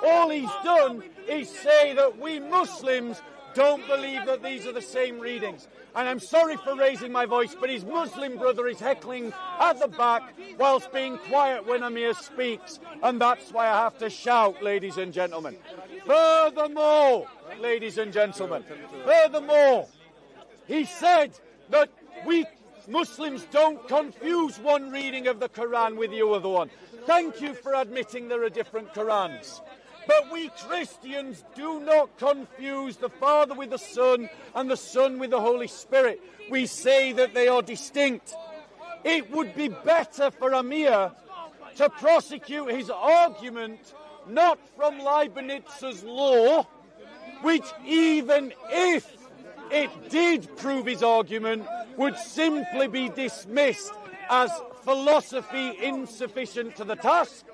All he's done is say that we Muslims don't believe that these are the same readings. And I'm sorry for raising my voice, but his Muslim brother is heckling at the back whilst being quiet when Amir speaks, and that's why I have to shout, ladies and gentlemen. Furthermore, ladies and gentlemen, he said that we Muslims don't confuse one reading of the Quran with the other one. Thank you for admitting there are different Qurans. But we Christians do not confuse the Father with the Son and the Son with the Holy Spirit. We say that they are distinct. It would be better for Amir to prosecute his argument not from Leibniz's law, which even if it did prove his argument, would simply be dismissed as philosophy insufficient to the task,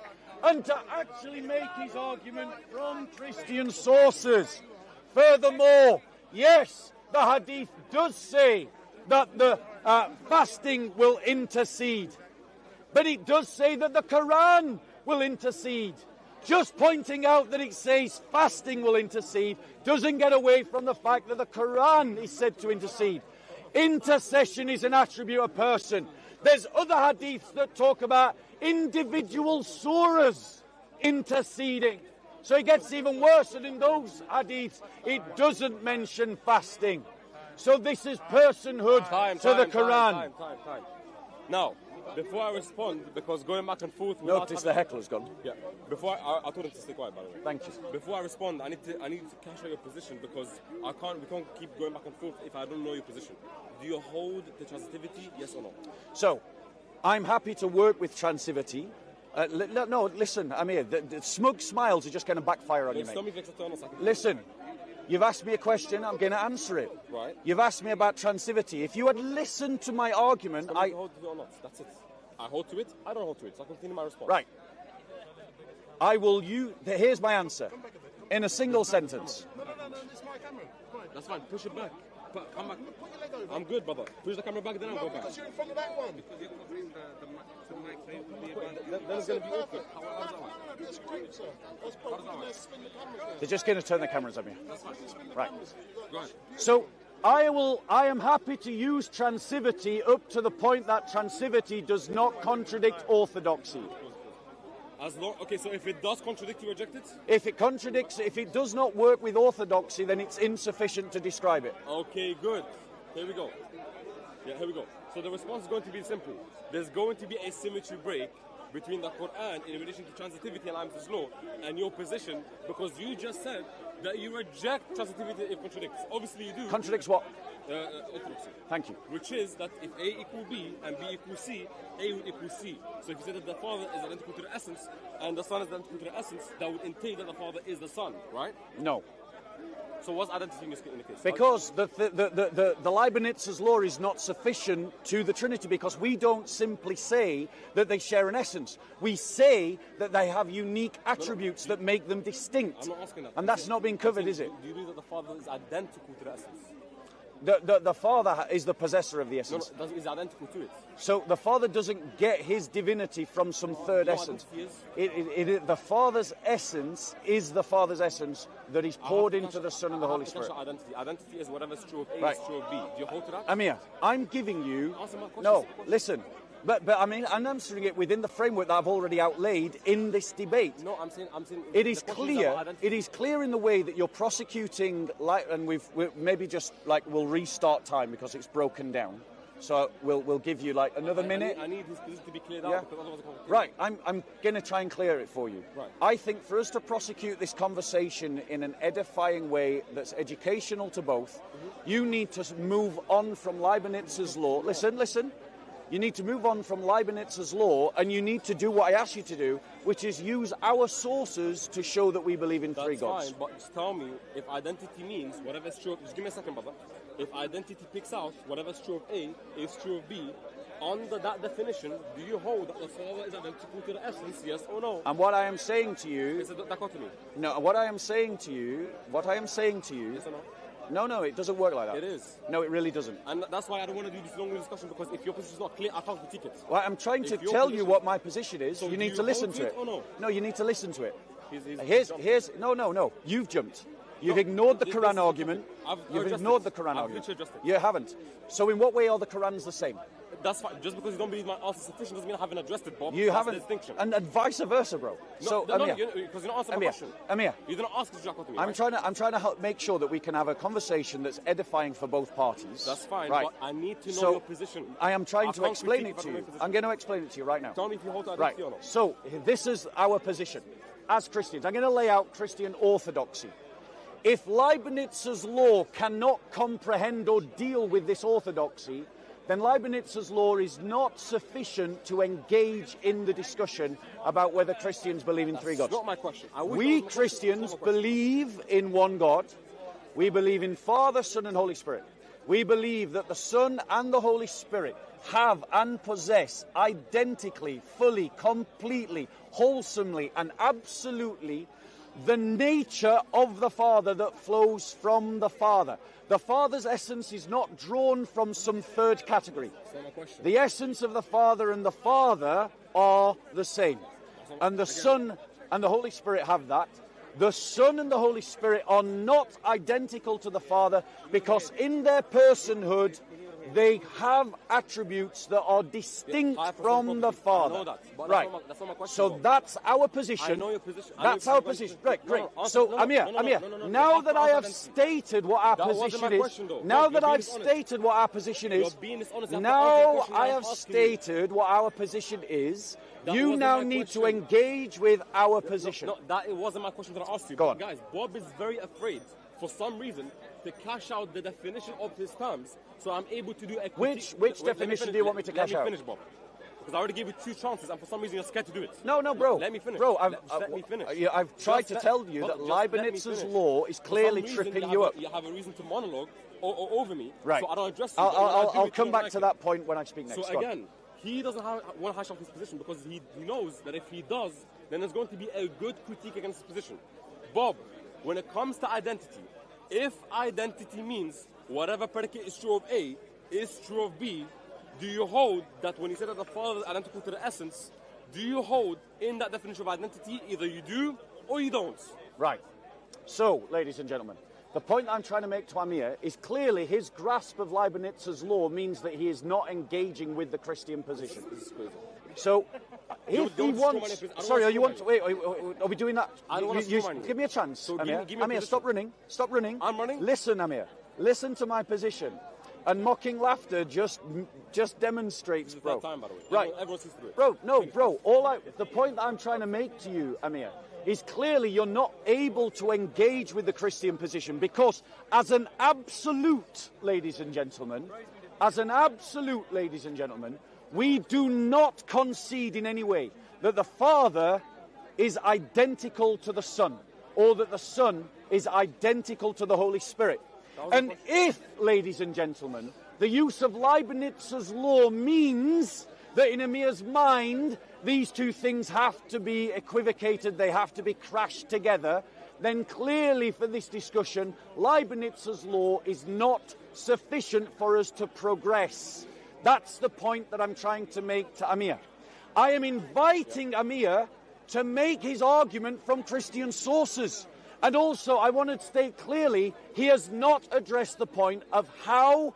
and to actually make his argument from Christian sources. Furthermore, yes, the hadith does say that the fasting will intercede, but it does say that the Quran will intercede. Just pointing out that it says fasting will intercede doesn't get away from the fact that the Quran is said to intercede. Intercession is an attribute of person. There's other hadiths that talk about individual surahs interceding. So it gets even worse. And in those hadiths, it doesn't mention fasting. So this is personhood to the Quran. Time. Now, before I respond, because going back and forth... Notice the heckler's gone. Yeah. Before I told him to stay quiet, by the way. Thank you. Before I respond, I need to cash out your position because we can't keep going back and forth if I don't know your position. Do you hold the transitivity, yes or no? So, I'm happy to work with transitivity. No, listen, Amir, the smug smiles are just going to backfire on you, mate. Listen, you've asked me a question, I'm going to answer it. Right. You've asked me about transitivity. If you had listened to my argument, I hold to it or not, that's it. I hold to it, I don't hold to it, so I continue my response. Right. Here's my answer. In a single sentence. No, it's my camera. That's fine, push it back. Come back. I'm good, brother. Push the camera back, then I'll go back. Because you're in front of that one. Because you're covering the mic. Then it's going to be awkward. How does that work? That's great, sir. That's probably spin the cameras. They're just going to turn the cameras on me. That's fine. Right. Go ahead. So I am happy to use transitivity up to the point that transitivity does not contradict orthodoxy. Okay, so if it does contradict, you reject it? If it does not work with orthodoxy, then it's insufficient to describe it. Okay, good. Here we go. Yeah, here we go. So the response is going to be simple. There's going to be a symmetry break between the Quran in relation to transitivity and Islam's law and your position, because you just said that you reject transitivity if it contradicts. Obviously you do. Contradicts what? Orthodoxy. Thank you. Which is that if A equals B and B equals C, A would equal C. So if you say that the Father is identical to the essence and the Son is identical to the essence, that would entail that the Father is the Son, right? No. So what's identity in the case? Because the Leibniz's law is not sufficient to the Trinity, because we don't simply say that they share an essence. We say that they have unique attributes that make them distinct. I'm not asking that. And that's not being covered, is it? Do you believe that the Father is identical to the essence? The Father is the possessor of the essence. No, is identical to it. So the Father doesn't get his divinity from some third essence. The Father's essence is the Father's essence that is poured into the Son and the Holy Spirit. Identity is whatever is true of A is true of B. Do you hold to that? Amir, I'm giving you... No, listen. But I mean, I'm answering it within the framework that I've already outlaid in this debate. No, I'm saying it is clear. It is clear in the way that you're prosecuting, and we'll maybe just we'll restart time because it's broken down. So we'll give you another minute. I need this position to be cleared out because otherwise I can't. Right, I'm going to try and clear it for you. Right. I think for us to prosecute this conversation in an edifying way that's educational to both, you need to move on from Leibniz's law. Listen. You need to move on from Leibniz's law, and you need to do what I asked you to do, which is use our sources to show that we believe in three gods. That's fine, but just tell me, if identity means whatever is true of... Just give me a second, brother. If identity picks out whatever is true of A is true of B, under that definition, do you hold that the Father is identical to the essence, yes or no? And what I am saying to you... Is it a dichotomy? No, what I am saying to you... Yes or no? No, it doesn't work like that. It is. No, it really doesn't. And that's why I don't want to do this long discussion, because if your position is not clear, I can't critique it. Well, I'm trying to tell you what my position is. So you need to listen to it. Or no? No, you need to listen to it. No. You've jumped. You've ignored the Quran argument. You've ignored the Quran argument. You haven't. So in what way are the Qurans the same? That's fine. Just because you don't believe my answer is sufficient doesn't mean I haven't addressed it, Bob. You haven't. Distinction. And vice versa, bro. No, because you're not answering my question. Amir. You didn't ask this dichotomy. I'm trying to help make sure that we can have a conversation that's edifying for both parties. That's fine. Right. But I need to know your position. I am trying to explain it to you. I'm going to explain it to you right now. Tell me if you hold to identity or not. So this is our position as Christians. I'm going to lay out Christian orthodoxy. If Leibniz's law cannot comprehend or deal with this orthodoxy, then Leibniz's law is not sufficient to engage in the discussion about whether Christians believe in three gods. That's not my question. We Christians believe in one God. We believe in Father, Son, and Holy Spirit. We believe that the Son and the Holy Spirit have and possess identically, fully, completely, wholesomely, and absolutely the nature of the Father that flows from the Father. The Father's essence is not drawn from some third category. The essence of the Father and the Father are the same. And the Son and the Holy Spirit have that. The Son and the Holy Spirit are not identical to the Father because in their personhood, they have attributes that are distinct from the Father. I know that, but Right. that's not my question. So that's our position. I know your position. That's our position. Right, great. So, Amir, now that I have stated what our position is, now that I've stated what our position is, now I have stated what our position is, you now need to engage with our position. No, that wasn't my question that I asked you. Go on. Guys, Bob is very afraid, for some reason, to cash out the definition of his terms, so I'm able to do a critique. Which definition do you want me to cash out? Let me finish, Bob. Because I already gave you 2 chances, and for some reason you're scared to do it. No, bro. Let me finish. Bro, let me finish. I've tried to tell you that Leibniz's law is clearly tripping you up. You have a reason to monologue or over me, right. so I don't address you. I'll come back to that point when I speak next. So again, he doesn't want to hash out his position because he knows that if he does, then there's going to be a good critique against his position. Bob, when it comes to identity, if identity means whatever predicate is true of A is true of B, do you hold that when you say that the Father is identical to the essence, do you hold in that definition of identity either you do or you don't? Right. So, ladies and gentlemen, the point I'm trying to make to Amir is clearly his grasp of Leibniz's law means that he is not engaging with the Christian position. This is crazy. So, if he wants... Sorry, are you want to... Wait, are we doing that? I don't want to give me a chance, so Amir. give me Amir, stop running. Stop running. I'm running? Listen, Amir. Listen to my position. And mocking laughter just demonstrates, bro. It's time, by the way. Right. Everyone sees to do it. Bro, no, bro. The point that I'm trying to make to you, Amir, is clearly you're not able to engage with the Christian position because as an absolute, ladies and gentlemen, we do not concede in any way that the Father is identical to the Son or that the Son is identical to the Holy Spirit. And if, ladies and gentlemen, the use of Leibniz's law means that in Amir's mind these two things have to be equivocated, they have to be crashed together, then clearly for this discussion, Leibniz's law is not sufficient for us to progress. That's the point that I'm trying to make to Amir. I am inviting Amir to make his argument from Christian sources. And also, I want to state clearly, he has not addressed the point of how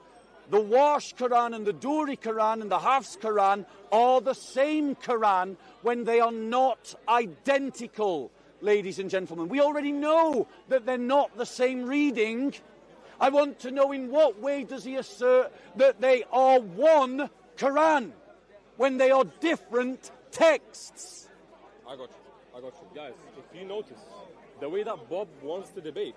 the Warsh Quran and the Duri Quran and the Hafs Quran are the same Quran when they are not identical, ladies and gentlemen. We already know that they're not the same reading. I want to know in what way does he assert that they are one Quran when they are different texts. I got you. Guys, if you notice, the way that Bob wants to debate,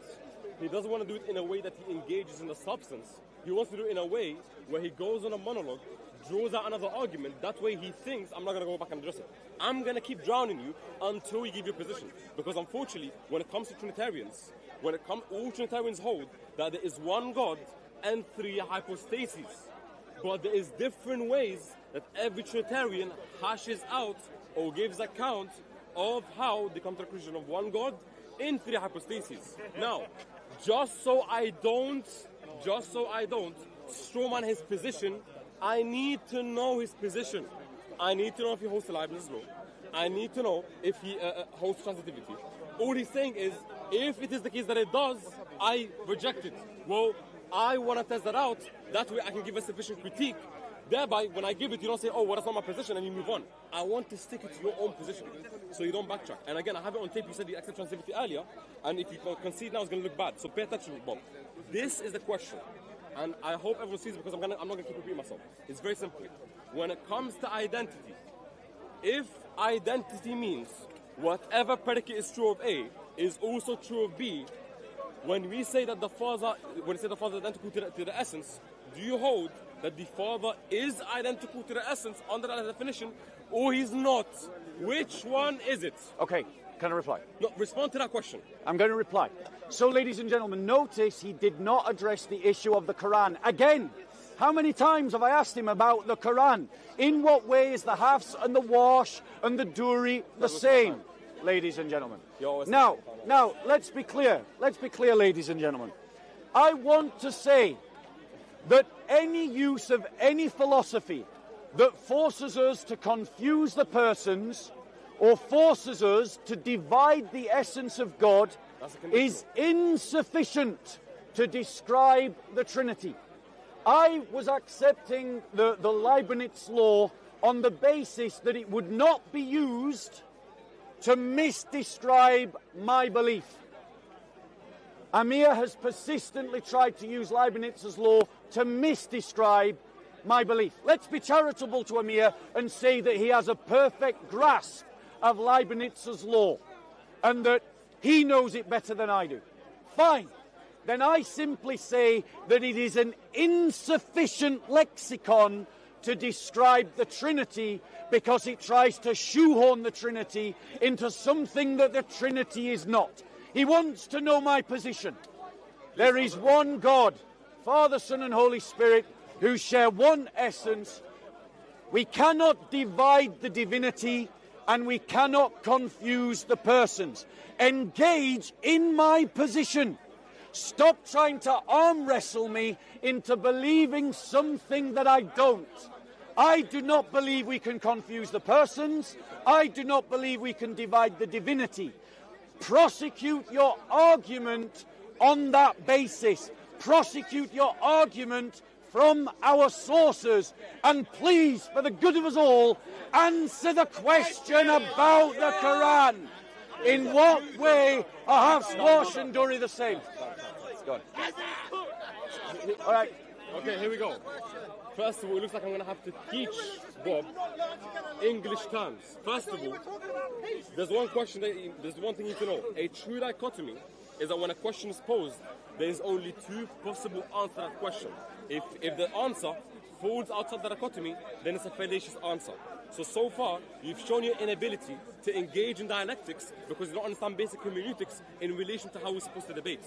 he doesn't want to do it in a way that he engages in the substance. He wants to do it in a way where he goes on a monologue, draws out another argument. That way he thinks, I'm not going to go back and address it. I'm going to keep drowning you until you give your position. Because unfortunately, when it comes to Trinitarians, all Trinitarians hold that there is one God and 3 hypostases. But there is different ways that every Trinitarian hashes out or gives account of how they come to the conclusion of one God in 3 hypostases. Now, just so I don't strawman his position, I need to know his position. I need to know if he holds the Leibniz law. I need to know if he holds transitivity. All he's saying is, if it is the case that it does, I reject it. Well, I want to test that out. That way I can give a sufficient critique. Thereby, when I give it, you don't say, oh, well, that's not my position, and you move on. I want to stick it to your own position, so you don't backtrack. And again, I have it on tape. You said you accept transitivity earlier, and if you concede now, it's going to look bad. So pay attention, Bob. This is the question, and I hope everyone sees it because I'm not going to keep repeating myself. It's very simple. When it comes to identity, if identity means whatever predicate is true of A is also true of B, when we say that the Father is identical to the essence, do you hold that the Father is identical to the essence under that definition, or he's not? Which one is it? Okay, can I reply? No, respond to that question. I'm going to reply. So, ladies and gentlemen, notice he did not address the issue of the Quran. Again, how many times have I asked him about the Quran? In what way is the Hafs and the Warsh and the Duri the same, ladies and gentlemen? Now, let's be clear. Let's be clear, ladies and gentlemen. I want to say that any use of any philosophy that forces us to confuse the persons or forces us to divide the essence of God is insufficient to describe the Trinity. I was accepting the Leibniz law on the basis that it would not be used to misdescribe my belief. Amir has persistently tried to use Leibniz's law to misdescribe my belief. Let's be charitable to Amir and say that he has a perfect grasp of Leibniz's law and that he knows it better than I do. Fine. Then I simply say that it is an insufficient lexicon to describe the Trinity because it tries to shoehorn the Trinity into something that the Trinity is not. He wants to know my position. There is one God, Father, Son and Holy Spirit, who share one essence. We cannot divide the divinity and we cannot confuse the persons. Engage in my position. Stop trying to arm wrestle me into believing something that I don't. I do not believe we can confuse the persons. I do not believe we can divide the divinity. Prosecute your argument on that basis. Prosecute your argument from our sources. And please, for the good of us all, answer the question about the Quran. In what way are Hafs, Warsh and Duri the same? Go on. All right. Okay, here we go. First of all, it looks like I'm going to have to teach Bob English terms. First of all, there's one thing you need to know. A true dichotomy is that when a question is posed, there is only two possible answers to that question. If the answer falls outside the dichotomy, then it's a fallacious answer. So far, you've shown your inability to engage in dialectics because you don't understand basic hermeneutics in relation to how we're supposed to debate.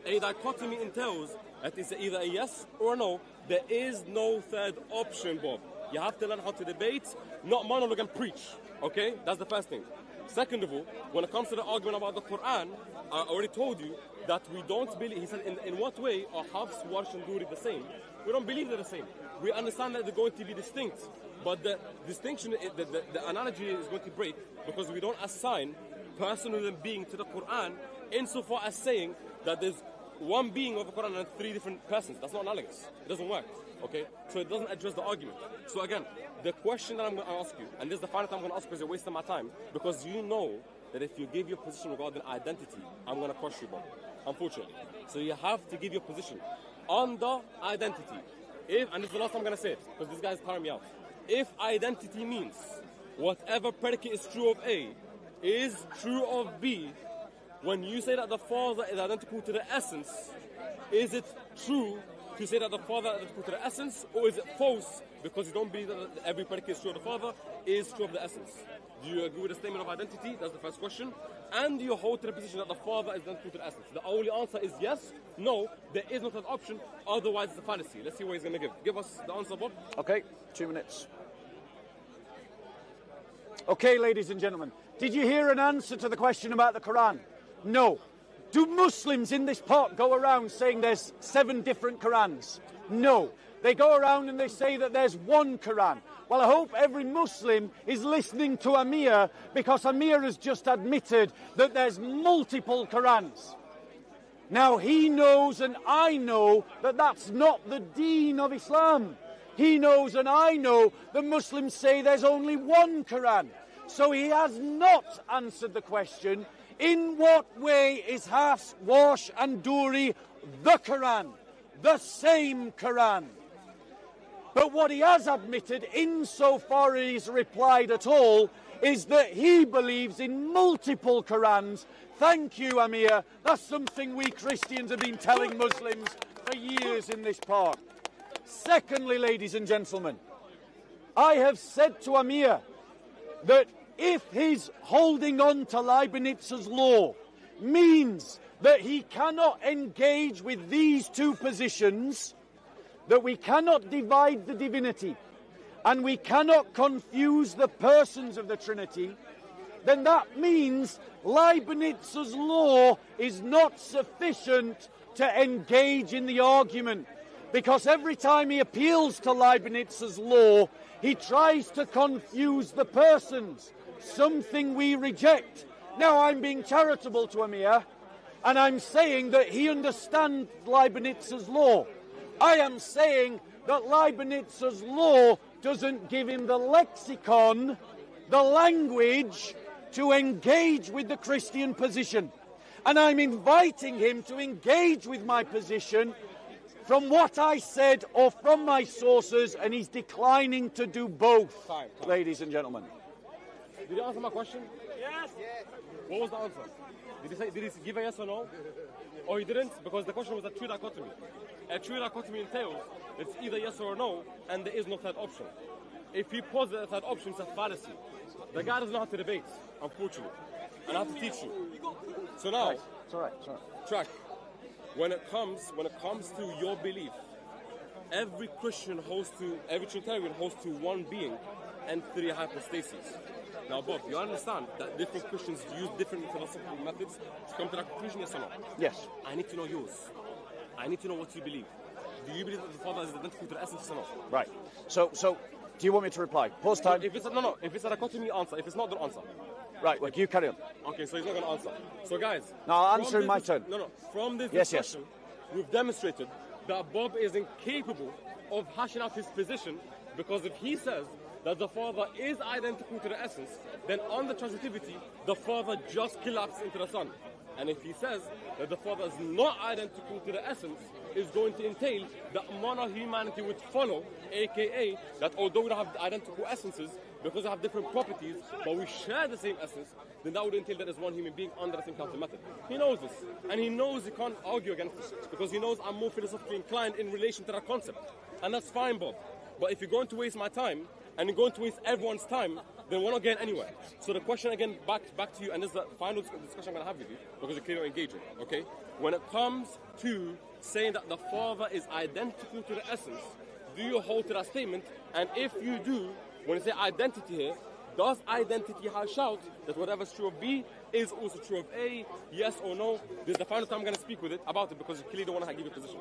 A dichotomy entails that it's either a yes or a no. There is no third option, Bob. You have to learn how to debate, not monologue and preach. Okay? That's the first thing. Second of all, when it comes to the argument about the Quran, I already told you that we don't believe. He said, in what way are Hafs, Warsh and Duri the same? We don't believe they're the same. We understand that they're going to be distinct. But the distinction, the analogy is going to break because we don't assign personal and being to the Quran insofar as saying that there's one being of the Quran and three different persons. That's not analogous. It doesn't work. Okay? So it doesn't address the argument. So again, the question that I'm going to ask you, and this is the final time I'm going to ask because you're wasting my time, because you know that if you give your position regarding identity, I'm going to crush you, Bob. Unfortunately. So you have to give your position on the identity. And this is the last time I'm going to say it, because this guy's tiring me out. If identity means whatever predicate is true of A is true of B, when you say that the Father is identical to the essence, is it true to say that the Father is identical to the essence, or is it false because you don't believe that every predicate is true of the Father is true of the essence? Do you agree with the statement of identity? That's the first question. And do you hold to the position that the Father is identical to the essence? The only answer is yes, no, there is no third option, otherwise it's a fallacy. Let's see what he's going to give. Give us the answer, Bob. Okay, 2 minutes. Okay, ladies and gentlemen, did you hear an answer to the question about the Quran? No. Do Muslims in this pot go around saying there's 7 different Qurans? No. They go around and they say that there's one Quran. Well, I hope every Muslim is listening to Amir, because Amir has just admitted that there's multiple Qurans. Now, he knows and I know that that's not the deen of Islam. He knows and I know that Muslims say there's only one Quran. So he has not answered the question, in what way is Hafs, Warsh and Duri the Quran? The same Quran. But what he has admitted, insofar as he's replied at all, is that he believes in multiple Qurans. Thank you, Amir. That's something we Christians have been telling Muslims for years in this park. Secondly, ladies and gentlemen, I have said to Amir that if his holding on to Leibniz's law means that he cannot engage with these two positions, that we cannot divide the divinity and we cannot confuse the persons of the Trinity, then that means Leibniz's law is not sufficient to engage in the argument. Because every time he appeals to Leibniz's law, he tries to confuse the persons, something we reject. Now, I'm being charitable to Amir, and I'm saying that he understands Leibniz's law. I am saying that Leibniz's law doesn't give him the lexicon, the language, to engage with the Christian position. And I'm inviting him to engage with my position from what I said or from my sources, and he's declining to do both, ladies and gentlemen. Did you answer my question? Yes. What was the answer? Did he give a yes or no? Or he didn't? Because the question was a true dichotomy. A true dichotomy entails it's either yes or no, and there is no third option. If he posits a third option, it's a fallacy. The guy doesn't know how to debate, unfortunately. And I have to teach you. So now, it's all right. Track. When it comes to your belief, every Trinitarian holds to one being and three hypostases. Now, Bob, you understand that different Christians use different philosophical methods to come to that conclusion, yes or no? Yes. I need to know yours. I need to know what you believe. Do you believe that the Father is identical to the essence, yes or no? Right. So, do you want me to reply? Pause time. If it's a dichotomy, answer. If it's not, don't answer. Right, well, you carry on. Okay, so he's not going to answer. So, guys... No, I'll answer in my turn. From this discussion, we've demonstrated that Bob is incapable of hashing out his position, because if he says that the Father is identical to the essence, then on the transitivity, the Father just collapses into the Son. And if he says that the Father is not identical to the essence, is going to entail that monohumanity would follow, aka that although we don't have identical essences, because they have different properties, but we share the same essence, then that would entail that there's one human being under the same counter method. He knows this, and he knows he can't argue against this, because he knows I'm more philosophically inclined in relation to that concept. And that's fine, Bob. But if you're going to waste my time, and you're going to waste everyone's time, then we're not getting anywhere. So the question again, back to you, and this is the final discussion I'm going to have with you, because you're clearly not engaging, okay? When it comes to saying that the Father is identical to the essence, do you hold to that statement? And if you do, when you say identity here, does identity hash out that whatever's true of B is also true of A, yes or no? This is the final time I'm going to speak about it, because you clearly don't want to give a position.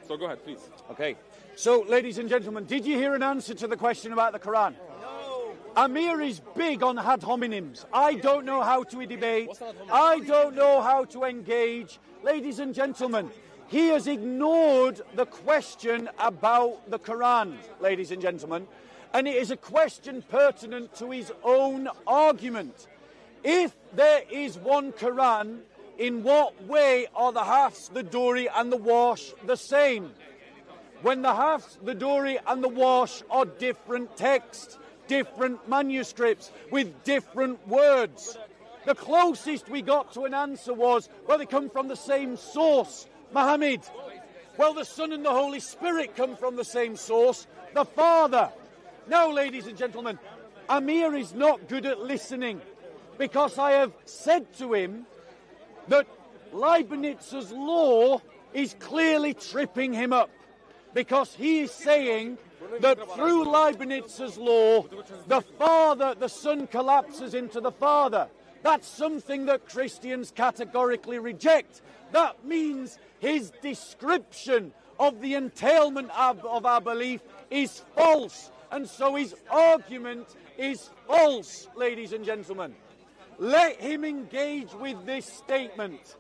So go ahead, please. Okay. So, ladies and gentlemen, did you hear an answer to the question about the Quran? No. Amir is big on ad hominems. I don't know how to debate. I don't know how to engage. Ladies and gentlemen, he has ignored the question about the Quran, ladies and gentlemen, and it is a question pertinent to his own argument. If there is one Quran, in what way are the Hafs, the Duri and the Wash the same? When the Hafs, the Duri and the Wash are different texts, different manuscripts with different words. The closest we got to an answer was, well, they come from the same source, Muhammad. Well, the Son and the Holy Spirit come from the same source, the Father. Now, ladies and gentlemen, Amir is not good at listening, because I have said to him that Leibniz's law is clearly tripping him up, because he is saying that through Leibniz's law, the Father, the Son collapses into the Father. That's something that Christians categorically reject. That means his description of the entailment of our belief is false, and so his argument is false, ladies and gentlemen. Let him engage with this statement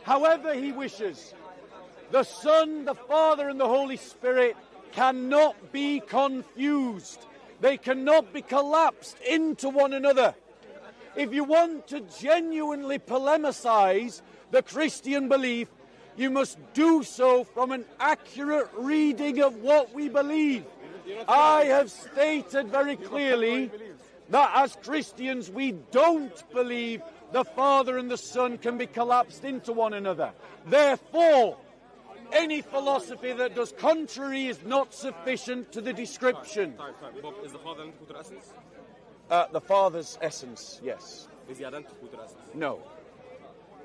however he wishes. The Son, the Father and the Holy Spirit cannot be confused. They cannot be collapsed into one another. If you want to genuinely polemicize the Christian belief, you must do so from an accurate reading of what we believe. I have stated very clearly that as Christians we don't believe the Father and the Son can be collapsed into one another. Therefore, any philosophy that does contrary is not sufficient to the description. Bob, is the Father identical to the essence? The Father's essence, yes. Is he identical to the essence? No.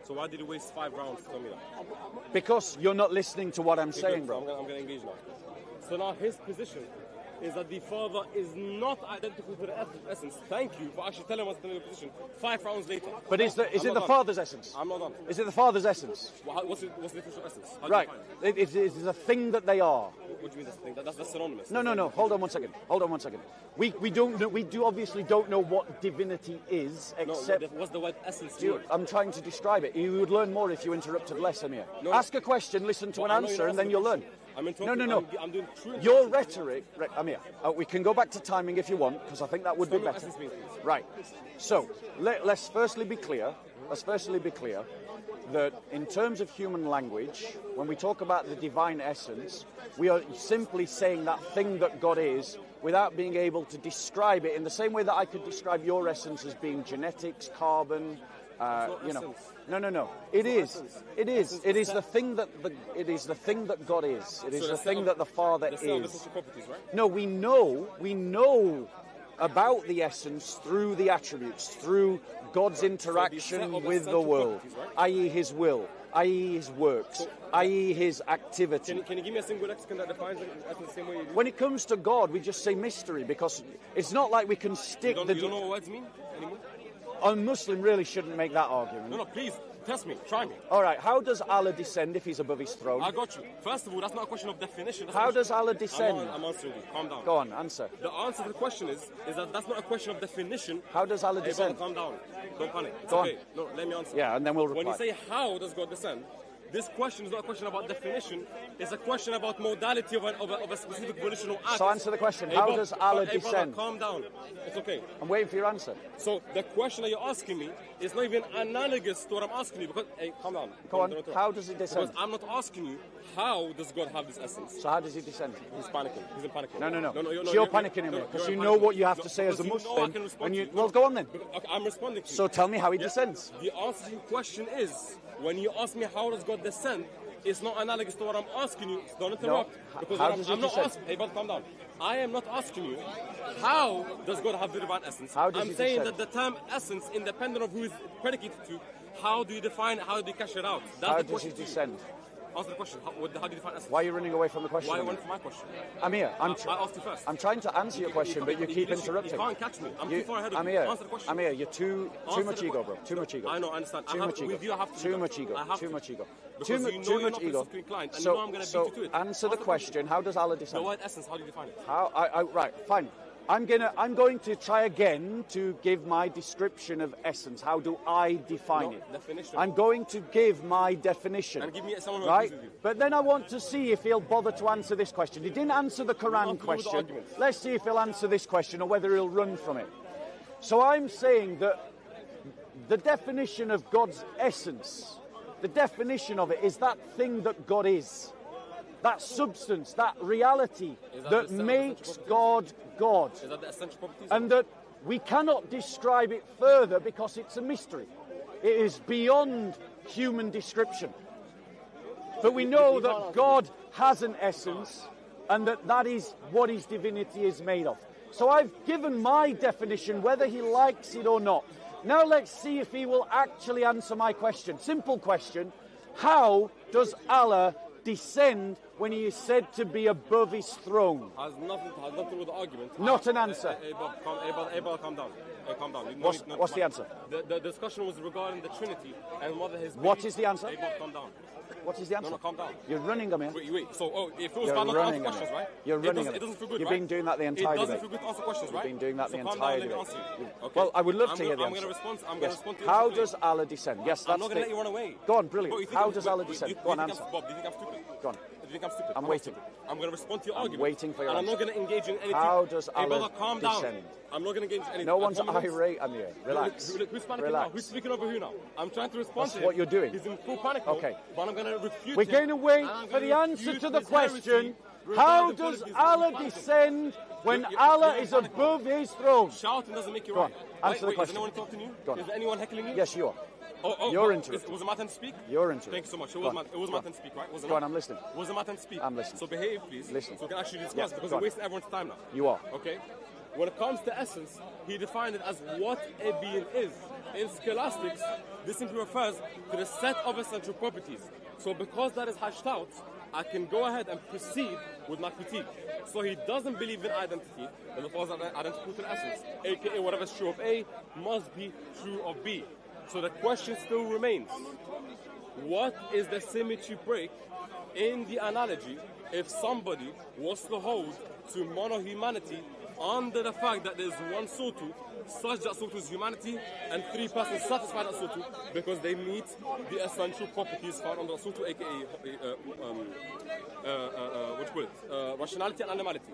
So why did he waste 5 rounds to tell me that? Because you're not listening to what I'm saying, bro. I'm going to engage now. So now his position is that the Father is not identical to the essence. Thank you for actually telling us the position 5 rounds later. But is it the Father's essence? I'm not done. Is it the Father's essence? What's the difference of essence? Right. It is a thing that they are. What do you mean that's the thing? That's synonymous. No. Hold on one second. We obviously don't know what divinity is, except. No, what's the word essence mean? I'm trying to describe it. You would learn more if you interrupted less, Amir. Ask a question, listen to an answer, and then you'll learn. No. I'm doing true. Your rhetoric, Amir. We can go back to timing if you want, because I think that would be better. Right. So let's firstly be clear. That in terms of human language, when we talk about the divine essence, we are simply saying that thing that God is without being able to describe it in the same way that I could describe your essence as being genetics, carbon, No. It is the thing that God is. It is the thing that the Father is. No, we know about the essence through the attributes, through God's interaction with the world, i.e. His will, i.e. His works, i.e. His activity. Can you give me a single lexicon that defines it the same way you do? When it comes to God, we just say mystery, because it's not like we can stick you don't know what words mean anymore? A Muslim really shouldn't make that argument. No, please, test me, try me. All right, how does Allah descend if He's above His throne? I got you. First of all, that's not a question of definition. How does Allah descend? I'm answering you. Calm down. Go on, answer. The answer to the question is that that's not a question of definition. How does Allah descend? Calm down. Don't panic. It's Go okay. on. No, let me answer. Yeah, and then we'll reply. When you say how does God descend, this question is not a question about definition. It's a question about modality of a specific volitional act. So answer the question. How does Allah descend? Calm down. It's okay. I'm waiting for your answer. So the question that you're asking me is not even analogous to what I'm asking you. Because calm down. Go on. How does it descend? Because I'm not asking you how does God have this essence. So how does He descend? He's panicking. He's in panic. No. You're panicking in because you know what you have to say as a Muslim. Well, go on then. I'm responding to you. So tell me how He descends. The answer to your question is, when you ask me how does God descend, it's not analogous to what I'm asking you. Don't interrupt. No. Because how does I'm He not descend? asking. Hey, but calm down. I am not asking you how does God have the divine essence. How does I'm He saying descend? that the term essence, independent of who is predicated to, how do you define it? How do you cash it out? That's How the does question He to you. descend? Answer the question. How do you define essence? Why are you running away from the question? Why are you running from my question? Amir, I asked you first. I'm trying to answer your question, but you keep interrupting. You can't catch me. I'm too far ahead of Amir, you. Answer the question. Amir, you're too much ego, bro. Too much ego. I know, I understand. Too much ego. With you, I have to Too much ego. Too much ego. Because you know Too you're much not ego. physically inclined, and you know I'm going to beat you to it. Answer the question. How does Allah descend? The word essence, how do you define it? Right, fine. I'm going to try again to give my description of essence. How do I define it? Definition. I'm going to give my definition. And give me someone who right? agrees with you. But then I want to see if he'll bother to answer this question. He didn't answer the Quran question. Let's see if he'll answer this question or whether he'll run from it. So I'm saying that the definition of God's essence, the definition of it is that thing that God is. That substance, that reality that makes God God. Is that the essential properties? And that we cannot describe it further because it's a mystery. It is beyond human description. But we know that God has an essence and that is what His divinity is made of. So I've given my definition, whether He likes it or not. Now let's see if He will actually answer my question. Simple question. How does Allah descend when He is said to be above His throne? Has nothing to do with the argument. Not an answer. Hey, Bob, calm down. Hey, calm down. What's the answer? The discussion was regarding the Trinity and whether His... What is the answer? Hey, Bob, calm down. What is the answer? No, calm down. You're running, man. Wait. So, if it was You're about not to answer running, questions, right? You're running. It doesn't feel good, You've right? been doing that the entire debate. It doesn't feel good to answer questions, right? You've been doing that the calm entire down, debate. let me answer you. Okay. Well, I would love to hear the I'm answer. going to respond to you. How does Allah descend? Yes, that's I'm not going to let you run away. Go on, brilliant. How does Allah descend? Go on, answer. Bob, do you think I'm stupid? Go on. Do you think I'm stupid? I'm waiting. I'm going to respond to your argument. I'm waiting for your answer. answer. And I'm not going to engage in anything. How does Allah brother, calm down. descend? I'm not going to engage in anything. No one's irate, Amir. Relax. Who's panicking now? Who's speaking over who now? I'm trying to respond That's to him. what you're doing. He's in full panic. Okay. But I'm going to refute We're going to wait for the answer to the question. How does Allah descend when Allah is above His throne? Shouting doesn't make you right. Answer Answer the question. Is anyone talking to you? Go on. Is anyone heckling you? Yes, you are. You're interrupted. Was it my turn to speak? You're interrupted. Thank you so much. It was my turn to speak, right? Was it Go on, I'm listening. Was it my turn to speak? I'm listening. So behave, please. Listen. So we can actually discuss because we're wasting everyone's time now. You are. Okay? When it comes to essence, he defined it as what a being is. In scholastics, this simply refers to the set of essential properties. So because that is hashed out, I can go ahead and proceed with my critique. So he doesn't believe in identity, and the false identical to the essence, aka whatever is true of A must be true of B. So the question still remains: what is the symmetry break in the analogy, if somebody was to hold to mono-humanity under the fact that there's one sotu, such that sotu is humanity, and three persons satisfy that sotu because they meet the essential properties found under sotu, aka rationality and animality.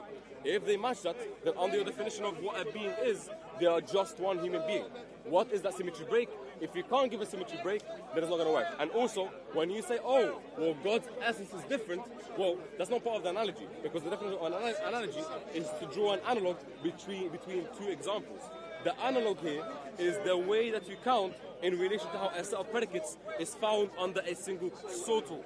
If they match that, then under your definition of what a being is, they are just one human being. What is that symmetry break? If you can't give a symmetry break, then it's not going to work. And also, when you say, oh, well, God's essence is different, well, that's not part of the analogy, because the definition of an analogy is to draw an analog between two examples. The analog here is the way that you count in relation to how a set of predicates is found under a single sotu.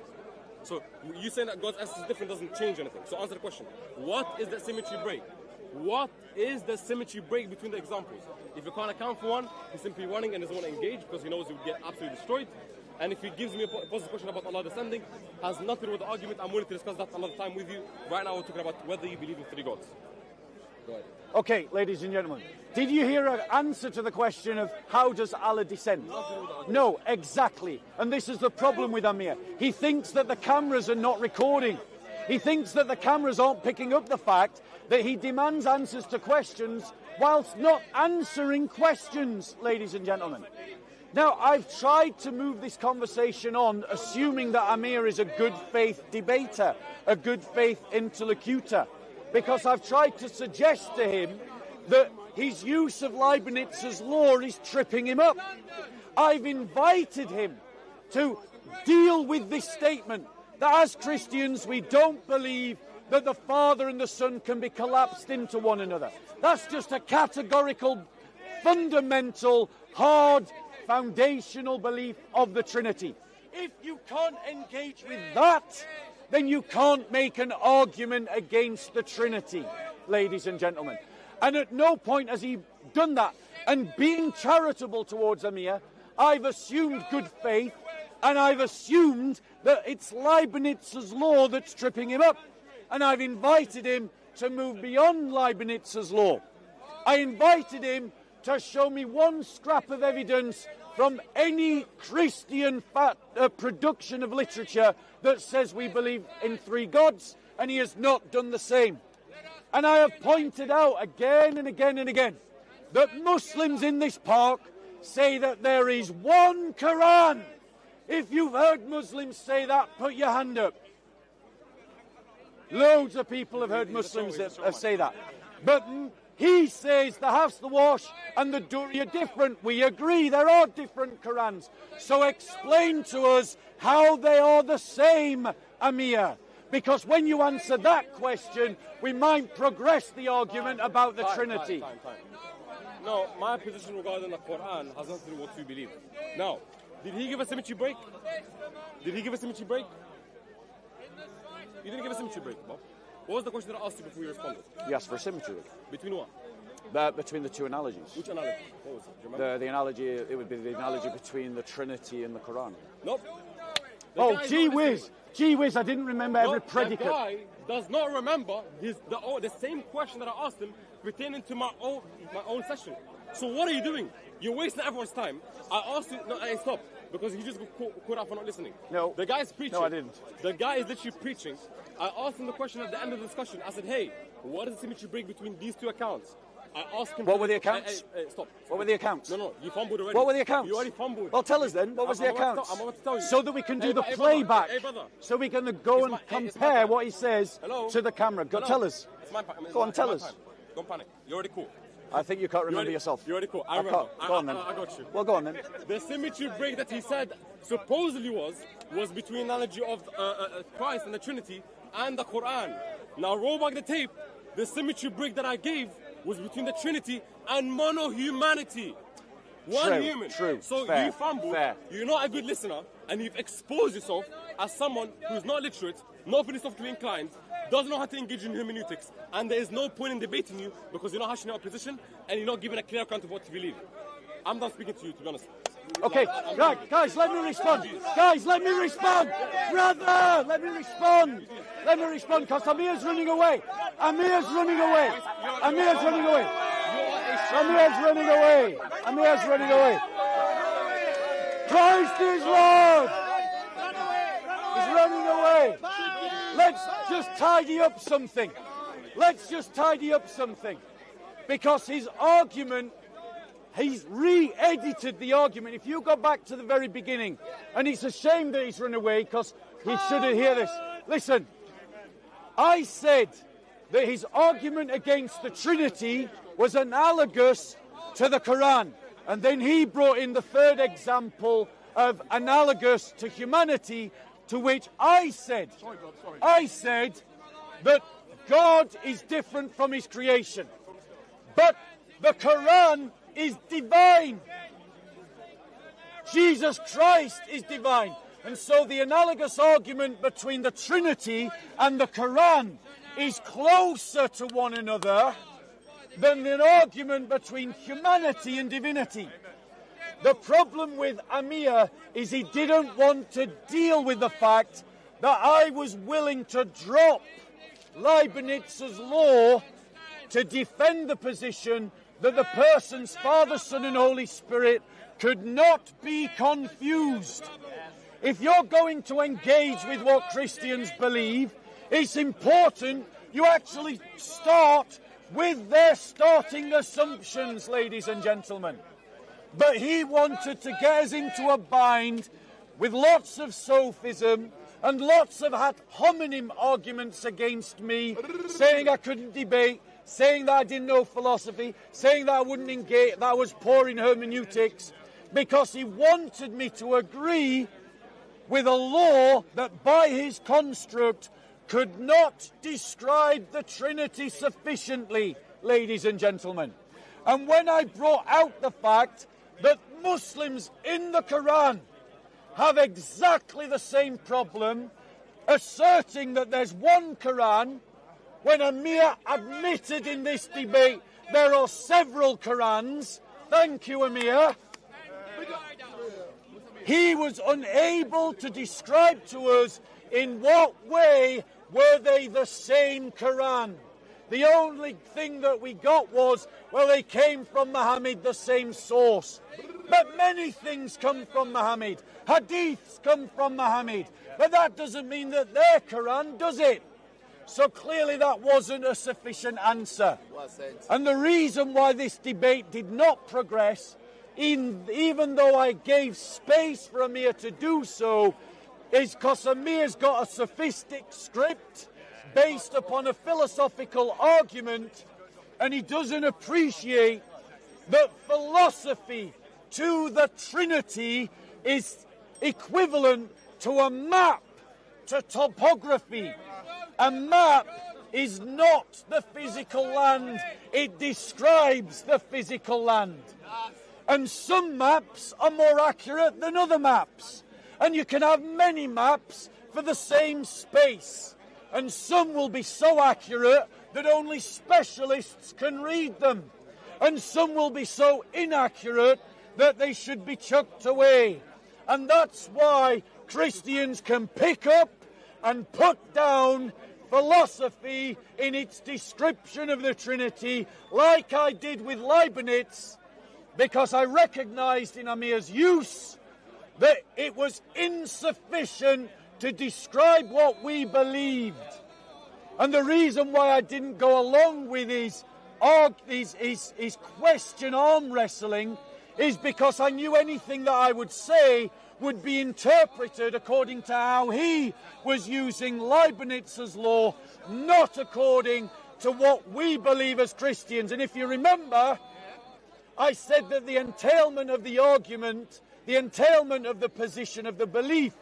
So you saying that God's essence is different doesn't change anything. So answer the question. What is the symmetry break? What is the symmetry break between the examples? If you can't account for one, he's simply running and doesn't want to engage because he knows he will get absolutely destroyed. And if he gives me a positive question about Allah descending, has nothing to do with the argument, I'm willing to discuss that another time with you. Right now we're talking about whether you believe in three gods. Go ahead. Okay, ladies and gentlemen, did you hear an answer to the question of how does Allah descend? No, exactly. And this is the problem with Amir. He thinks that the cameras are not recording. He thinks that the cameras aren't picking up the fact that he demands answers to questions whilst not answering questions, ladies and gentlemen. Now, I've tried to move this conversation on, assuming that Amir is a good faith debater, a good faith interlocutor, because I've tried to suggest to him that his use of Leibniz's law is tripping him up. I've invited him to deal with this statement that as Christians we don't believe that the Father and the Son can be collapsed into one another. That's just a categorical, fundamental, hard, foundational belief of the Trinity. If you can't engage with that, then you can't make an argument against the Trinity, ladies and gentlemen. And at no point has he done that. And being charitable towards Amir, I've assumed good faith, and I've assumed that it's Leibniz's law that's tripping him up. And I've invited him to move beyond Leibniz's law. I invited him to show me one scrap of evidence from any Christian production of literature that says we believe in three gods, and he has not done the same. And I have pointed out again and again and again that Muslims in this park say that there is one Quran. If you've heard Muslims say that, put your hand up. Loads of people have heard Muslims say that. But he says the Hafs, the Wash and the Duri are different. We agree there are different Qurans. So explain to us how they are the same, Amir. Because when you answer that question, we might progress the argument about the Trinity. Time. No, my position regarding the Quran has nothing to do with what you believe. Now, did he give a symmetry break? Did he give a symmetry break? You didn't give a symmetry break, Bob. What was the question that I asked you before you responded? You asked for a symmetry break. Between what? Between the two analogies. Which analogy? What was it? Do you remember? The analogy, it would be the analogy between the Trinity and the Quran. Nope. Oh, gee whiz, I didn't remember every predicate. The guy does not remember the same question that I asked him pertaining to my own session. So what are you doing? You're wasting everyone's time. I asked you, no, stop, because he just got caught up for not listening. No. The guy's preaching. No, I didn't. The guy is literally preaching. I asked him the question at the end of the discussion. I said, hey, what is the symmetry break between these two accounts? I asked him... What were the accounts? Stop. What were the accounts? No, you fumbled already. What were the accounts? You already fumbled. Well, tell us then. What was the accounts? I'm about to tell you. So that we can do the playback. Brother. So we can go and compare what he says to the camera. Go, tell us. Go on, tell us. Don't panic. You're already cool. I think you can't remember yourself. You're already cool. I remember. Go on then. I got you. Well, go on then. The symmetry break that he said supposedly was between the analogy of Christ and the Trinity and the Quran. Now roll back the tape. The symmetry break that I gave was between the Trinity and mono-humanity. One human. True. So fair, you fumbled. Fair. You're not a good listener, and you've exposed yourself as someone who's not literate, not philosophically inclined, doesn't know how to engage in hermeneutics, and there is no point in debating you because you're not hashing out a position and you're not giving a clear account of what you believe. I'm done speaking to you, to be honest. Okay, right, guys, let me respond. Guys, let me respond. Brother, let me respond. Let me respond, because Amir's running away. Amir's running away. Amir's running away. Amir's running away. Amir's running away. Christ is Lord. He's running away. let's just tidy up something. Let's just tidy up something. Because his argument, he's re-edited the argument. If you go back to the very beginning, and it's a shame that he's run away because he shouldn't hear this. Listen, I said that his argument against the Trinity was analogous to the Quran. And then he brought in the third example of analogous to humanity, to which I said that God is different from his creation. But the Quran is divine. Jesus Christ is divine. And so the analogous argument between the Trinity and the Quran is closer to one another than an argument between humanity and divinity. The problem with Amir is he didn't want to deal with the fact that I was willing to drop Leibniz's law to defend the position that the persons Father, Son and Holy Spirit could not be confused. If you're going to engage with what Christians believe, it's important you actually start with their starting assumptions, ladies and gentlemen. But he wanted to get us into a bind with lots of sophism and lots of ad hominem arguments against me, saying I couldn't debate, saying that I didn't know philosophy, saying that I wouldn't engage, that I was poor in hermeneutics, because he wanted me to agree with a law that by his construct could not describe the Trinity sufficiently, ladies and gentlemen. And when I brought out the fact that Muslims in the Quran have exactly the same problem, asserting that there's one Quran, when Amir admitted in this debate there are several Qurans, thank you Amir, he was unable to describe to us in what way were they the same Quran. The only thing that we got was, well, they came from Muhammad, the same source. But many things come from Muhammad. Hadiths come from Muhammad. But that doesn't mean that their Quran does it. So clearly that wasn't a sufficient answer. And the reason why this debate did not progress, even though I gave space for Amir to do so, is because Amir's got a sophistic script based upon a philosophical argument, and he doesn't appreciate that philosophy to the Trinity is equivalent to a map to topography. A map is not the physical land, it describes the physical land. And some maps are more accurate than other maps. And you can have many maps for the same space. And some will be so accurate that only specialists can read them. And some will be so inaccurate that they should be chucked away. And that's why Christians can pick up and put down philosophy in its description of the Trinity, like I did with Leibniz, because I recognized in Amir's use that it was insufficient to describe what we believed. And the reason why I didn't go along with his question arm wrestling is because I knew anything that I would say would be interpreted according to how he was using Leibniz's law, not according to what we believe as Christians. And if you remember, I said that the entailment of the argument, the entailment of the position of the belief,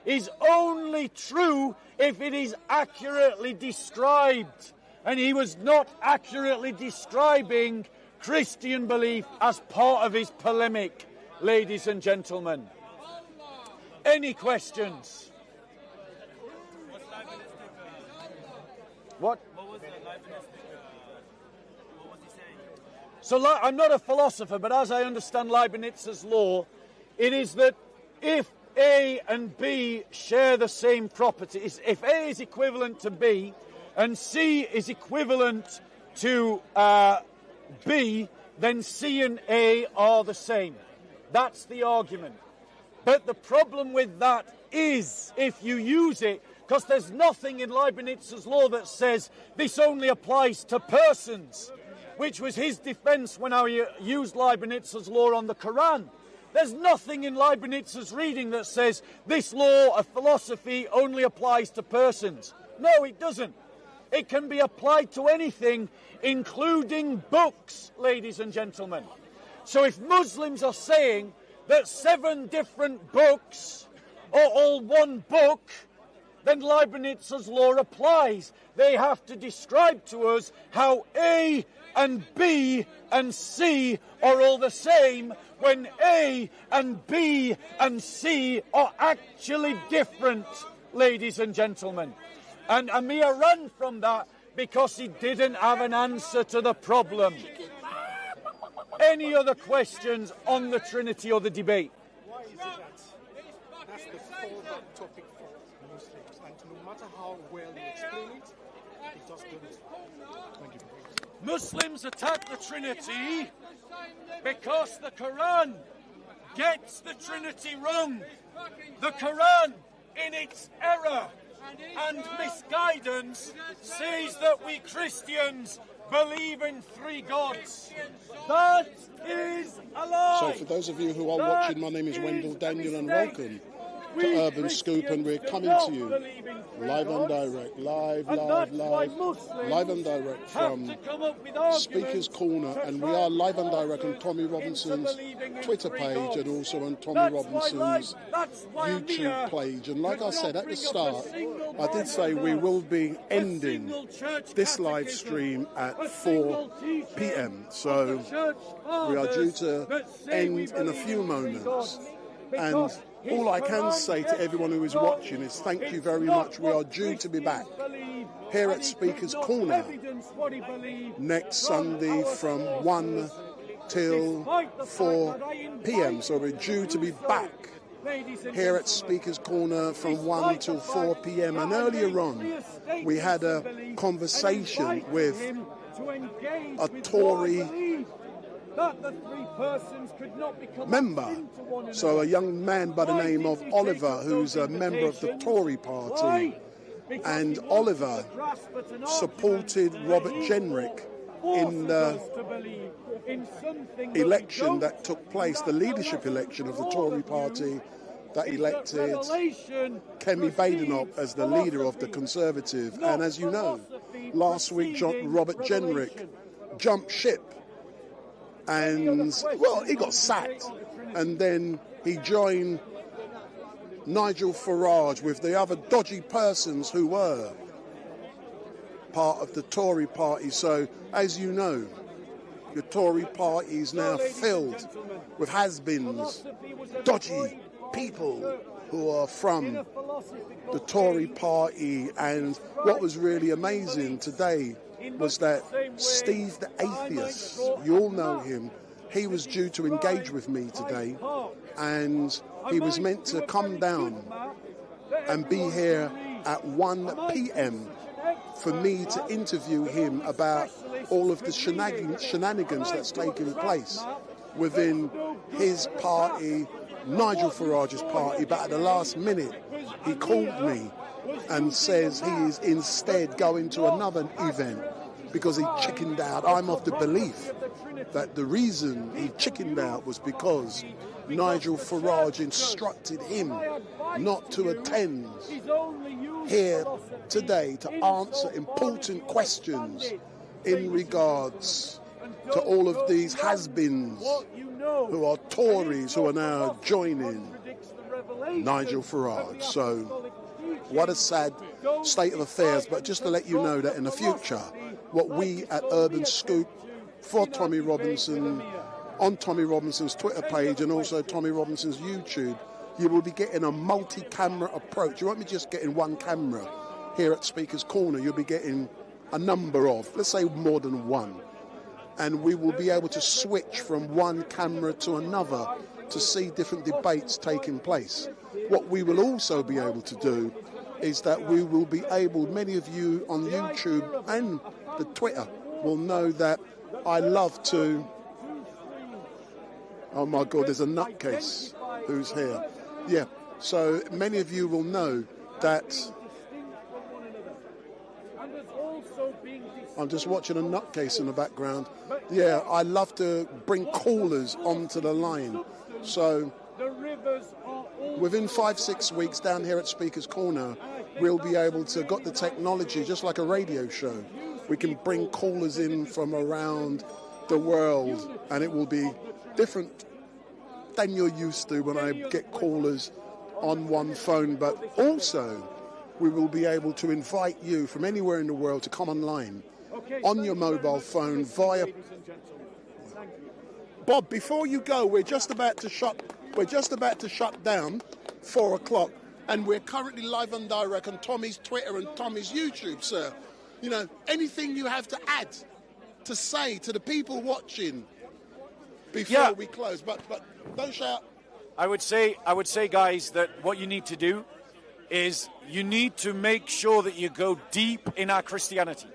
is only true if it is accurately described. And he was not accurately describing Christian belief as part of his polemic, ladies and gentlemen. Any questions? What? So I'm not a philosopher, but as I understand Leibniz's law, it is that if A and B share the same properties, if A is equivalent to B and C is equivalent to B, then C and A are the same. That's the argument. But the problem with that is, if you use it, Because there's nothing in Leibniz's law that says this only applies to persons, which was his defense when I used Leibniz's law on the Quran. There's nothing in Leibniz's reading that says this law of philosophy only applies to persons. No, it doesn't. It can be applied to anything, including books, ladies and gentlemen. So if Muslims are saying that 7 different books are all one book, then Leibniz's law applies. They have to describe to us how A and B and C are all the same when A and B and C are actually different, ladies and gentlemen. And Amir ran from that because he didn't have an answer to the problem. Any other questions on the Trinity or the debate? Why is it that's the fallback topic for Muslims, and no matter how well you explain it, it just doesn't. Thank you. Muslims attack the Trinity because the Quran gets the Trinity wrong. The Quran, in its error and misguidance, says that we Christians believe in 3 gods. That is a lie. So for those of you who are watching, my name is Wendell Daniel and welcome to Urban Scoop, and we're coming to you live and direct, live and direct from Speaker's Corner, and we are live and direct on Tommy Robinson's Twitter page and also on Tommy Robinson's YouTube page. And like I said at the start, I did say we will be ending this live stream at 4 p.m. So we are due to end in a few moments. And all I can say to everyone who is watching is thank you very much. We are due to be back here at Speaker's Corner next Sunday from 1 till 4 p.m. So we're due to be back here at Speaker's Corner from 1 till 4 p.m. And earlier on, we had a conversation with a Tory member, so a young man by the name of Oliver, who's a member of the Tory party, and Oliver supported Robert Jenrick in the election that took place, the leadership election of the Tory party that elected Kemi Badenoch as the leader of the Conservative. And as you know, last week Robert Jenrick jumped ship. And, well, he got sacked. And then he joined Nigel Farage with the other dodgy persons who were part of the Tory party. So, as you know, the Tory party is now filled with has-beens, dodgy people who are from the Tory party. And what was really amazing today was that Steve the Atheist, you all know him, he was due to engage with me today, and he was meant to come down and be here at 1 p.m. for me to interview him about all of the shenanigans that's taking place within his party, Nigel Farage's party. But at the last minute, he called me and says he is instead going to another event because he chickened out. I'm of the belief that the reason he chickened out was because Nigel Farage instructed him not to attend here today to answer important questions in regards to all of these has-beens who are Tories who are now joining Nigel Farage. So what a sad state of affairs. But just to let you know that in the future, what we at Urban Scoop for Tommy Robinson, on Tommy Robinson's Twitter page and also Tommy Robinson's YouTube, you will be getting a multi-camera approach. You won't be just getting one camera here at Speaker's Corner. You'll be getting a number of, let's say more than one. And we will be able to switch from one camera to another to see different debates taking place. What we will also be able to do is that we will be able, many of you on YouTube and the Twitter will know that I love to, oh my God, there's a nutcase who's here. Yeah, so many of you will know that I'm just watching a nutcase in the background. Yeah, I love to bring callers onto the line. So within 5-6 weeks down here at Speaker's Corner, we'll be able to got the technology, just like a radio show. We can bring callers in from around the world, and it will be different than you're used to when I get callers on one phone. But also, we will be able to invite you from anywhere in the world to come online on your mobile phone via... Bob, before you go, we're just about to shut down 4 o'clock, and we're currently live and direct on Tommy's Twitter and Tommy's YouTube, sir. You know, anything you have to add, to say to the people watching before we close, but don't shout. I would say, guys, that what you need to do is you need to make sure that you go deep in our Christianity.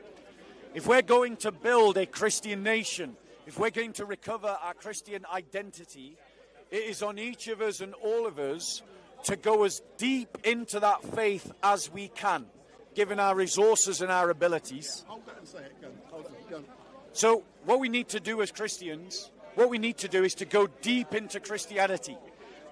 If we're going to build a Christian nation, if we're going to recover our Christian identity, it is on each of us and all of us to go as deep into that faith as we can, given our resources and our abilities. Hold that and say it. Go. So what we need to do as Christians, what we need to do is to go deep into Christianity.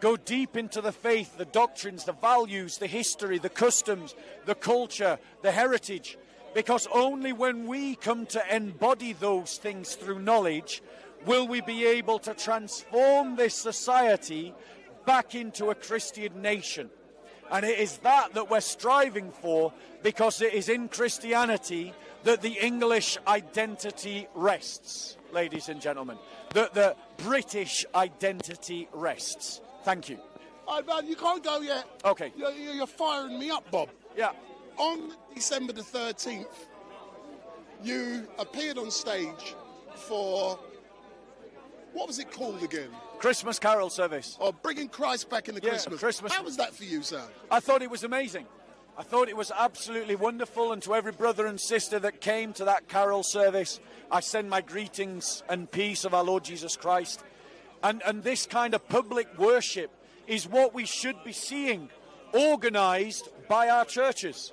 Go deep into the faith, the doctrines, the values, the history, the customs, the culture, the heritage. Because only when we come to embody those things through knowledge will we be able to transform this society back into a Christian nation. And it is that we're striving for, because it is in Christianity that the English identity rests, ladies and gentlemen. That the British identity rests. Thank you. All right, man, you can't go yet. Okay. You're firing me up, Bob. Yeah. On December the 13th, you appeared on stage for, what was it called again? Christmas Carol Service. Oh, bringing Christ back into Christmas. How was that for you, sir? I thought it was amazing. I thought it was absolutely wonderful, and to every brother and sister that came to that carol service, I send my greetings and peace of our Lord Jesus Christ. And this kind of public worship is what we should be seeing organised by our churches.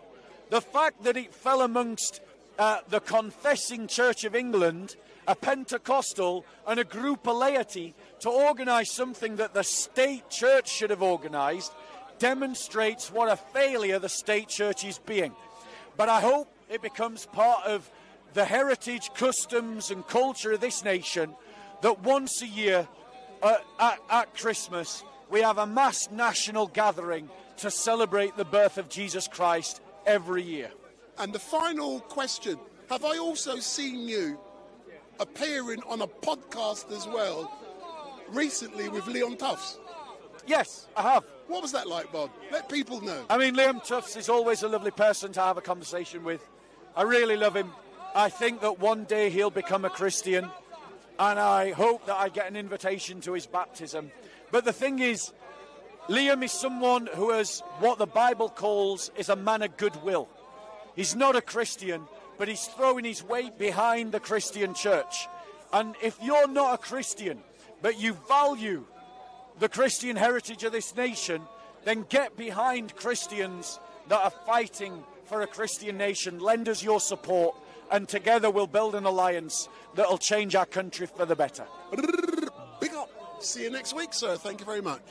The fact that it fell amongst the Confessing Church of England, a Pentecostal and a group of laity to organise something that the state church should have organised demonstrates what a failure the state church is being. But I hope it becomes part of the heritage, customs and culture of this nation that once a year at Christmas we have a mass national gathering to celebrate the birth of Jesus Christ every year. And the final question, have I also seen you appearing on a podcast as well recently with Leon Tufts? Yes, I have. What was that like, Bob? Let people know. I mean, Liam Tufts is always a lovely person to have a conversation with. I really love him. I think that one day he'll become a Christian, and I hope that I get an invitation to his baptism. But the thing is, Liam is someone who has what the Bible calls is a man of goodwill. He's not a Christian, but he's throwing his weight behind the Christian church. And if you're not a Christian, but you value the Christian heritage of this nation, then get behind Christians that are fighting for a Christian nation. Lend us your support, and together we'll build an alliance that'll change our country for the better. Big up. See you next week, sir. Thank you very much.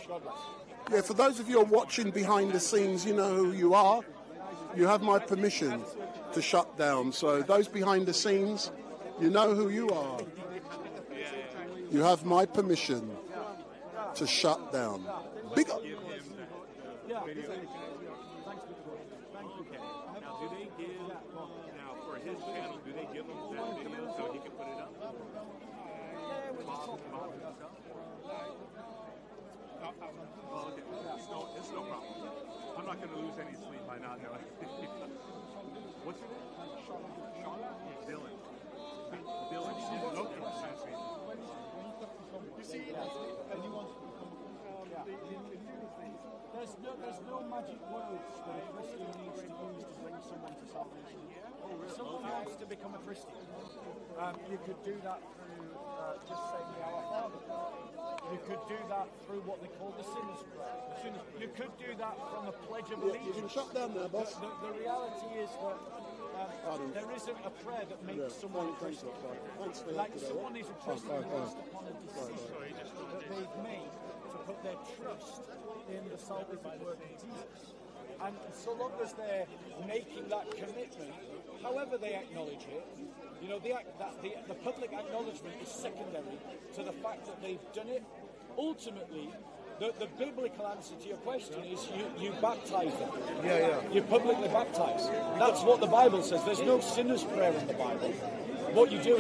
Yeah, for those of you who are watching behind the scenes, you know who you are. You have my permission to shut down. So those behind the scenes, you know who you are. You have my permission to shut down. Big up. It's no problem. I'm not going to lose any sleep by not knowing. What's your name? Sean? Dylan. Dylan. Okay. You see, there's no magic words that a Christian needs to use to bring someone to salvation. Someone wants to become a Christian. You could do that through just saying the Our Father. You could do that through what they call the sinner's prayer. You could do that from a pledge of allegiance. You can shut down there, boss. The reality is that Pardon. There isn't a prayer that makes someone a Christian. Thanks for Like that. someone is a Christian based upon a decision that they've made to put their trust in the salvific work of Jesus. And so long as they're making that commitment, however they acknowledge it, you know, the public acknowledgement is secondary to the fact that they've done it. Ultimately, the biblical answer to your question is you baptize them. Yeah. You publicly baptize. That's what the Bible says. There's no sinner's prayer in the Bible. What you do